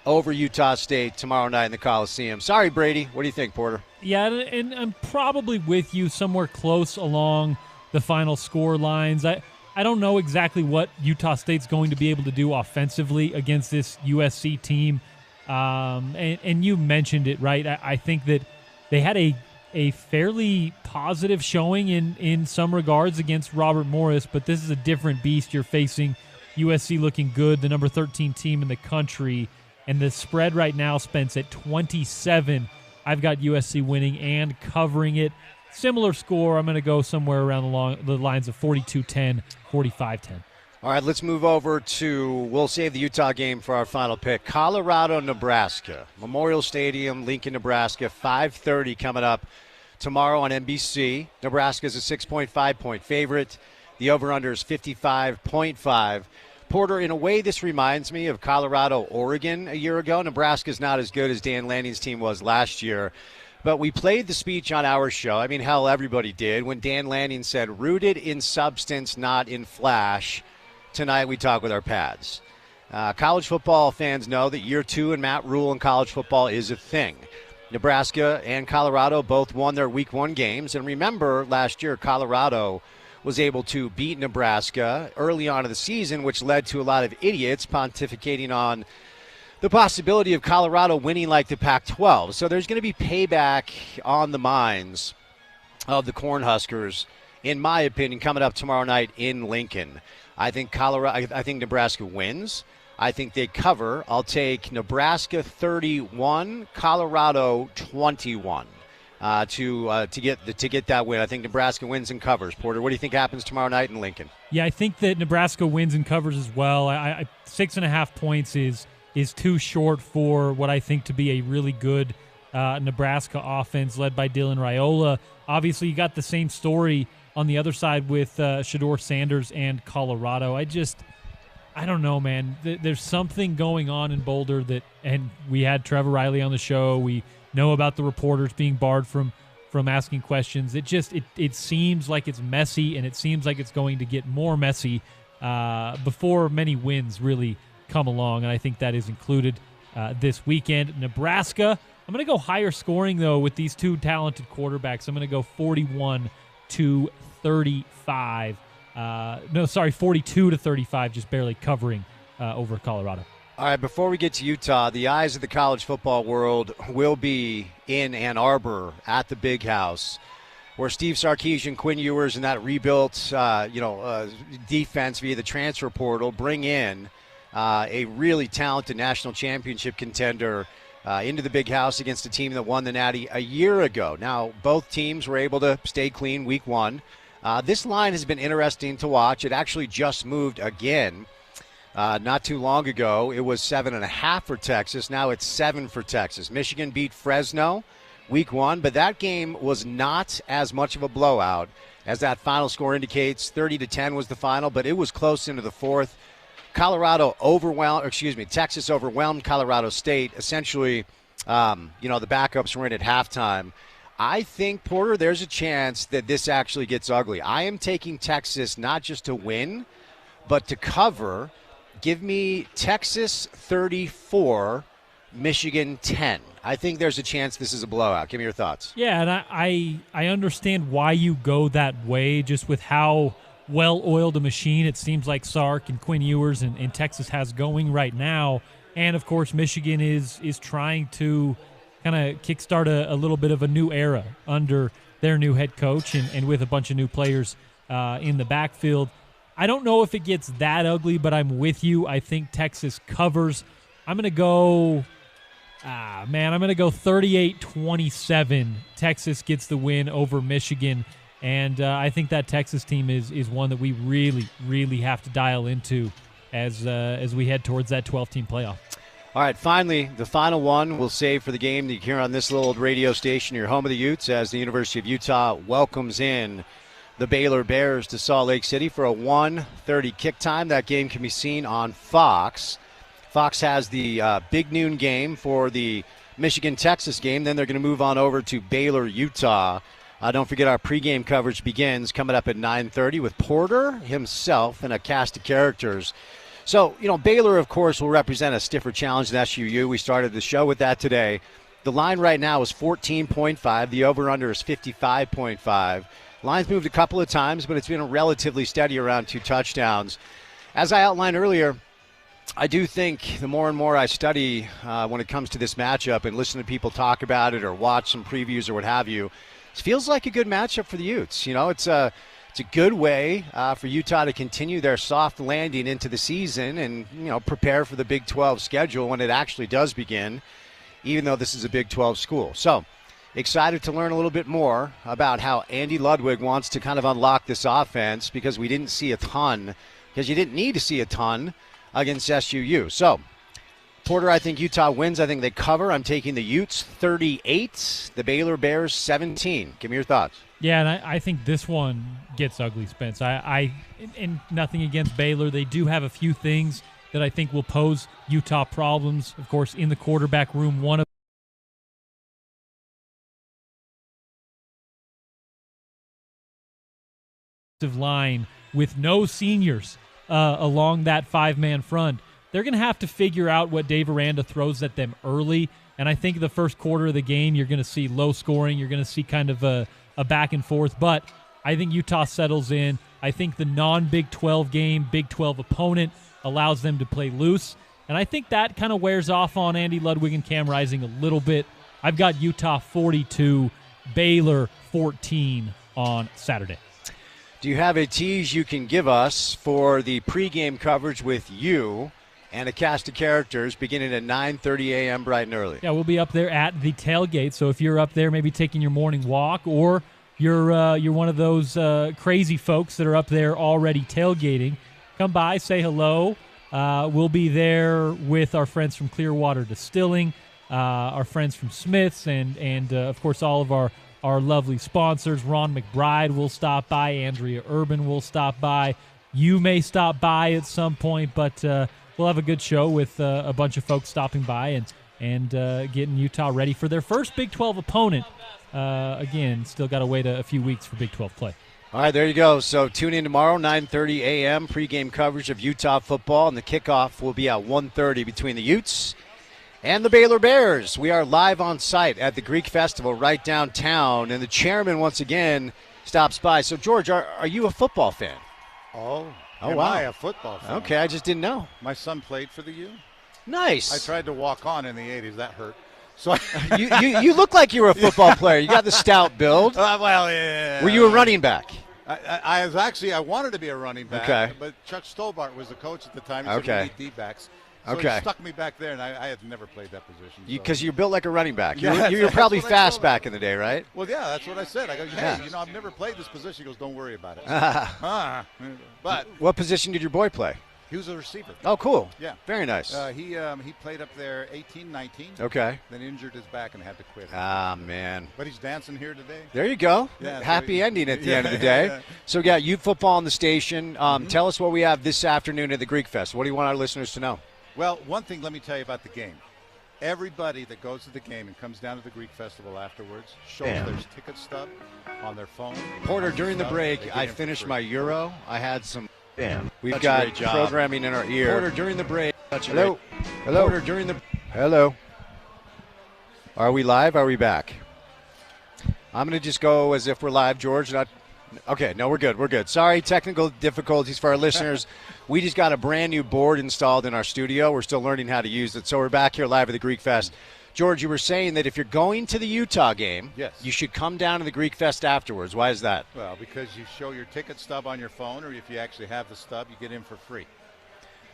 over Utah State tomorrow night in the Coliseum. Sorry, Brady. What do you think, Porter? Yeah, and I'm probably with you somewhere close along the final score lines. I don't know exactly what Utah State's going to be able to do offensively against this USC team. And you mentioned it, right? I think that they had a fairly positive showing in some regards against Robert Morris, but this is a different beast. You're facing USC looking good, the number 13 team in the country, and the spread right now, Spence, at 27. I've got USC winning and covering it. Similar score. I'm going to go somewhere around the lines of 42-10, 45-10. All right, let's move over to, we'll save the Utah game for our final pick. Colorado, Nebraska. Memorial Stadium, Lincoln, Nebraska, 5:30 coming up tomorrow on NBC. Nebraska is a 6.5-point favorite. The over-under is 55.5. Porter, in a way, this reminds me of Colorado-Oregon a year ago. Nebraska's not as good as Dan Lanning's team was last year. But we played the speech on our show. I mean, hell, everybody did. When Dan Lanning said, rooted in substance, not in flash, tonight we talk with our pads. College football fans know that year 2 in Matt Rule in college football is a thing. Nebraska and Colorado both won their week 1 games. And remember, last year, Colorado was able to beat Nebraska early on in the season, which led to a lot of idiots pontificating on the possibility of Colorado winning like the Pac-12. So there's going to be payback on the minds of the Cornhuskers, in my opinion, coming up tomorrow night in Lincoln. I think Nebraska wins. I think they cover. I'll take Nebraska 31, Colorado 21 to get that win. I think Nebraska wins and covers. Porter, what do you think happens tomorrow night in Lincoln? Yeah, I think that Nebraska wins and covers as well. 6.5 points is too short for what I think to be a really good Nebraska offense led by Dylan Raiola. Obviously, you got the same story on the other side with Shedeur Sanders and Colorado. I don't know, man. There's something going on in Boulder and we had Trevor Riley on the show. We know about the reporters being barred from asking questions. It seems like it's messy, and it seems like it's going to get more messy before many wins really come along, and I think that is included this weekend. Nebraska, I'm going to go higher scoring, though, with these two talented quarterbacks. I'm going to go 41-35. 42-35, just barely covering over Colorado. All right, before we get to Utah, the eyes of the college football world will be in Ann Arbor at the Big House, where Steve Sarkisian, Quinn Ewers, and that rebuilt defense via the transfer portal bring in a really talented national championship contender into the Big House against a team that won the Natty a year ago. Now, both teams were able to stay clean week 1. This line has been interesting to watch. It actually just moved again. Not too long ago, it was 7.5 for Texas. Now it's 7 for Texas. Michigan beat Fresno week 1, but that game was not as much of a blowout as that final score indicates. 30-10 was the final, but it was close into the fourth. Texas overwhelmed Colorado State. Essentially, the backups were in at halftime. I think, Porter, there's a chance that this actually gets ugly. I am taking Texas not just to win, but to cover. Give me Texas 34, Michigan 10. I think there's a chance this is a blowout. Give me your thoughts. Yeah, and I understand why you go that way, just with how well-oiled a machine it seems like Sark and Quinn Ewers and Texas has going right now. And, of course, Michigan is trying to kind of kickstart a little bit of a new era under their new head coach and with a bunch of new players in the backfield. I don't know if it gets that ugly, but I'm with you. I think Texas covers. I'm going to go 38-27. Texas gets the win over Michigan. And I think that Texas team is one that we really, really have to dial into as we head towards that 12-team playoff. All right, finally, the final one we'll save for the game that you hear on this little radio station, your home of the Utes, as the University of Utah welcomes in the Baylor Bears to Salt Lake City for a 1:30 kick time. That game can be seen on Fox. Fox has the big noon game for the Michigan-Texas game. Then they're going to move on over to Baylor-Utah. Don't forget our pregame coverage begins coming up at 9:30 with Porter himself and a cast of characters. So, Baylor, of course, will represent a stiffer challenge than SUU. We started the show with that today. The line right now is 14.5. The over-under is 55.5. Line's moved a couple of times, but it's been relatively steady around 2 touchdowns. As I outlined earlier, I do think the more and more I study when it comes to this matchup and listen to people talk about it or watch some previews or what have you, it feels like a good matchup for the Utes. It's a good way for Utah to continue their soft landing into the season and, prepare for the Big 12 schedule when it actually does begin, even though this is a Big 12 school. So, excited to learn a little bit more about how Andy Ludwig wants to kind of unlock this offense, because you didn't need to see a ton against SUU. So, Porter, I think Utah wins. I think they cover. I'm taking the Utes 38, the Baylor Bears 17. Give me your thoughts. Yeah, and I think this one gets ugly, Spence. And nothing against Baylor. They do have a few things that I think will pose Utah problems. Of course, in the quarterback room, one of line with no seniors along that five-man front. They're going to have to figure out what Dave Aranda throws at them early, and I think the first quarter of the game you're going to see low scoring. You're going to see kind of a back and forth, but I think Utah settles in. I think the non-Big 12 game, Big 12 opponent allows them to play loose, and I think that kind of wears off on Andy Ludwig and Cam Rising a little bit. I've got Utah 42, Baylor 14 on Saturday. Do you have a tease you can give us for the pregame coverage with you and a cast of characters beginning at 9:30 a.m. bright and early? Yeah, we'll be up there at the tailgate. So if you're up there maybe taking your morning walk, or you're one of those crazy folks that are up there already tailgating, come by, say hello. We'll be there with our friends from Clearwater Distilling, our friends from Smith's, and of course all of our lovely sponsors. Ron McBride will stop by. Andrea Urban will stop by. You may stop by at some point, but we'll have a good show with a bunch of folks stopping by and getting Utah ready for their first Big 12 opponent. Again, still got to wait a few weeks for Big 12 play. All right, there you go. So tune in tomorrow, 9:30 a.m., pregame coverage of Utah football, and the kickoff will be at 1:30 between the Utes and the Baylor Bears. We are live on site at the Greek Festival right downtown, and the chairman once again stops by. So, George, are you a football fan? Am wow. I a football fan? Okay, I just didn't know. My son played for the U. Nice. I tried to walk on in the 80s. That hurt. So you look like you were a football player. You got the stout build. Well, yeah. Were you a running back? I wanted to be a running back. Okay. But Chuck Stobart was the coach at the time. He Okay. said we need D-backs. So Okay. he stuck me back there, and I had never played that position. Because you're built like a running back. Yeah, You were probably that's what I fast told back in the day, right? Well, yeah, that's what I said. I go, hey, Yeah. I've never played this position. He goes, don't worry about it. But What position did your boy play? he was a receiver. Oh, cool. Yeah. Very nice. He played up there 18, 19. Okay. Then injured his back and had to quit. Ah, man. But he's dancing here today. There you go. Yeah, Happy so ending at the end of the day. Yeah. So we got youth football on the station. Tell us what we have this afternoon at the Greek Fest. What do you want our listeners to know? Well, one thing let me tell you about the game. Everybody that goes to the game and comes down to the Greek Festival afterwards shows their ticket stub on their phone. Porter, during the break, I finished my Euro. I had some. We've got programming in our ear. Porter, during the break. Hello. Porter, during the. Hello. Are we live? Are we back? I'm going to just go as if we're live, George. Okay, no, we're good. We're good. Sorry, technical difficulties for our listeners. We just got a brand new board installed in our studio. We're still learning how to use it. So we're back here live at the Greek Fest. George, you were saying that if you're going to the Utah game, yes, you should come down to the Greek Fest afterwards. Why is that? Well, because you show your ticket stub on your phone, or if you actually have the stub, you get in for free.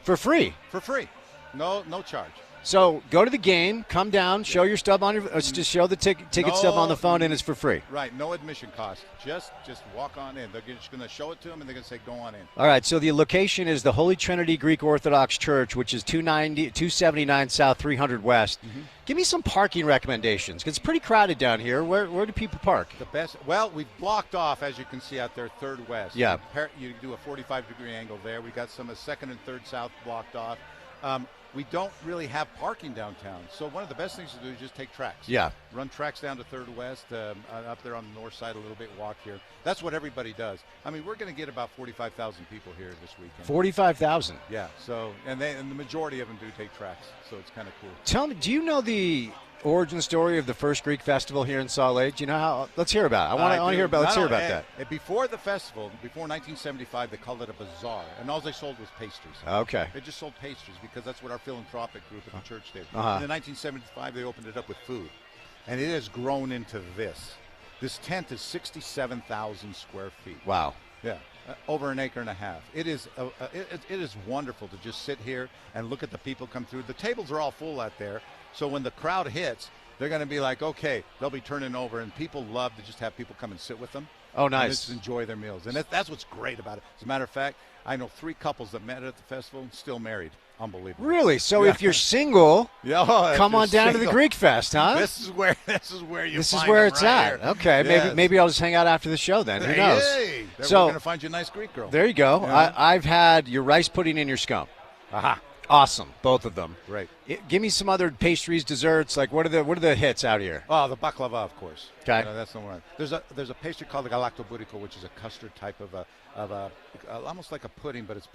For free? For free. No charge. So go to the game, come down, show your stub on your, just show the ticket stub on the phone, and it's for free. Right, no admission cost. Just walk on in. They're just going to show it to them, and they're going to say, go on in. All right, so the location is the Holy Trinity Greek Orthodox Church, which is 279 South, 300 West. Mm-hmm. Give me some parking recommendations, because it's pretty crowded down here. Where do people park? The best. Well, we've blocked off, as you can see out there, 3rd West. Yeah. You do a 45-degree angle there. We got some of 2nd and 3rd South blocked off. We don't really have parking downtown, so one of the best things to do is just take tracks. Yeah. Run tracks down to 3rd West, up there on the north side a little bit, walk here. That's what everybody does. I mean, we're going to get about 45,000 people here this weekend. 45,000? Yeah, so, and the majority of them do take tracks, so it's kind of cool. Tell me, do you know the origin story of the first Greek festival here in Salt Lake? Do you know how? Let's hear about it. I want to hear about. Let's hear about that. Before the festival, before 1975, they called it a bazaar, and all they sold was pastries. Okay. They just sold pastries because that's what our philanthropic group at the church did. Uh-huh. And in 1975, they opened it up with food, and it has grown into this. This tent is 67,000 square feet. Wow. Yeah. Over an acre and a half. It is it is wonderful to just sit here and look at the people come through. The tables are all full out there, so when the crowd hits, they're going to be like, okay, they'll be turning over, and people love to just have people come and sit with them. Oh, nice. And just enjoy their meals, and that's what's great about it. As a matter of fact, I know 3 couples that met at the festival and still married. unbelievable. Really? So if you're single, come on down to the Greek Fest, huh? This is where you. This find is where them it's right at. here. Okay, Yes. maybe I'll just hang out after the show then. Who knows? Hey, so we're gonna find you a nice Greek girl. There you go. Yeah. I've had your rice pudding and your scone. Aha. Awesome, both of them. Right. Give me some other pastries, desserts. Like what are the hits out here? Oh, the baklava, of course. Okay. That's the one. There's a pastry called the galaktobouriko, which is a custard type of a almost like a pudding, but it's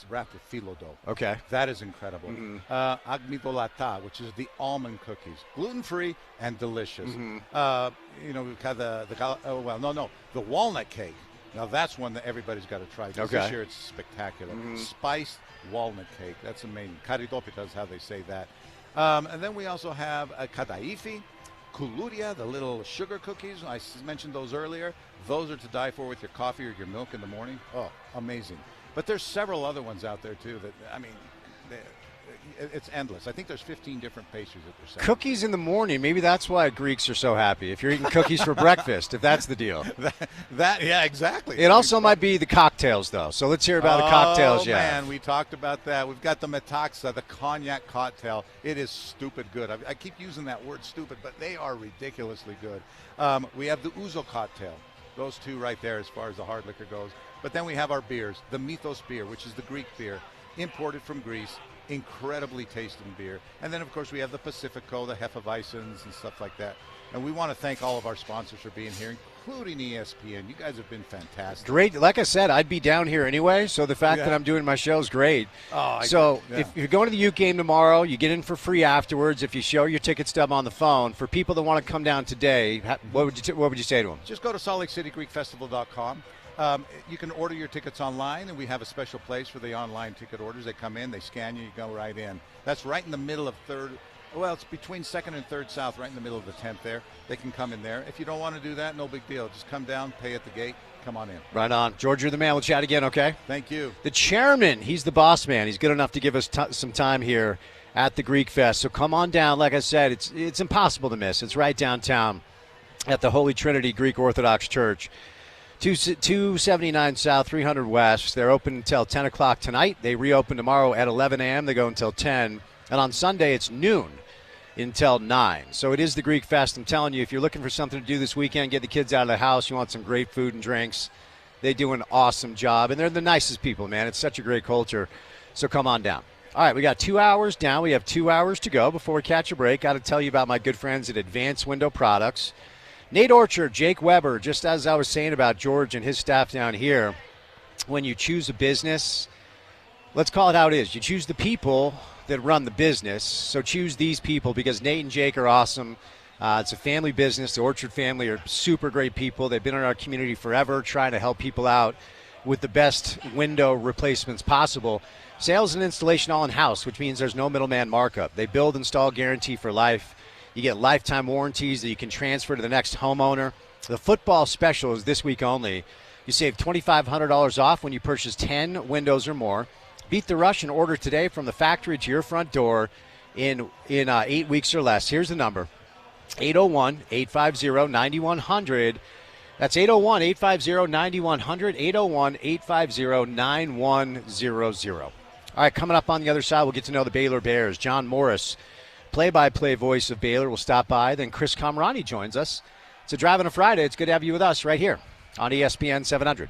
wrapped with phyllo dough. Okay. That is incredible. Agmidolata, which is the almond cookies, gluten-free and delicious. We've got the walnut cake. Now that's one that everybody's got to try. This year it's spectacular. Spiced walnut cake. That's amazing. Karidopita is how they say that. And then we also have a kadaifi, kuluria, the little sugar cookies. I mentioned those earlier. Those are to die for with your coffee or your milk in the morning. Oh, amazing. But there's several other ones out there too that, it's endless. I think there's 15 different pastries that they're selling. Cookies in the morning. Maybe that's why Greeks are so happy. If you're eating cookies for breakfast, if that's the deal. Yeah, exactly. It also might be the cocktails, though. So let's hear about the cocktails. Oh, man, we talked about that. We've got the metaxa, the cognac cocktail. It is stupid good. I keep using that word stupid, but they are ridiculously good. We have the ouzo cocktail. Those two right there as far as the hard liquor goes. But then we have our beers. The Mythos beer, which is the Greek beer, imported from Greece. Incredibly tasting beer. And then, of course, we have the Pacifico, the Hefeweizens, and stuff like that. And we want to thank all of our sponsors for being here, including ESPN. You guys have been fantastic. Great. Like I said, I'd be down here anyway, so the fact that I'm doing my show is great. If you're going to the Ute game tomorrow, you get in for free afterwards if you show your ticket stub on the phone. For people that want to come down today, what would you say to them? Just go to SaltLakeCityGreekFestival.com. You can order your tickets online, and we have a special place for the online ticket orders. They come in, they scan you, you go right in. That's right in the middle of it's between 2nd and 3rd South, right in the middle of the 10th there. They can come in there. If you don't want to do that, no big deal. Just come down, pay at the gate, come on in. Right on. George, you're the man. We'll chat again, okay? Thank you. The chairman, he's the boss man. He's good enough to give us some time here at the Greek Fest. So come on down. Like I said, it's impossible to miss. It's right downtown at the Holy Trinity Greek Orthodox Church. 279 South, 300 West. They're open until 10 o'clock tonight. They reopen tomorrow at 11 a.m. They go until 10. And on Sunday, it's noon until 9. So it is the Greek Fest. I'm telling you, if you're looking for something to do this weekend, get the kids out of the house, you want some great food and drinks, they do an awesome job. And they're the nicest people, man. It's such a great culture. So come on down. All right, we got 2 hours down. We have 2 hours to go before we catch a break. Got to tell you about my good friends at Advanced Window Products. Nate Orchard, Jake Weber, just as I was saying about George and his staff down here, when you choose a business, let's call it how it is. You choose the people that run the business, so choose these people because Nate and Jake are awesome. It's a family business. The Orchard family are super great people. They've been in our community forever trying to help people out with the best window replacements possible. Sales and installation all in-house, which means there's no middleman markup. They build, install, guarantee for life. You get lifetime warranties that you can transfer to the next homeowner. The football special is this week only. You save $2,500 off when you purchase 10 windows or more. Beat the rush and order today from the factory to your front door in 8 weeks or less. Here's the number, 801-850-9100. That's 801-850-9100, 801-850-9100. All right, coming up on the other side, we'll get to know the Baylor Bears. John Morris, play-by-play voice of Baylor, will stop by. Then Chris Kamrani joins us. It's a Drive on a Friday. It's good to have you with us right here on ESPN 700.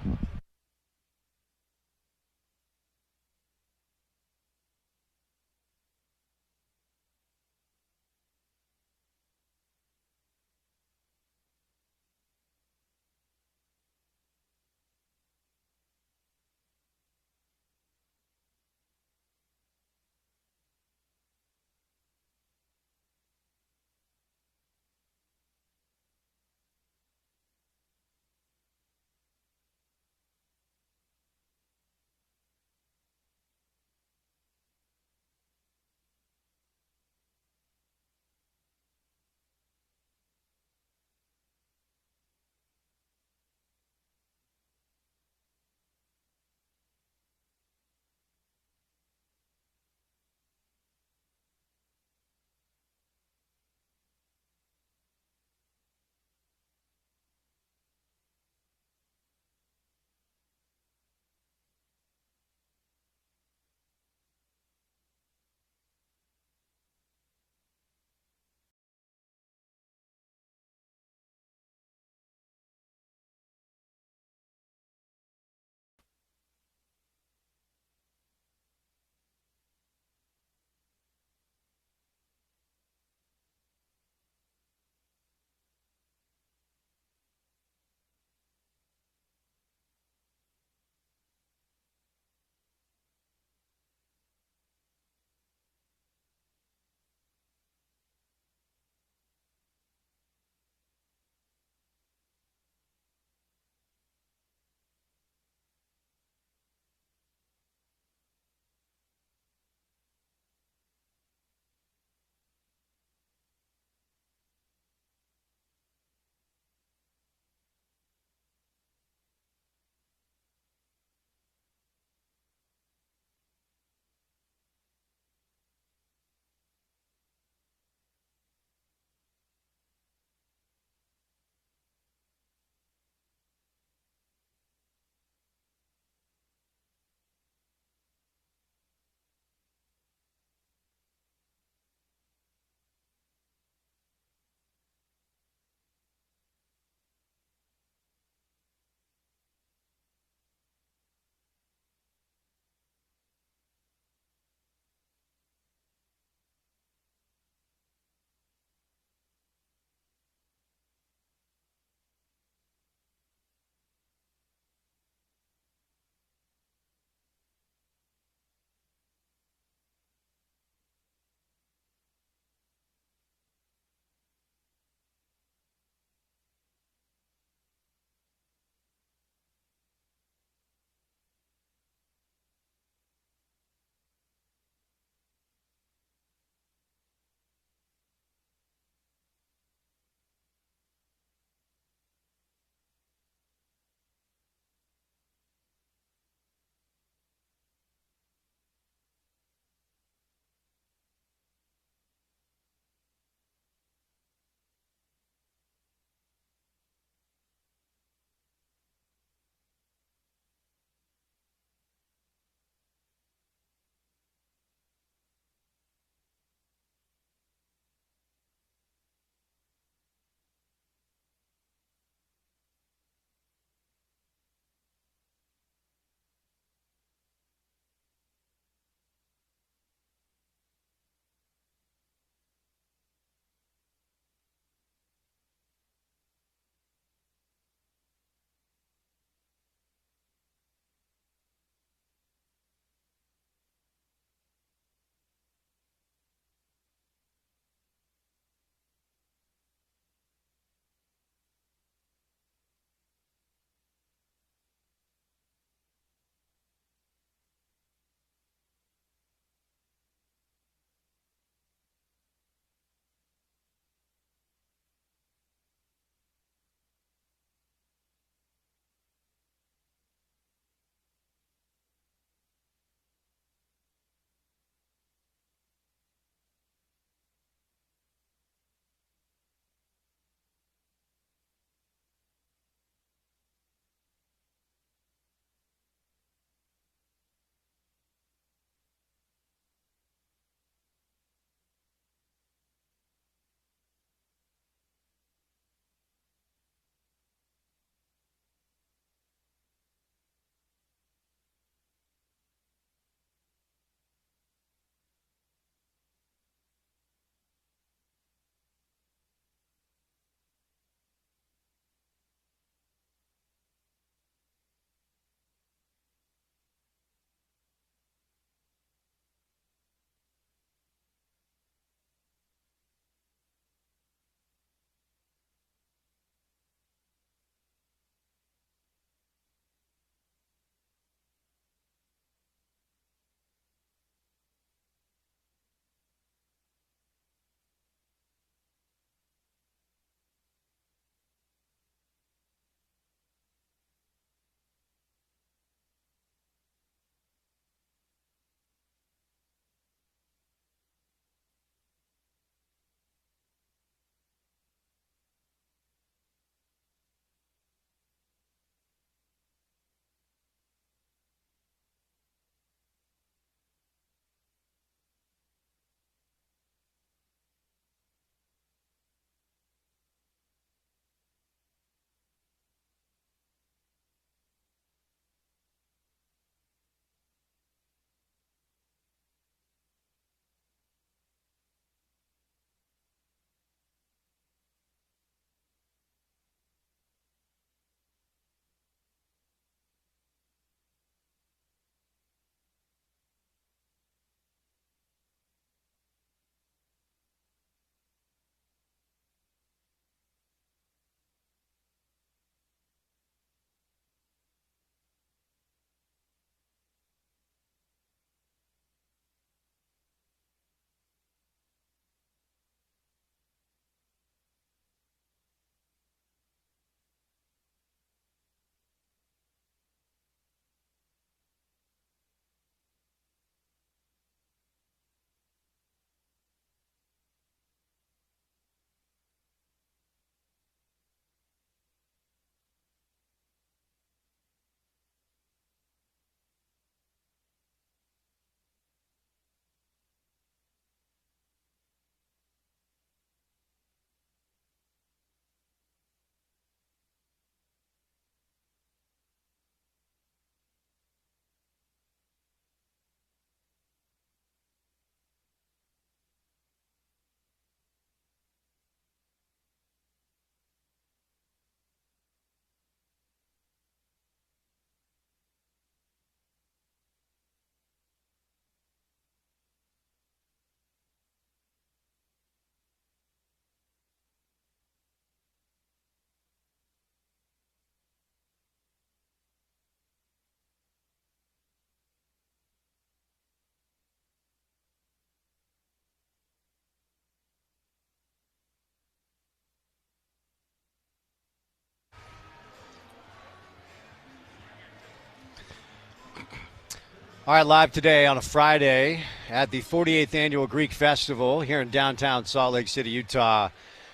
All right, live today on a Friday at the 48th Annual Greek Festival here in downtown Salt Lake City, Utah.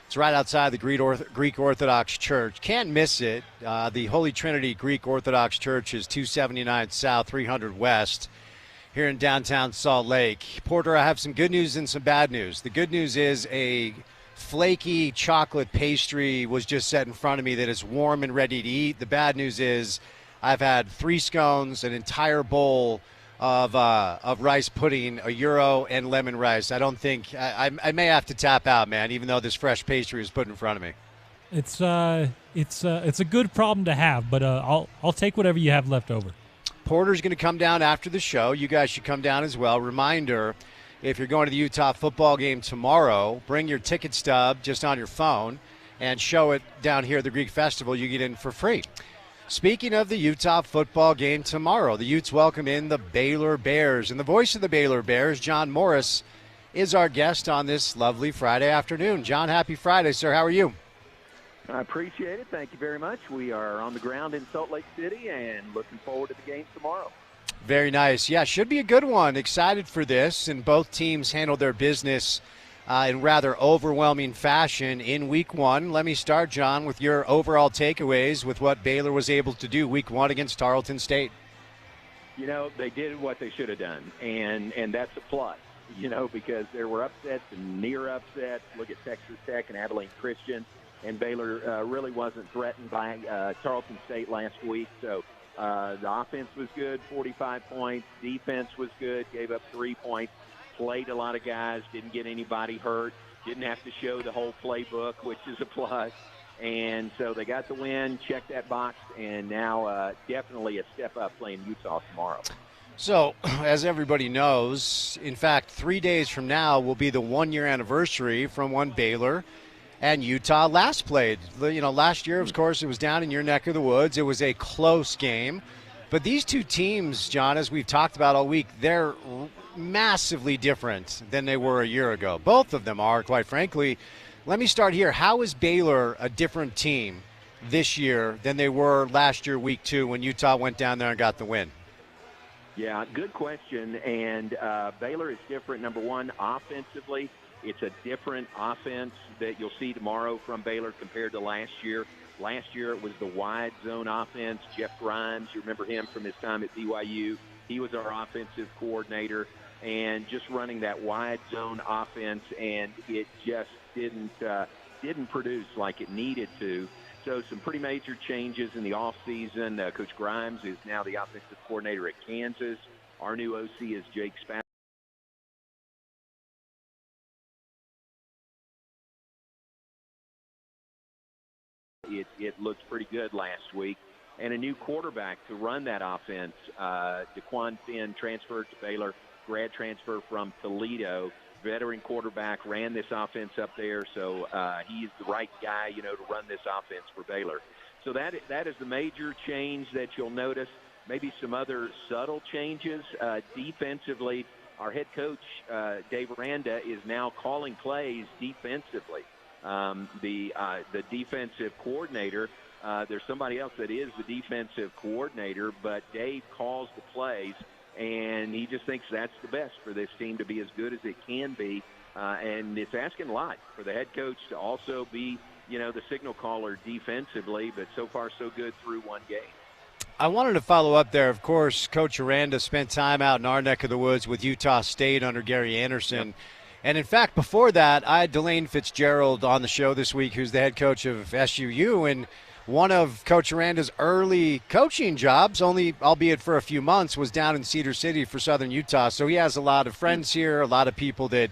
It's right outside the Greek Orthodox Church. Can't miss it. The Holy Trinity Greek Orthodox Church is 279 South, 300 West here in downtown Salt Lake. Porter, I have some good news and some bad news. The good news is a flaky chocolate pastry was just set in front of me that is warm and ready to eat. The bad news is I've had 3 scones, an entire bowl of rice pudding, a gyro, and lemon rice. I don't think I may have to tap out, man, even though this fresh pastry was put in front of me. It's a good problem to have, but I'll take whatever you have left over. Porter's going to come down after the show. You guys should come down as well. Reminder, if you're going to the Utah football game tomorrow, bring your ticket stub just on your phone and show it down here at the Greek Festival. You get in for free. Speaking of the Utah football game tomorrow, the Utes welcome in the Baylor Bears. And the voice of the Baylor Bears, John Morris, is our guest on this lovely Friday afternoon. John, happy Friday, sir. How are you? I appreciate it. Thank you very much. We are on the ground in Salt Lake City and looking forward to the game tomorrow. Very nice. Yeah, should be a good one. Excited for this. And both teams handled their business in rather overwhelming fashion in Week 1. Let me start, John, with your overall takeaways with what Baylor was able to do Week 1 against Tarleton State. You know, they did what they should have done, and that's a plus, you know, because there were upsets and near upsets. Look at Texas Tech and Abilene Christian. And Baylor really wasn't threatened by Tarleton State last week. So the offense was good, 45 points. Defense was good, gave up 3 points. Played a lot of guys, didn't get anybody hurt. Didn't have to show the whole playbook, which is a plus. And so they got the win, checked that box, and now definitely a step up playing Utah tomorrow. So, as everybody knows, in fact, 3 days from now will be the 1-year anniversary from when Baylor and Utah last played. You know, last year, of course, it was down in your neck of the woods. It was a close game. But these two teams, John, as we've talked about all week, they're massively different than they were a year ago. Both of them are, quite frankly. Let me start here. How is Baylor a different team this year than they were last year, Week 2, when Utah went down there and got the win? Yeah, good question. And Baylor is different. Number one, offensively. It's a different offense that you'll see tomorrow from Baylor compared to last year. Last year it was the wide zone offense. Jeff Grimes, you remember him from his time at BYU. He was our offensive coordinator, and just running that wide zone offense, and it just didn't produce like it needed to. So some pretty major changes in the offseason. Coach Grimes is now the offensive coordinator at Kansas. Our new OC is Jake Spence. It looked pretty good last week. And a new quarterback to run that offense. DeQuan Finn transferred to Baylor, grad transfer from Toledo. Veteran quarterback, ran this offense up there, so he's the right guy, you know, to run this offense for Baylor. So that is the major change that you'll notice. Maybe some other subtle changes. Defensively, our head coach, Dave Aranda, is now calling plays defensively. The defensive coordinator, there's somebody else that is the defensive coordinator, but Dave calls the plays, and he just thinks that's the best for this team to be as good as it can be. And it's asking a lot for the head coach to also be, you know, the signal caller defensively, but so far so good through one game. I wanted to follow up there. Of course, Coach Aranda spent time out in our neck of the woods with Utah State under Gary Anderson. Yep. And, in fact, before that, I had Delane Fitzgerald on the show this week, who's the head coach of SUU. And one of Coach Aranda's early coaching jobs, only albeit for a few months, was down in Cedar City for Southern Utah. So he has a lot of friends here, a lot of people that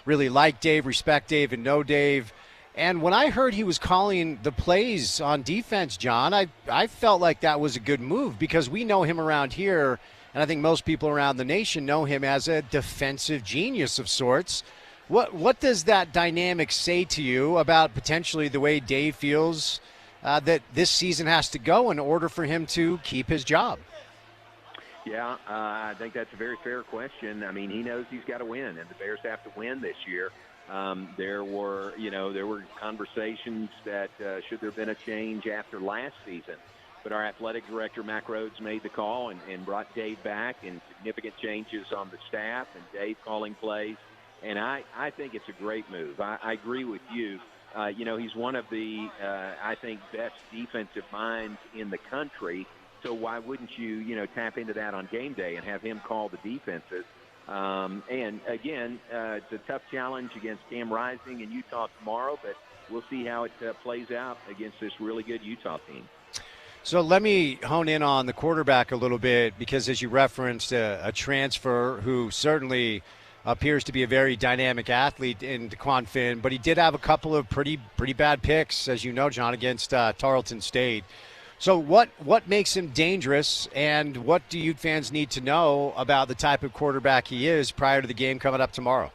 really like Dave, respect Dave, and know Dave. And when I heard he was calling the plays on defense, John, I felt like that was a good move because we know him around here, and I think most people around the nation know him as a defensive genius of sorts. What does that dynamic say to you about potentially the way Dave feels that this season has to go in order for him to keep his job? Yeah, I think that's a very fair question. I mean, he knows he's got to win, and the Bears have to win this year. There were conversations that should there have been a change after last season. But our athletic director, Mac Rhodes, made the call and brought Dave back, and significant changes on the staff, and Dave calling plays. And I think it's a great move. I agree with you. He's one of the, I think, best defensive minds in the country. So why wouldn't you, tap into that on game day and have him call the defenses? And again, it's a tough challenge against Cam Rising in Utah tomorrow, but we'll see how it plays out against this really good Utah team. So let me hone in on the quarterback a little bit, because as you referenced, a transfer who certainly appears to be a very dynamic athlete in DeQuan Finn, but he did have a couple of pretty bad picks, as you know, John, against Tarleton State. So what makes him dangerous, and what do Ute fans need to know about the type of quarterback he is prior to the game coming up tomorrow?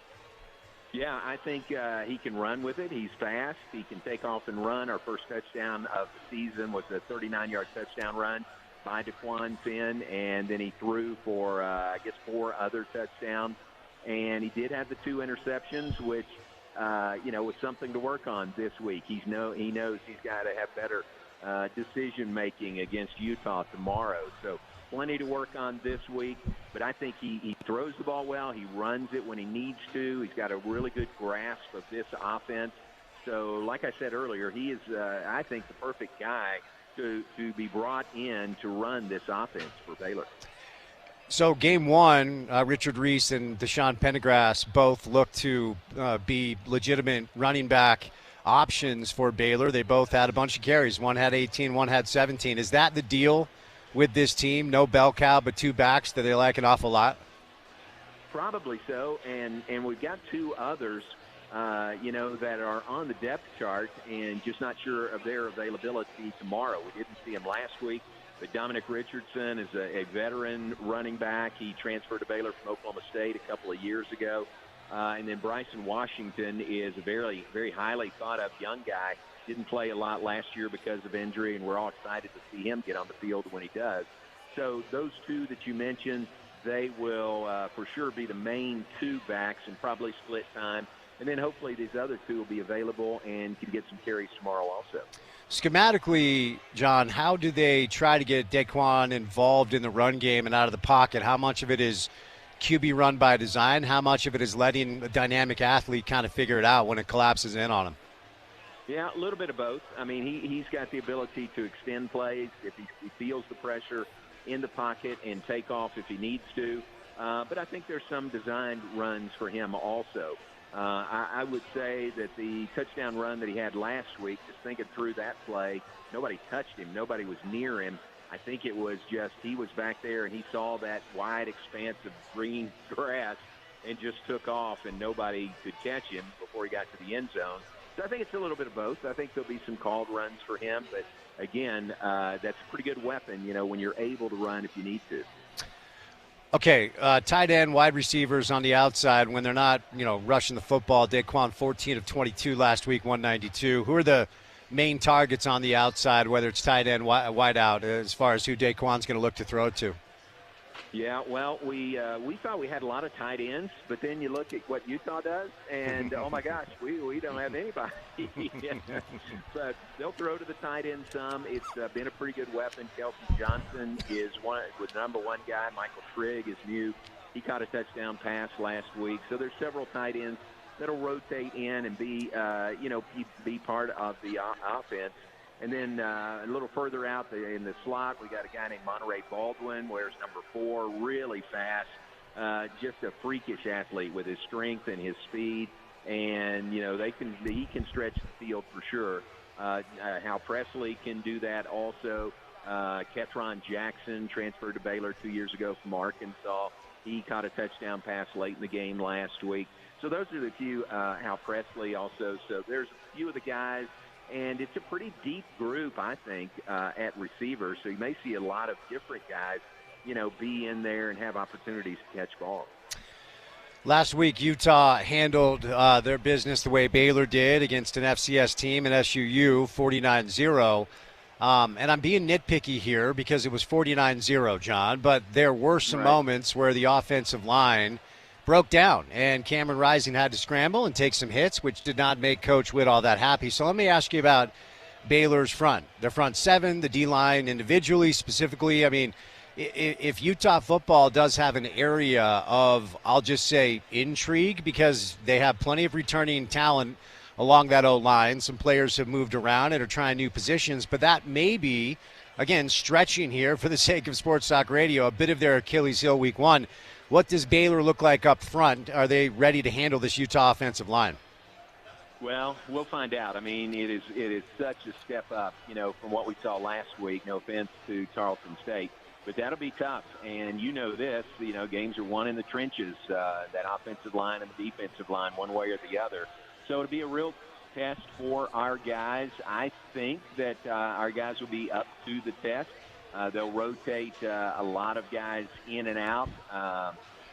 Yeah, I think he can run with it. He's fast. He can take off and run. Our first touchdown of the season was a 39-yard touchdown run by DeQuan Finn, and then he threw for, 4 other touchdowns. And he did have the 2 interceptions, which, was something to work on this week. He knows he's got to have better decision-making against Utah tomorrow. So plenty to work on this week, but I think he throws the ball well. He runs it when he needs to. He's got a really good grasp of this offense. So like I said earlier, he is, I think, the perfect guy to be brought in to run this offense for Baylor. So game one, Richard Reese and Deshaun Pendergrass both look to be legitimate running back options for Baylor. They both had a bunch of carries. One had 18, one had 17. Is that the deal with this team? No bell cow, but 2 backs that they like an awful lot? Probably so, and we've got 2 others, that are on the depth chart and just not sure of their availability tomorrow. We didn't see him last week, but Dominic Richardson is a veteran running back. He transferred to Baylor from Oklahoma State a couple of years ago. And then Bryson Washington is a very, very highly thought-of young guy. Didn't play a lot last year because of injury, and we're all excited to see him get on the field when he does. So those 2 that you mentioned, they will for sure be the main 2 backs and probably split time. And then hopefully these other 2 will be available and can get some carries tomorrow also. Schematically, John, how do they try to get DeQuan involved in the run game and out of the pocket? How much of it is QB run by design? How much of it is letting a dynamic athlete kind of figure it out when it collapses in on him? Yeah, a little bit of both. I mean, he's got the ability to extend plays if he feels the pressure in the pocket and take off if he needs to. But I think there's some designed runs for him also. I would say that the touchdown run that he had last week, just thinking through that play, nobody touched him. Nobody was near him. I think it was just he was back there and he saw that wide expanse of green grass and just took off, and nobody could catch him before he got to the end zone. So I think it's a little bit of both. I think there'll be some called runs for him, but again, that's a pretty good weapon, when you're able to run if you need to. Okay, tight end, wide receivers on the outside when they're not, rushing the football. DeQuan 14 of 22 last week, 192. Who are the main targets on the outside, whether it's tight end, wide out, as far as who DeQuan's going to look to throw to? Yeah, well, we thought we had a lot of tight ends, but then you look at what Utah does, and oh my gosh, we don't have anybody. But they'll throw to the tight end some. It's been a pretty good weapon. Kelsey Johnson was number 1 guy. Michael Trigg is new. He caught a touchdown pass last week. So there's several tight ends that'll rotate in and be part of the offense. And then a little further out in the slot, we got a guy named Monterey Baldwin, wears number 4, really fast, just a freakish athlete with his strength and his speed. And, he can stretch the field for sure. Hal Presley can do that also. Ketron Jackson transferred to Baylor 2 years ago from Arkansas. He caught a touchdown pass late in the game last week. So those are the few. Hal Presley also. So there's a few of the guys. And it's a pretty deep group, I think, at receiver. So you may see a lot of different guys, be in there and have opportunities to catch balls. Last week, Utah handled their business the way Baylor did against an FCS team at SUU, 49-0. And I'm being nitpicky here because it was 49-0, John. But there were some moments where the offensive line broke down, and Cameron Rising had to scramble and take some hits, which did not make Coach Witt all that happy. So let me ask you about Baylor's front, their front seven, the D-line individually, specifically. I mean, if Utah football does have an area of, I'll just say, intrigue, because they have plenty of returning talent along that O-line. Some players have moved around and are trying new positions, but that may be, again, stretching here for the sake of Sports Talk Radio, a bit of their Achilles heel week one. What does Baylor look like up front? Are they ready to handle this Utah offensive line? Well, we'll find out. I mean, it is such a step up, from what we saw last week. No offense to Tarleton State, but that'll be tough. And this, games are won in the trenches, that offensive line and the defensive line, one way or the other. So it'll be a real test for our guys. I think that our guys will be up to the test. They'll rotate a lot of guys in and out.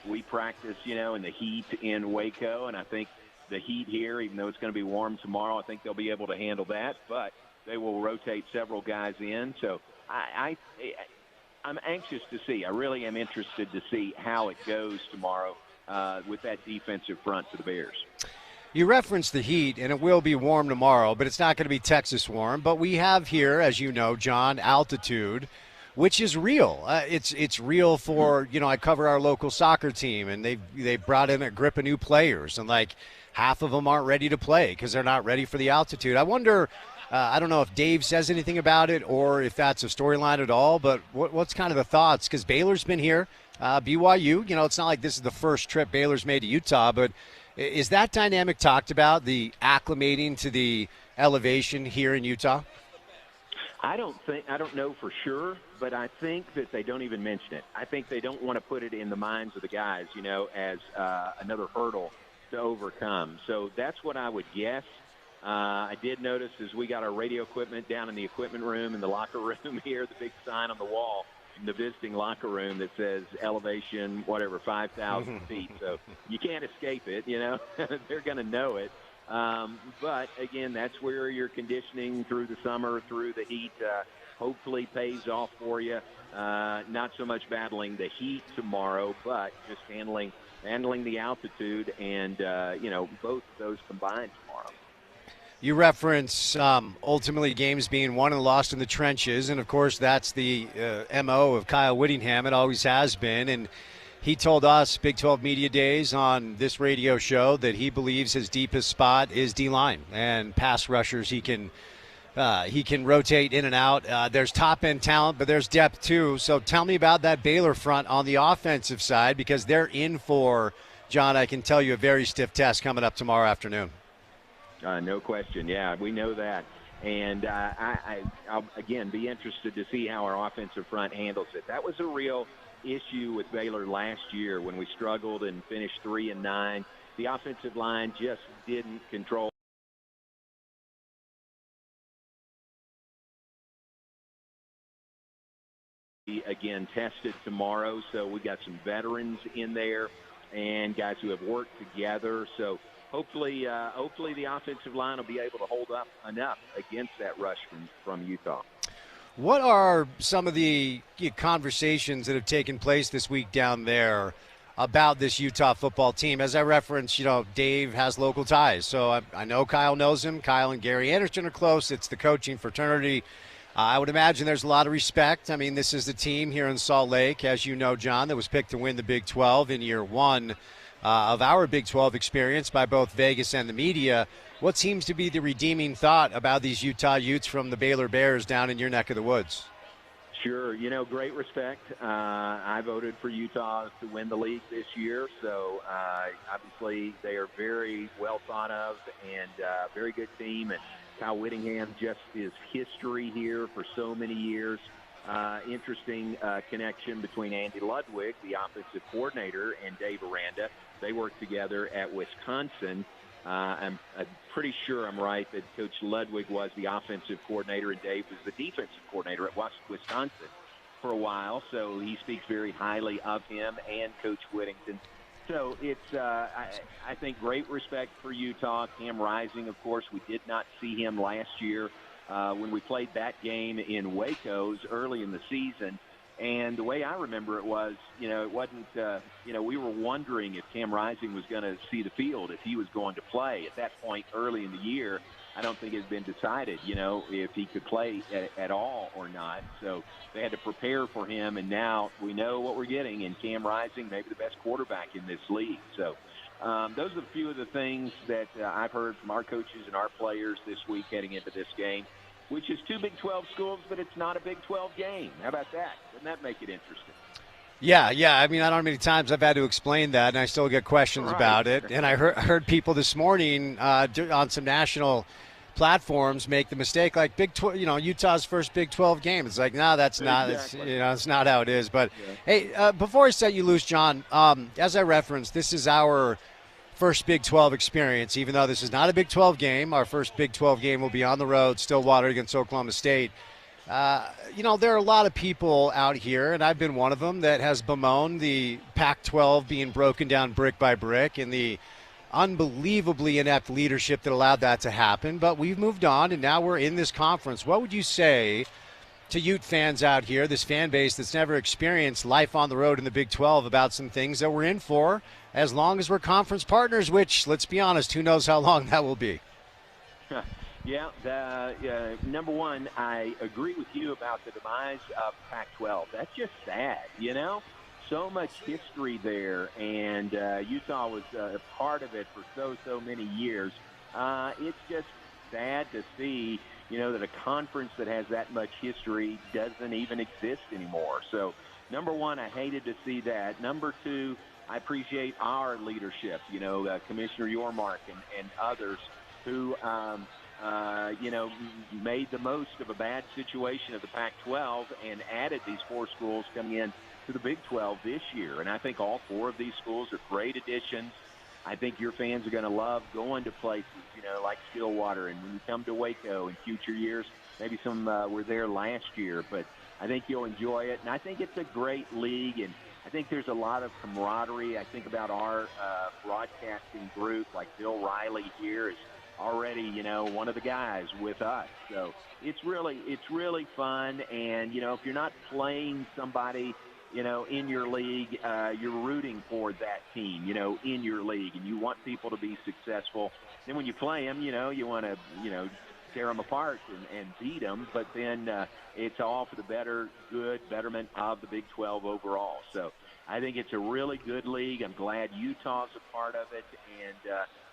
We practice, in the heat in Waco, and I think the heat here, even though it's going to be warm tomorrow, I think they'll be able to handle that. But they will rotate several guys in. So I'm anxious to see. I really am interested to see how it goes tomorrow with that defensive front for the Bears. You referenced the heat, and it will be warm tomorrow, but it's not going to be Texas warm. But we have here, as you know, John, altitude, which is real. It's real for, I cover our local soccer team, and they brought in a grip of new players, and like half of them aren't ready to play because they're not ready for the altitude. I wonder, I don't know if Dave says anything about it or if that's a storyline at all, but what's kind of the thoughts? Because Baylor's been here, BYU, it's not like this is the first trip Baylor's made to Utah, but is that dynamic talked about, the acclimating to the elevation here in Utah? I don't know for sure, but I think that they don't even mention it. I think they don't want to put it in the minds of the guys, as another hurdle to overcome. So that's what I would guess. I did notice as we got our radio equipment down in the equipment room, in the locker room here, the big sign on the wall in the visiting locker room that says elevation, 5,000 feet. So you can't escape it, They're going to know it. But, again, that's where your conditioning through the summer, through the heat, hopefully pays off for you. Not so much battling the heat tomorrow, but just handling the altitude and, both of those combined tomorrow. You reference ultimately games being won and lost in the trenches, and, of course, that's the MO of Kyle Whittingham. It always has been, and he told us, Big 12 Media Days, on this radio show that he believes his deepest spot is D-line and pass rushers. He can rotate in and out. There's top-end talent, but there's depth too. So tell me about that Baylor front on the offensive side, because they're in for, John, I can tell you, a very stiff test coming up tomorrow afternoon. No question. Yeah, we know that. And I'll, again, be interested to see how our offensive front handles it. That was a real issue with Baylor last year when we struggled and finished 3-9. The offensive line just didn't control. Again, tested tomorrow, so we got some veterans in there and guys who have worked together. So hopefully the offensive line will be able to hold up enough against that rush from Utah. What are some of the conversations that have taken place this week down there about this Utah football team? As I referenced, Dave has local ties, so I know Kyle knows him. Kyle and Gary Anderson are close. It's the coaching fraternity. I would imagine there's a lot of respect. I mean, this is the team here in Salt Lake, as you know, John, that was picked to win the Big 12 in year one of our Big 12 experience by both Vegas and the media. What seems to be the redeeming thought about these Utah Utes from the Baylor Bears down in your neck of the woods? Sure. Great respect. I voted for Utah to win the league this year, so obviously they are very well thought of and very good team. And Kyle Whittingham, just his history here for so many years. Interesting connection between Andy Ludwig, the offensive coordinator, and Dave Aranda. They worked together at Wisconsin. I'm pretty sure I'm right that Coach Ludwig was the offensive coordinator and Dave was the defensive coordinator at Wisconsin for a while. So he speaks very highly of him and Coach Whittington. So it's, I think, great respect for Utah. Cam Rising, of course, we did not see him last year when we played that game in Waco's early in the season. And the way I remember it was, it wasn't, we were wondering if Cam Rising was going to see the field, if he was going to play at that point early in the year. I don't think it had been decided, if he could play at all or not. So they had to prepare for him, and now we know what we're getting in Cam Rising, maybe the best quarterback in this league. So those are a few of the things that I've heard from our coaches and our players this week heading into this game, which is 2 Big 12 schools, but it's not a Big 12 game. How about that? Doesn't that make it interesting? Yeah. I mean, I don't know how many times I've had to explain that, and I still get questions about it. And I heard people this morning on some national platforms make the mistake, like Utah's first Big 12 game. It's like, no, that's not. Exactly. It's not how it is. But hey, before I set you loose, John, as I referenced, this is our first Big 12 experience. Even though this is not a Big 12 game, our first Big 12 game will be on the road, Stillwater against Oklahoma State. There are a lot of people out here, and I've been one of them, that has bemoaned the Pac-12 being broken down brick by brick and the unbelievably inept leadership that allowed that to happen. But we've moved on, and now we're in this conference. What would you say to Ute fans out here, this fan base that's never experienced life on the road in the Big 12, about some things that we're in for as long as we're conference partners, which, let's be honest, who knows how long that will be? Yeah, number one, I agree with you about the demise of Pac-12. That's just sad, So much history there, and Utah was a part of it for so many years. It's just sad to see, that a conference that has that much history doesn't even exist anymore. So, number one, I hated to see that. Number two, I appreciate our leadership, Commissioner Yormark and others who made the most of a bad situation of the Pac-12 and added these 4 schools coming in to the Big 12 this year. And I think all 4 of these schools are great additions. I think your fans are going to love going to places, like Stillwater, and when you come to Waco in future years, maybe some were there last year, but I think you'll enjoy it. And I think it's a great league, and I think there's a lot of camaraderie. I think about our broadcasting group, like Bill Riley here is already, one of the guys with us. So it's really fun. And, if you're not playing somebody, in your league, you're rooting for that team, in your league, and you want people to be successful. Then when you play them, you want to, tear them apart and beat them. But then it's all for the betterment of the Big 12 overall. So I think it's a really good league. I'm glad Utah's a part of it, and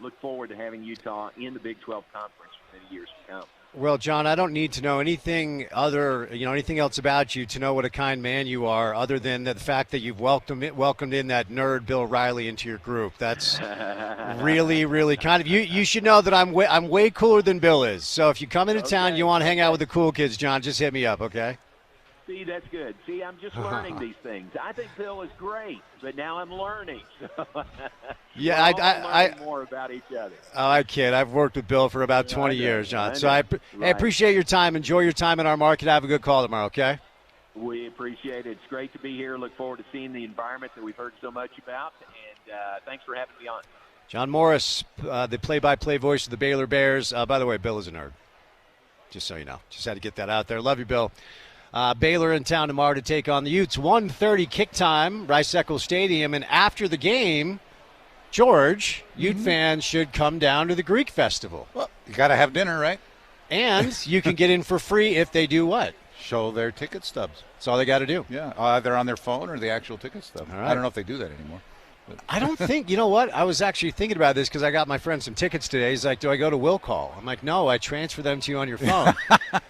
look forward to having Utah in the Big 12 conference for many years to come. Well, John, I don't need to know anything else about you to know what a kind man you are, other than the fact that you've welcomed in that nerd Bill Riley into your group. That's really, really kind of you. You should know that I'm way cooler than Bill is. So if you come into town, you want to hang out with the cool kids, John, just hit me up, okay? See, that's good. See, I'm just learning these things. I think Bill is great, but now I'm learning. Yeah, I learn more about each other. Oh, I kid. I've worked with Bill for about 20 years, John. So I appreciate your time. Enjoy your time in our market. Have a good call tomorrow, okay? We appreciate it. It's great to be here. Look forward to seeing the environment that we've heard so much about, and thanks for having me on. John Morris, the play-by-play voice of the Baylor Bears. By the way, Bill is a nerd, just so you know. Just had to get that out there. Love you, Bill. Baylor in town tomorrow to take on the Utes. 1:30 kick time, Rice-Eccles Stadium. And after the game, George, Ute fans should come down to the Greek Festival. Well, you got to have dinner, right? And you can get in for free if they do what? Show their ticket stubs. That's all they got to do. Yeah, either on their phone or the actual ticket stub. Right. I don't know if they do that anymore. I don't think, you know what? I was actually thinking about this because I got my friend some tickets today. He's like, do I go to Will Call? I'm like, no, I transfer them to you on your phone.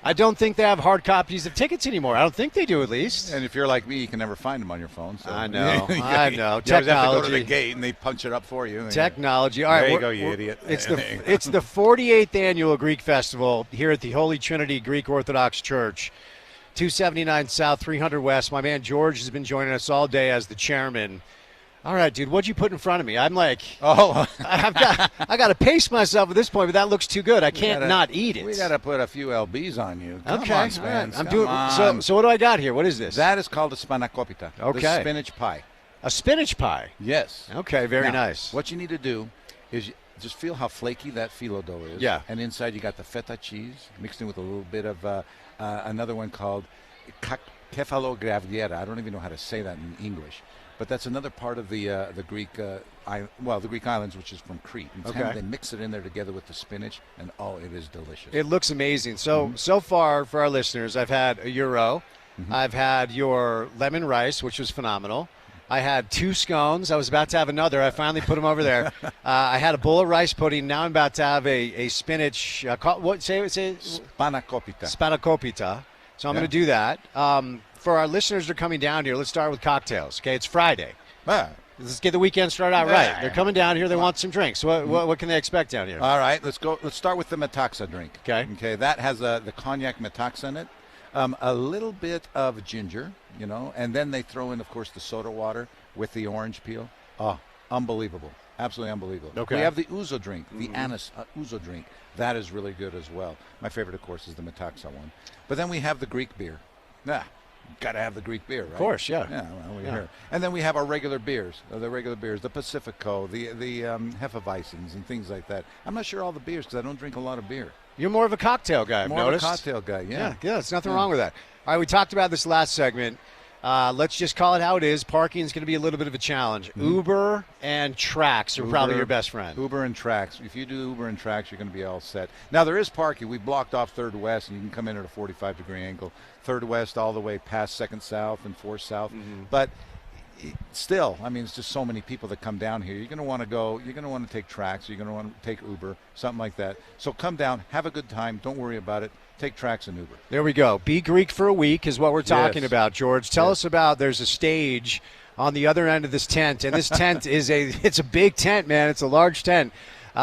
I don't think they have hard copies of tickets anymore. I don't think they do, at least. And if you're like me, you can never find them on your phone. So. I know. I know. You always have to go to the gate and they punch it up for you. Technology. All right, there you go, you idiot. It's the 48th annual Greek Festival here at the Holy Trinity Greek Orthodox Church, 279 South, 300 West. My man George has been joining us all day as the chairman. All right, dude, what'd you put in front of me? I'm like, I got to pace myself at this point, but that looks too good. I can't not eat it. We got to put a few LBs on you. Come okay, on, Spence. I'm doing. So what do I got here? What is this? That is called a spanakopita. Okay. The spinach pie. A spinach pie. Yes. Okay, very now, nice. What you need to do is just feel how flaky that phyllo dough is. Yeah. And inside you got the feta cheese mixed in with a little bit of another one called kefalograviera. I don't even know how to say that in English. but that's another part of the Greek the Greek islands, which is from Crete. And they mix it in there together with the spinach, and it is delicious. It looks amazing. So so far for our listeners, I've had a gyro, I've had your lemon rice, which was phenomenal. I had 2 scones. I was about to have another. I finally put them over there. I had a bowl of rice pudding. Now I'm about to have a spinach. What say? Spanakopita. Spanakopita. So I'm going to do that. For our listeners that are coming down here, let's start with cocktails. Okay, it's Friday. Let's get the weekend started out right. They're coming down here. They want some drinks. What can they expect down here? All right, let's go. Let's start with the metaxa drink. Okay. That has the cognac metaxa in it. A little bit of ginger, and then they throw in, of course, the soda water with the orange peel. Oh, unbelievable. Absolutely unbelievable. Okay. We have the ouzo drink, the anise ouzo drink. That is really good as well. My favorite, of course, is the metaxa one. But then we have the Greek beer. Got to have the Greek beer, right? Of course, yeah. Here. And then we have our regular beers, the Pacifico, the Hefeweizens and things like that. I'm not sure all the beers because I don't drink a lot of beer. You're more of a cocktail guy, I've noticed. More of a cocktail guy, yeah. Yeah, there's nothing wrong with that. All right, we talked about this last segment. Let's just call it how it is. Parking is going to be a little bit of a challenge. Uber and Trax are probably your best friend. Uber and Trax. If you do Uber and Trax, you're going to be all set. Now, there is parking. We blocked off 3rd West, and you can come in at a 45-degree angle. 3rd West all the way past 2nd South and 4th South. But still, it's just so many people that come down here. You're going to want to go. You're going to want to take Trax. You're going to want to take Uber, something like that. So come down, have a good time. Don't worry about it. Take Trax and Uber. There we go. Be Greek for a week is what we're talking about, George. Tell us about. There's a stage on the other end of this tent, and this tent it's a big tent, man. It's a large tent.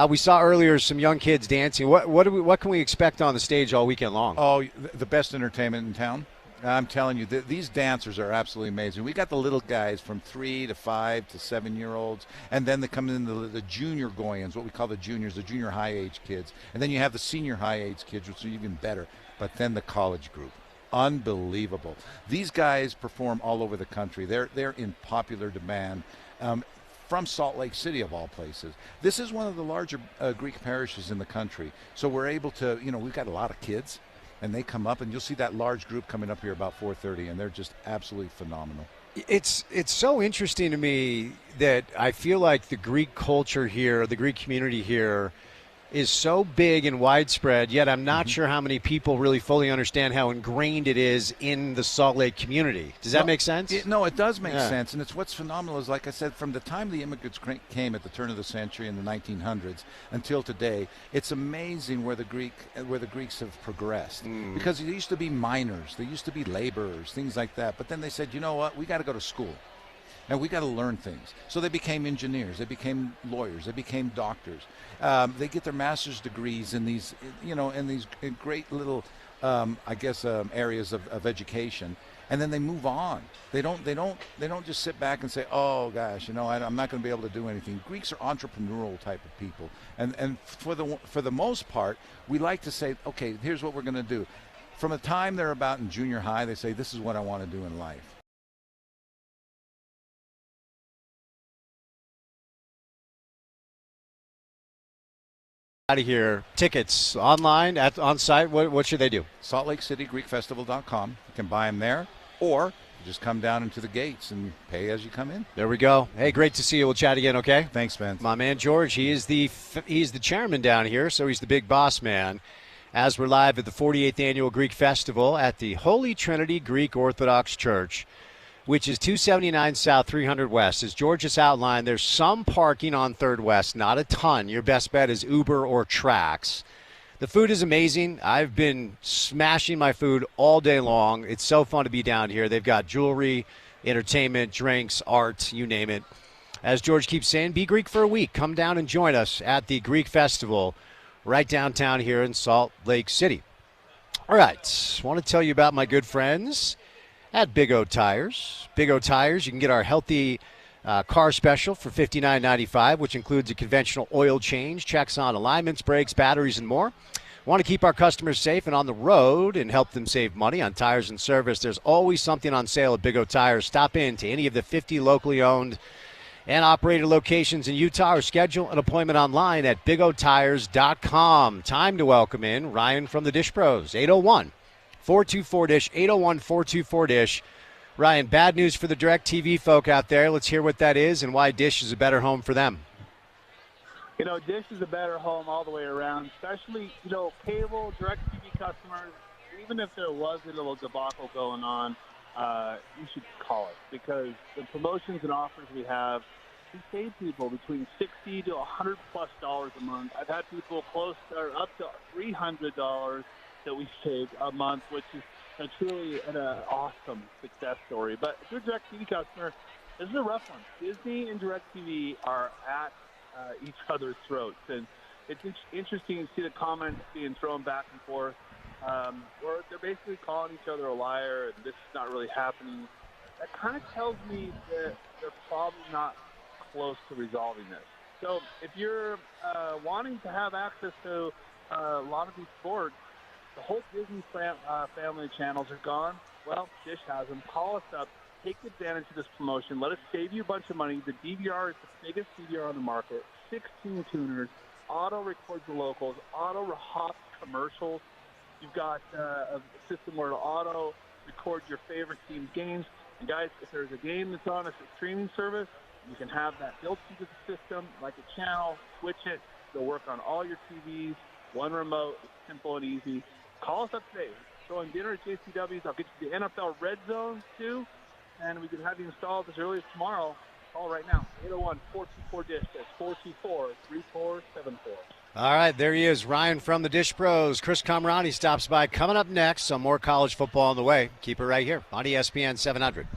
We saw earlier some young kids dancing. What can we expect on the stage all weekend long? Oh, the best entertainment in town. I'm telling you, these dancers are absolutely amazing. We got the little guys from 3 to 5 to 7-year-olds, and then they come in the junior Goyans, what we call the juniors, the junior high age kids, and then you have the senior high age kids, which are even better. But then the college group, unbelievable. These guys perform all over the country. They're in popular demand. From Salt Lake City, of all places. This is one of the larger Greek parishes in the country, so we're able to, we've got a lot of kids. And they come up, and you'll see that large group coming up here about 4:30, and they're just absolutely phenomenal. It's so interesting to me that I feel like the Greek culture here, the Greek community here, is so big and widespread, yet I'm not sure how many people really fully understand how ingrained it is in the Salt Lake community. Does that make sense? It does make sense. And what's phenomenal is, like I said, from the time the immigrants came at the turn of the century in the 1900s until today, it's amazing where the Greeks have progressed. Because they used to be miners, they used to be laborers, things like that. But then they said, you know what, we got to go to school. And we got to learn things. So they became engineers. They became lawyers. They became doctors. They get their master's degrees in these, in these great little, areas of education. And then they move on. They don't just sit back and say, oh gosh, I'm not going to be able to do anything. Greeks are entrepreneurial type of people. And for the most part, we like to say, okay, here's what we're going to do. From the time they're about in junior high, they say, this is what I want to do in life. Out of here. Tickets online, on site. What should they do? SaltLakeCityGreekFestival.com. You can buy them there, or you just come down into the gates and pay as you come in. There we go. Hey, great to see you. We'll chat again, okay? Thanks, Spence. My man George, he's the chairman down here, so he's the big boss man. As we're live at the 48th Annual Greek Festival at the Holy Trinity Greek Orthodox Church, which is 279 South, 300 West. As George just outlined, there's some parking on 3rd West, not a ton. Your best bet is Uber or Trax. The food is amazing. I've been smashing my food all day long. It's so fun to be down here. They've got jewelry, entertainment, drinks, art, you name it. As George keeps saying, be Greek for a week. Come down and join us at the Greek Festival right downtown here in Salt Lake City. All right, I want to tell you about my good friends at Big O Tires. Big O Tires, you can get our healthy car special for $59.95, which includes a conventional oil change, checks on alignments, brakes, batteries, and more. Want to keep our customers safe and on the road and help them save money on tires and service. There's always something on sale at Big O Tires. Stop in to any of the 50 locally owned and operated locations in Utah or schedule an appointment online at bigotires.com. Time to welcome in Ryan from the Dish Pros, 801-424-DISH, 801-424-DISH. Ryan, bad news for the DirecTV folk out there. Let's hear what that is and why Dish is a better home for them. You know, Dish is a better home all the way around, especially, you know, cable, DirecTV customers. Even if there was a little debacle going on, you should call us because the promotions and offers we have, we save people between $60 to $100+ a month. I've had people close or up to $300 that we save a month, which is truly an awesome success story. But if you're a DirecTV customer, this is a rough one. Disney and DirecTV are at each other's throats, and it's interesting to see the comments being thrown back and forth, where they're basically calling each other a liar, and this is not really happening. That kind of tells me that they're probably not close to resolving this. So if you're wanting to have access to a lot of these sports, the whole Disney family channels are gone. Well, Dish has them. Call us up. Take advantage of this promotion. Let us save you a bunch of money. The DVR is the biggest DVR on the market. 16 tuners. Auto records the locals. Auto hops commercials. You've got a system where it'll auto record your favorite team's games. And guys, if there's a game that's on a streaming service, you can have that built into the system like a channel. Switch it. It'll work on all your TVs. One remote. It's simple and easy. Call us up today. Throwing dinner at JCW's. I'll get you the NFL Red Zone, too. And we can have you installed as early as tomorrow. Call right now. 801-424-DISH. That's 424-3474. All right, there he is, Ryan from the Dish Pros. Chris Kamrani stops by. Coming up next, some more college football on the way. Keep it right here on ESPN 700.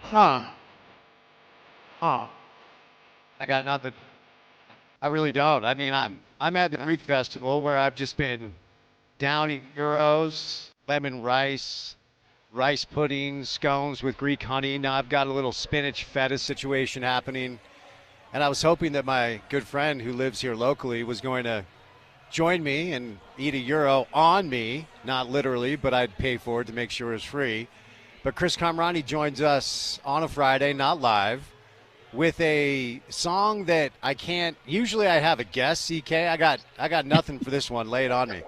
Huh. Huh. I got nothing. I really don't. I mean, I'm at the Greek Festival where I've just been downing gyros, lemon rice pudding, scones with Greek honey. Now I've got a little spinach feta situation happening. And I was hoping that my good friend who lives here locally was going to join me and eat a gyro on me, not literally, but I'd pay for it to make sure it was free. But Chris Kamrani joins us on a Friday, not live, with a song that I can't. Usually I have a guess, CK. I got nothing for this one. Lay it on me.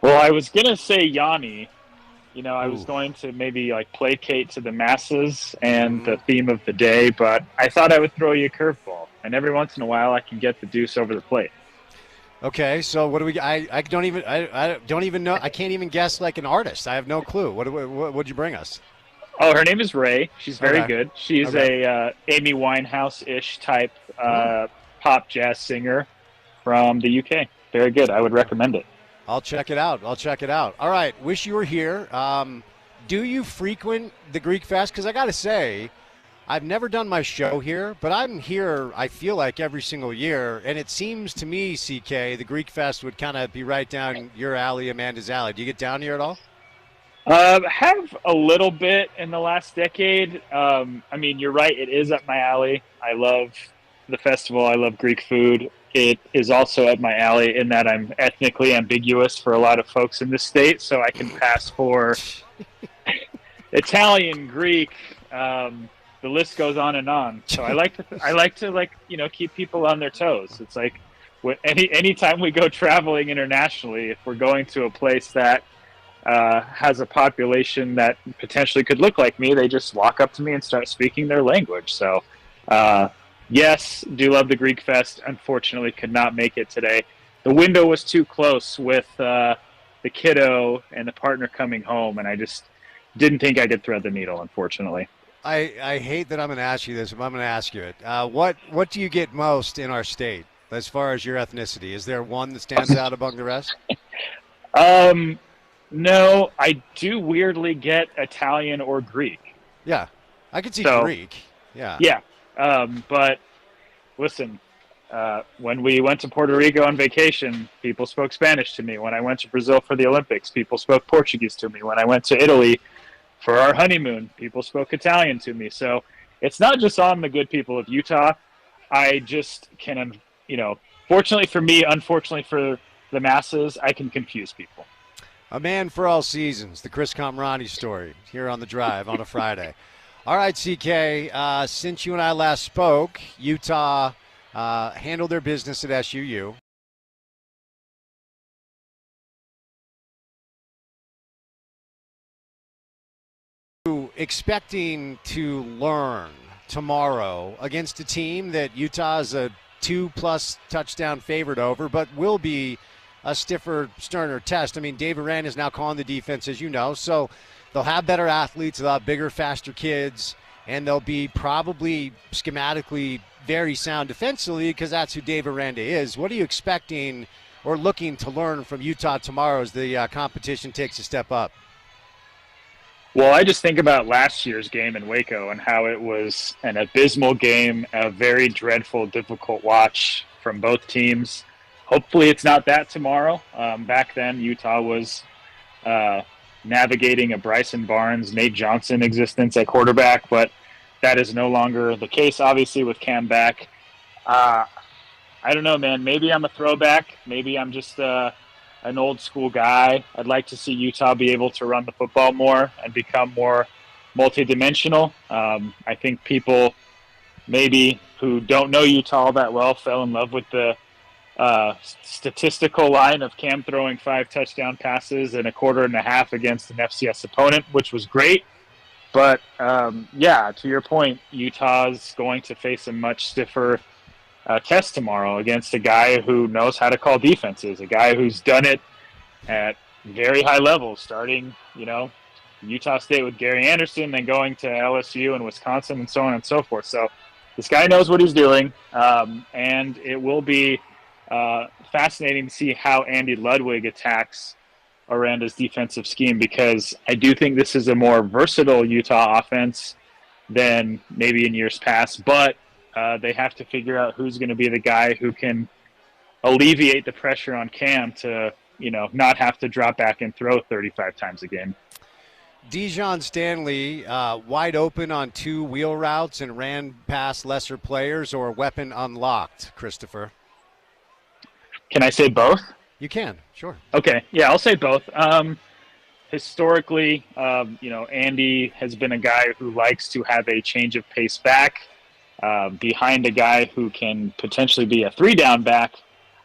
Well, I was gonna say Yanni. I was Ooh. going to maybe like placate to the masses and the theme of the day, but I thought I would throw you a curveball. And every once in a while, I can get the deuce over the plate. Okay, so what do we? I don't even know. I can't even guess like an artist. I have no clue. What'd you bring us? Oh, her name is Ray. She's very Okay. good. She's a Amy Winehouse-ish type pop jazz singer from the UK. Very good. I would recommend it. I'll check it out. All right. Wish you were here. Do you frequent the Greek Fest? Because I got to say, I've never done my show here, but I'm here, I feel like, every single year. And it seems to me, CK, the Greek Fest would kind of be right down your alley, Amanda's alley. Do you get down here at all? Have a little bit in the last decade. I mean, you're right. It is up my alley. I love the festival. I love Greek food. It is also up my alley in that I'm ethnically ambiguous for a lot of folks in the state, so I can pass for Italian, Greek. The list goes on and on. So I like to keep people on their toes. It's like anytime we go traveling internationally, if we're going to a place that has a population that potentially could look like me, they just walk up to me and start speaking their language. So, yes, do love the Greek Fest. Unfortunately, could not make it today. The window was too close with the kiddo and the partner coming home, and I just didn't think I could thread the needle, unfortunately. I hate that I'm going to ask you this, but I'm going to ask you it. What do you get most in our state as far as your ethnicity? Is there one that stands out among the rest? No, I do weirdly get Italian or Greek. Yeah, I could see Greek. Yeah. Yeah, but listen, when we went to Puerto Rico on vacation, people spoke Spanish to me. When I went to Brazil for the Olympics, people spoke Portuguese to me. When I went to Italy for our honeymoon, people spoke Italian to me. So it's not just on the good people of Utah. I just can, fortunately for me, unfortunately for the masses, I can confuse people. A man for all seasons, the Chris Kamrani story here on The Drive on a Friday. All right, CK, since you and I last spoke, Utah handled their business at SUU. Expecting to learn tomorrow against a team that Utah is a 2+ touchdown favorite over, but will be a stiffer, sterner test. I mean, Dave Arand is now calling the defense, as you know, so they'll have better athletes, they'll have bigger, faster kids, and they'll be probably schematically very sound defensively because that's who Dave Aranda is. What are you expecting or looking to learn from Utah tomorrow as the competition takes a step up? Well, I just think about last year's game in Waco and how it was an abysmal game, a very dreadful, difficult watch from both teams. Hopefully it's not that tomorrow. Back then, Utah was navigating a Bryson Barnes, Nate Johnson existence at quarterback, but that is no longer the case, obviously, with Cam back. I don't know, man. Maybe I'm a throwback. Maybe I'm just an old school guy. I'd like to see Utah be able to run the football more and become more multidimensional. I think people maybe who don't know Utah that well fell in love with the statistical line of Cam throwing 5 touchdown passes in a quarter and a half against an FCS opponent, which was great. But, to your point, Utah's going to face a much stiffer test tomorrow against a guy who knows how to call defenses, a guy who's done it at very high levels, starting, Utah State with Gary Anderson, then going to LSU and Wisconsin and so on and so forth. So this guy knows what he's doing, and it will be fascinating to see how Andy Ludwig attacks Aranda's defensive scheme, because I do think this is a more versatile Utah offense than maybe in years past, but they have to figure out who's going to be the guy who can alleviate the pressure on Cam to, not have to drop back and throw 35 times a game. Dijon Stanley, wide open on 2 wheel routes and ran past lesser players, or weapon unlocked, Christopher? Can I say both? You can, sure. Okay, yeah, I'll say both. Historically, Andy has been a guy who likes to have a change of pace back behind a guy who can potentially be a 3-down back.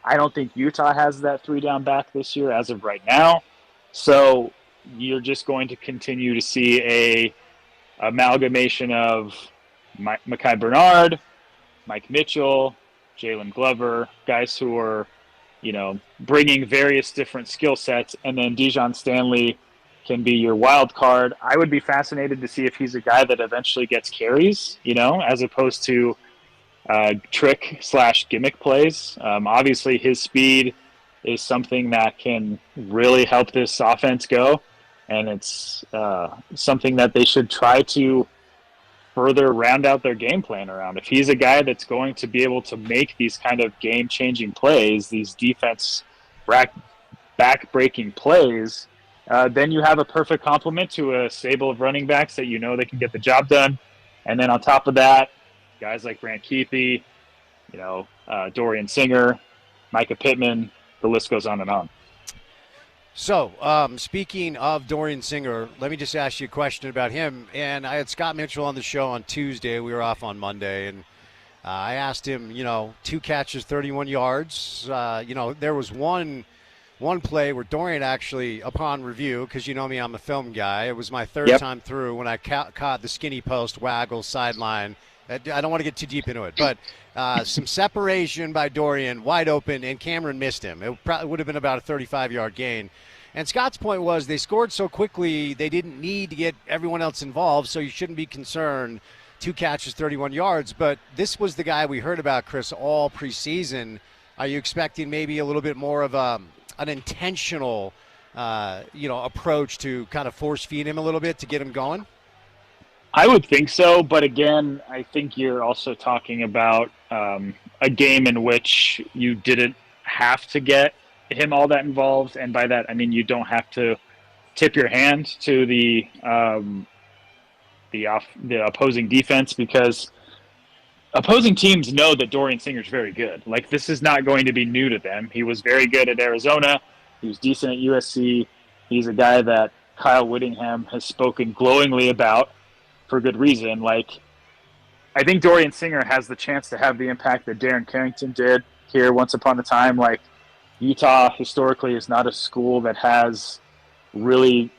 I don't think Utah has that 3-down back this year as of right now. So you're just going to continue to see a amalgamation of Mekhi Bernard, Mike Mitchell, Jalen Glover, guys who are, bringing various different skill sets, and then Dijon Stanley can be your wild card. I would be fascinated to see if he's a guy that eventually gets carries, as opposed to trick/gimmick plays. Obviously, his speed is something that can really help this offense go, and it's something that they should try to further round out their game plan around. If he's a guy that's going to be able to make these kind of game-changing plays, these defense back-breaking plays, then you have a perfect complement to a stable of running backs that they can get the job done. And then on top of that, guys like Brant Kuithe, Dorian Singer, Micah Pittman, the list goes on and on. So, speaking of Dorian Singer, let me just ask you a question about him. And I had Scott Mitchell on the show on Tuesday. We were off on Monday. And I asked him, 2 catches, 31 yards. There was one play where Dorian actually, upon review, because you know me, I'm a film guy. It was my third time through when I caught the skinny post waggle sideline. I don't want to get too deep into it, but some separation by Dorian, wide open, and Cameron missed him. It probably would have been about a 35-yard gain. And Scott's point was they scored so quickly they didn't need to get everyone else involved, so you shouldn't be concerned. 2 catches, 31 yards. But this was the guy we heard about, Chris, all preseason. Are you expecting maybe a little bit more of an intentional, approach to kind of force feed him a little bit to get him going? I would think so, but again, I think you're also talking about a game in which you didn't have to get him all that involved, and by that I mean you don't have to tip your hand to the opposing defense, because opposing teams know that Dorian Singer's very good. Like, this is not going to be new to them. He was very good at Arizona. He was decent at USC. He's a guy that Kyle Whittingham has spoken glowingly about for good reason. Like, I think Dorian Singer has the chance to have the impact that Darren Carrington did here once upon a time. Like, Utah historically is not a school that has really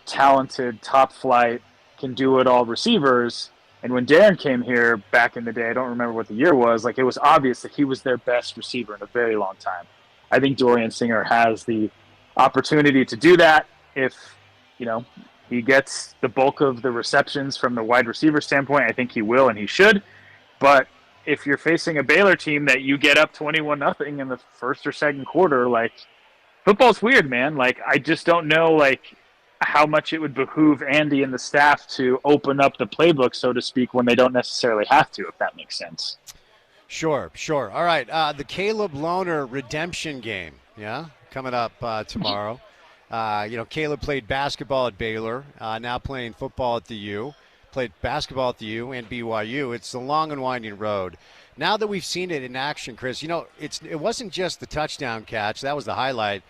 talented, top flight, can do it all receivers. And when Darren came here back in the day, I don't remember what the year was, like, it was obvious that he was their best receiver in a very long time. I think Dorian Singer has the opportunity to do that if, he gets the bulk of the receptions from the wide receiver standpoint. I think he will, and he should. But if you're facing a Baylor team that you get up 21-0 in the first or second quarter, like, football's weird, man. Like, I just don't know, like, how much it would behoove Andy and the staff to open up the playbook, so to speak, when they don't necessarily have to, if that makes sense. Sure. All right, the Caleb Lohner redemption game, coming up tomorrow. Caleb played basketball at Baylor, now playing football at the U. Played basketball at the U and BYU. It's a long and winding road. Now that we've seen it in action, Chris, it wasn't just the touchdown catch. That was the highlight.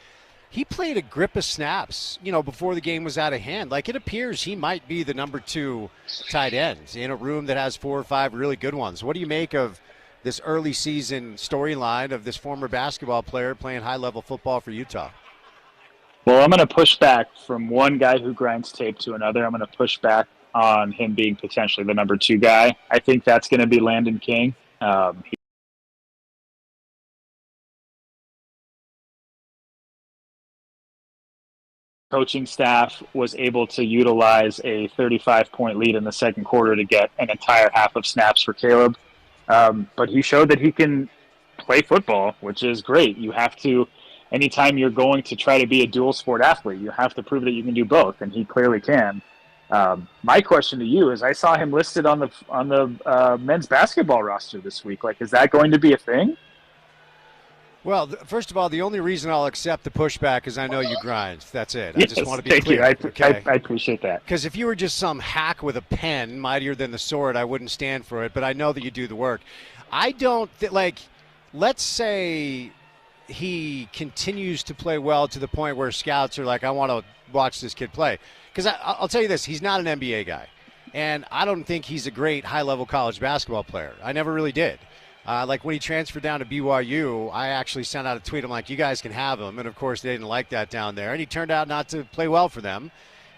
He played a grip of snaps, before the game was out of hand. Like, it appears he might be the number 2 tight end in a room that has 4 or 5 really good ones. What do you make of this early season storyline of this former basketball player playing high-level football for Utah? Well, I'm going to push back from one guy who grinds tape to another. I'm going to push back on him being potentially the number 2 guy. I think that's going to be Landon King. Coaching staff was able to utilize a 35-point lead in the second quarter to get an entire half of snaps for Caleb. But he showed that he can play football, which is great. You have to, anytime you're going to try to be a dual sport athlete, you have to prove that you can do both, and he clearly can. My question to you is, I saw him listed on the men's basketball roster this week. Like, is that going to be a thing? Well, first of all, the only reason I'll accept the pushback is I know you grind. That's it. Yes, I just want to be thank clear. you. Okay? I appreciate that. Because if you were just some hack with a pen, mightier than the sword, I wouldn't stand for it. But I know that you do the work. I don't let's say he continues to play well to the point where scouts are like, I want to watch this kid play. Because I'll tell you this, he's not an NBA guy. And I don't think he's a great high-level college basketball player. I never really did. Like when he transferred down to BYU, I actually sent out a tweet. I'm like, you guys can have him. And, of course, they didn't like that down there. And he turned out not to play well for them.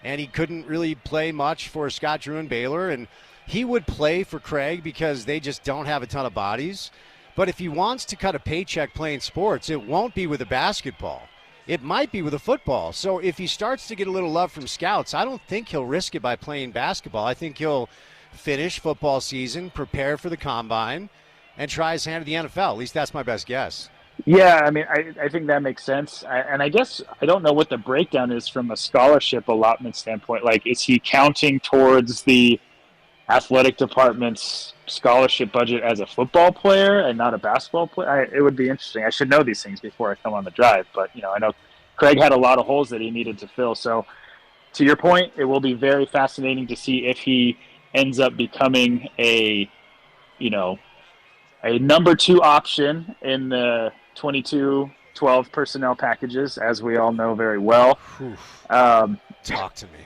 And he couldn't really play much for Scott Drew and Baylor. And he would play for Craig because they just don't have a ton of bodies. But if he wants to cut a paycheck playing sports, it won't be with a basketball. It might be with a football. So if he starts to get a little love from scouts, I don't think he'll risk it by playing basketball. I think he'll finish football season, prepare for the combine, and try his hand at the NFL. At least that's my best guess. Yeah, I mean, I think that makes sense. And I guess I don't know what the breakdown is from a scholarship allotment standpoint. Like, is he counting towards the athletic department's scholarship budget as a football player and not a basketball player? It would be interesting. I should know these things before I come on the drive. But, I know Craig had a lot of holes that he needed to fill. So, to your point, it will be very fascinating to see if he ends up becoming a number 2 option in the 22-12 personnel packages, as we all know very well. Talk to me.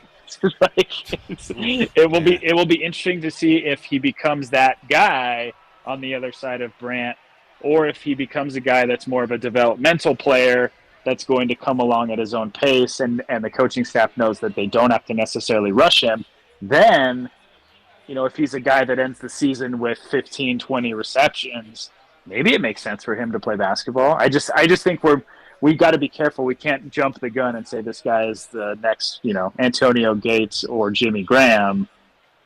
It will be interesting to see if he becomes that guy on the other side of Brant, or if he becomes a guy that's more of a developmental player that's going to come along at his own pace, and the coaching staff knows that they don't have to necessarily rush him. Then, if he's a guy that ends the season with 15, 20 receptions, maybe it makes sense for him to play basketball. I just think we've got to be careful. We can't jump the gun and say this guy is the next, Antonio Gates or Jimmy Graham.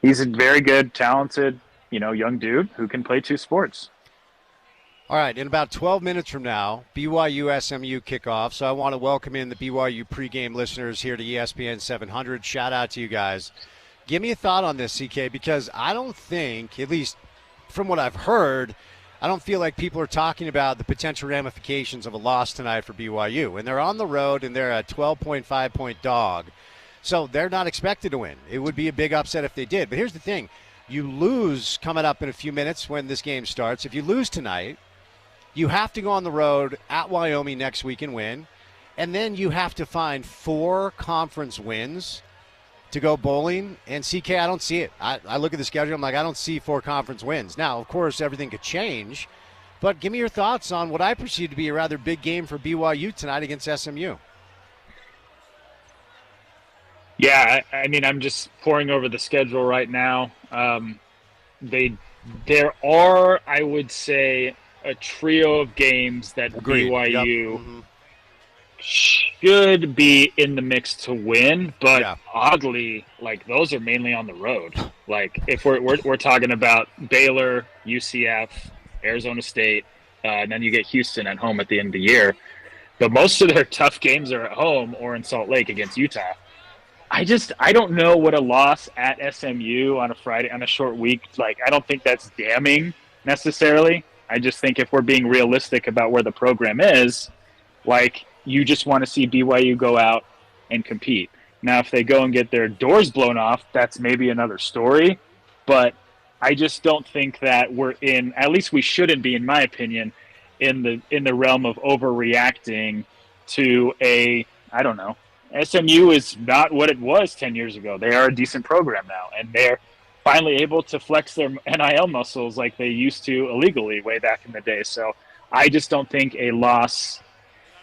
He's a very good, talented, young dude who can play 2 sports. All right, in about 12 minutes from now, BYU-SMU kickoff. So I want to welcome in the BYU pregame listeners here to ESPN 700. Shout out to you guys. Give me a thought on this, CK, because I don't think, at least from what I've heard, I don't feel like people are talking about the potential ramifications of a loss tonight for BYU. And they're on the road, and they're a 12.5-point dog. So they're not expected to win. It would be a big upset if they did. But here's the thing. You lose coming up in a few minutes when this game starts. If you lose tonight, you have to go on the road at Wyoming next week and win. And then you have to find 4 conference wins to go bowling. And CK, I don't see it. I look at the schedule, I'm like, I don't see 4 conference wins. Now, of course, everything could change, but give me your thoughts on what I perceive to be a rather big game for BYU tonight against SMU. Yeah, I mean, I'm just poring over the schedule right now. There are, I would say, a trio of games that Agreed. BYU should be in the mix to win, but oddly, like, those are mainly on the road. Like, if we're talking about Baylor, UCF, Arizona State, and then you get Houston at home at the end of the year, but most of their tough games are at home or in Salt Lake against Utah. I don't know what a loss at SMU on a Friday, on a short week, like, I don't think that's damning necessarily. I just think if we're being realistic about where the program is, like, you just want to see BYU go out and compete. Now, if they go and get their doors blown off, that's maybe another story. But I just don't think that we're in, at least we shouldn't be, in my opinion, in the realm of overreacting to I don't know. SMU is not what it was 10 years ago. They are a decent program now, and they're finally able to flex their NIL muscles like they used to illegally way back in the day. So I just don't think a loss,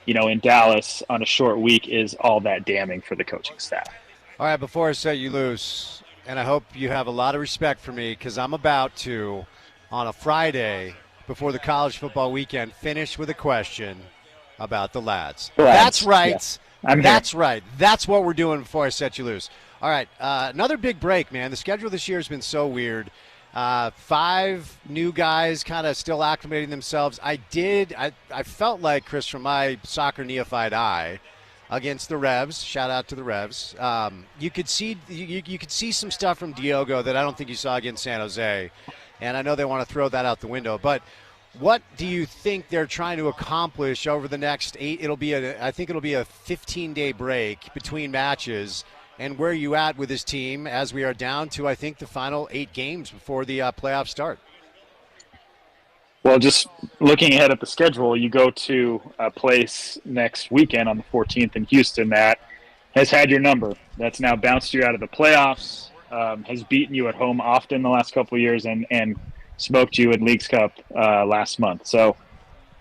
in Dallas on a short week is all that damning for the coaching staff. All right, before I set you loose, and I hope you have a lot of respect for me, because I'm about to, on a Friday before the college football weekend, finish with a question about the lads. That's right. Yeah. That's right. That's what we're doing before I set you loose. All right, another big break, man. The schedule this year has been so weird. 5 new guys kind of still acclimating themselves. I felt like, Chris, from my soccer neophyte eye, against the Revs. Shout out to the Revs. You could see some stuff from Diogo that I don't think you saw against San Jose, and I know they want to throw that out the window. But what do you think they're trying to accomplish over the next 8? I think it'll be a 15-day break between matches. And where are you at with this team as we are down to, I think, the final 8 games before the playoffs start? Well, just looking ahead at the schedule, you go to a place next weekend on the 14th in Houston that has had your number. That's now bounced you out of the playoffs, has beaten you at home often the last couple of years, and smoked you in Leagues Cup last month. So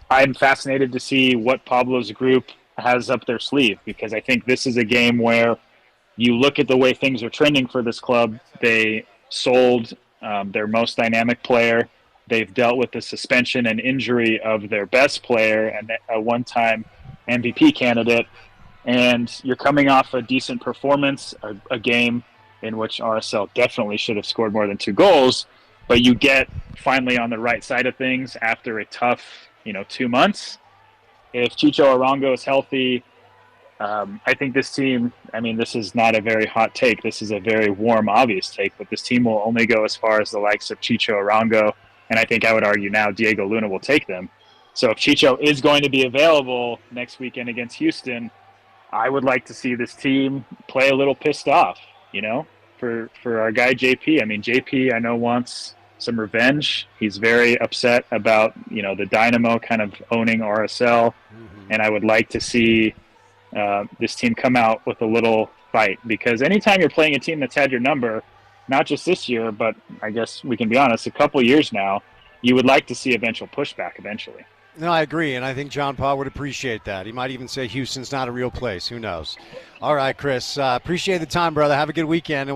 I'm fascinated to see what Pablo's group has up their sleeve, because I think this is a game where you look at the way things are trending for this club. They sold their most dynamic player. They've dealt with the suspension and injury of their best player and a one-time MVP candidate. And you're coming off a decent performance, a game in which RSL definitely should have scored more than 2 goals. But you get finally on the right side of things after a tough, 2 months. If Chicho Arango is healthy, I think this team, this is not a very hot take. This is a very warm, obvious take, but this team will only go as far as the likes of Chicho Arango. And I think I would argue now Diego Luna will take them. So if Chicho is going to be available next weekend against Houston, I would like to see this team play a little pissed off, for our guy JP. JP I know wants some revenge. He's very upset about, the Dynamo kind of owning RSL. Mm-hmm. And I would like to see this team come out with a little fight, because anytime you're playing a team that's had your number, not just this year, but I guess we can be honest, a couple years now, you would like to see eventual pushback eventually. No, I agree, and I think John Paul would appreciate that. He might even say Houston's not a real place. Who knows? All right, Chris, appreciate the time, brother. Have a good weekend.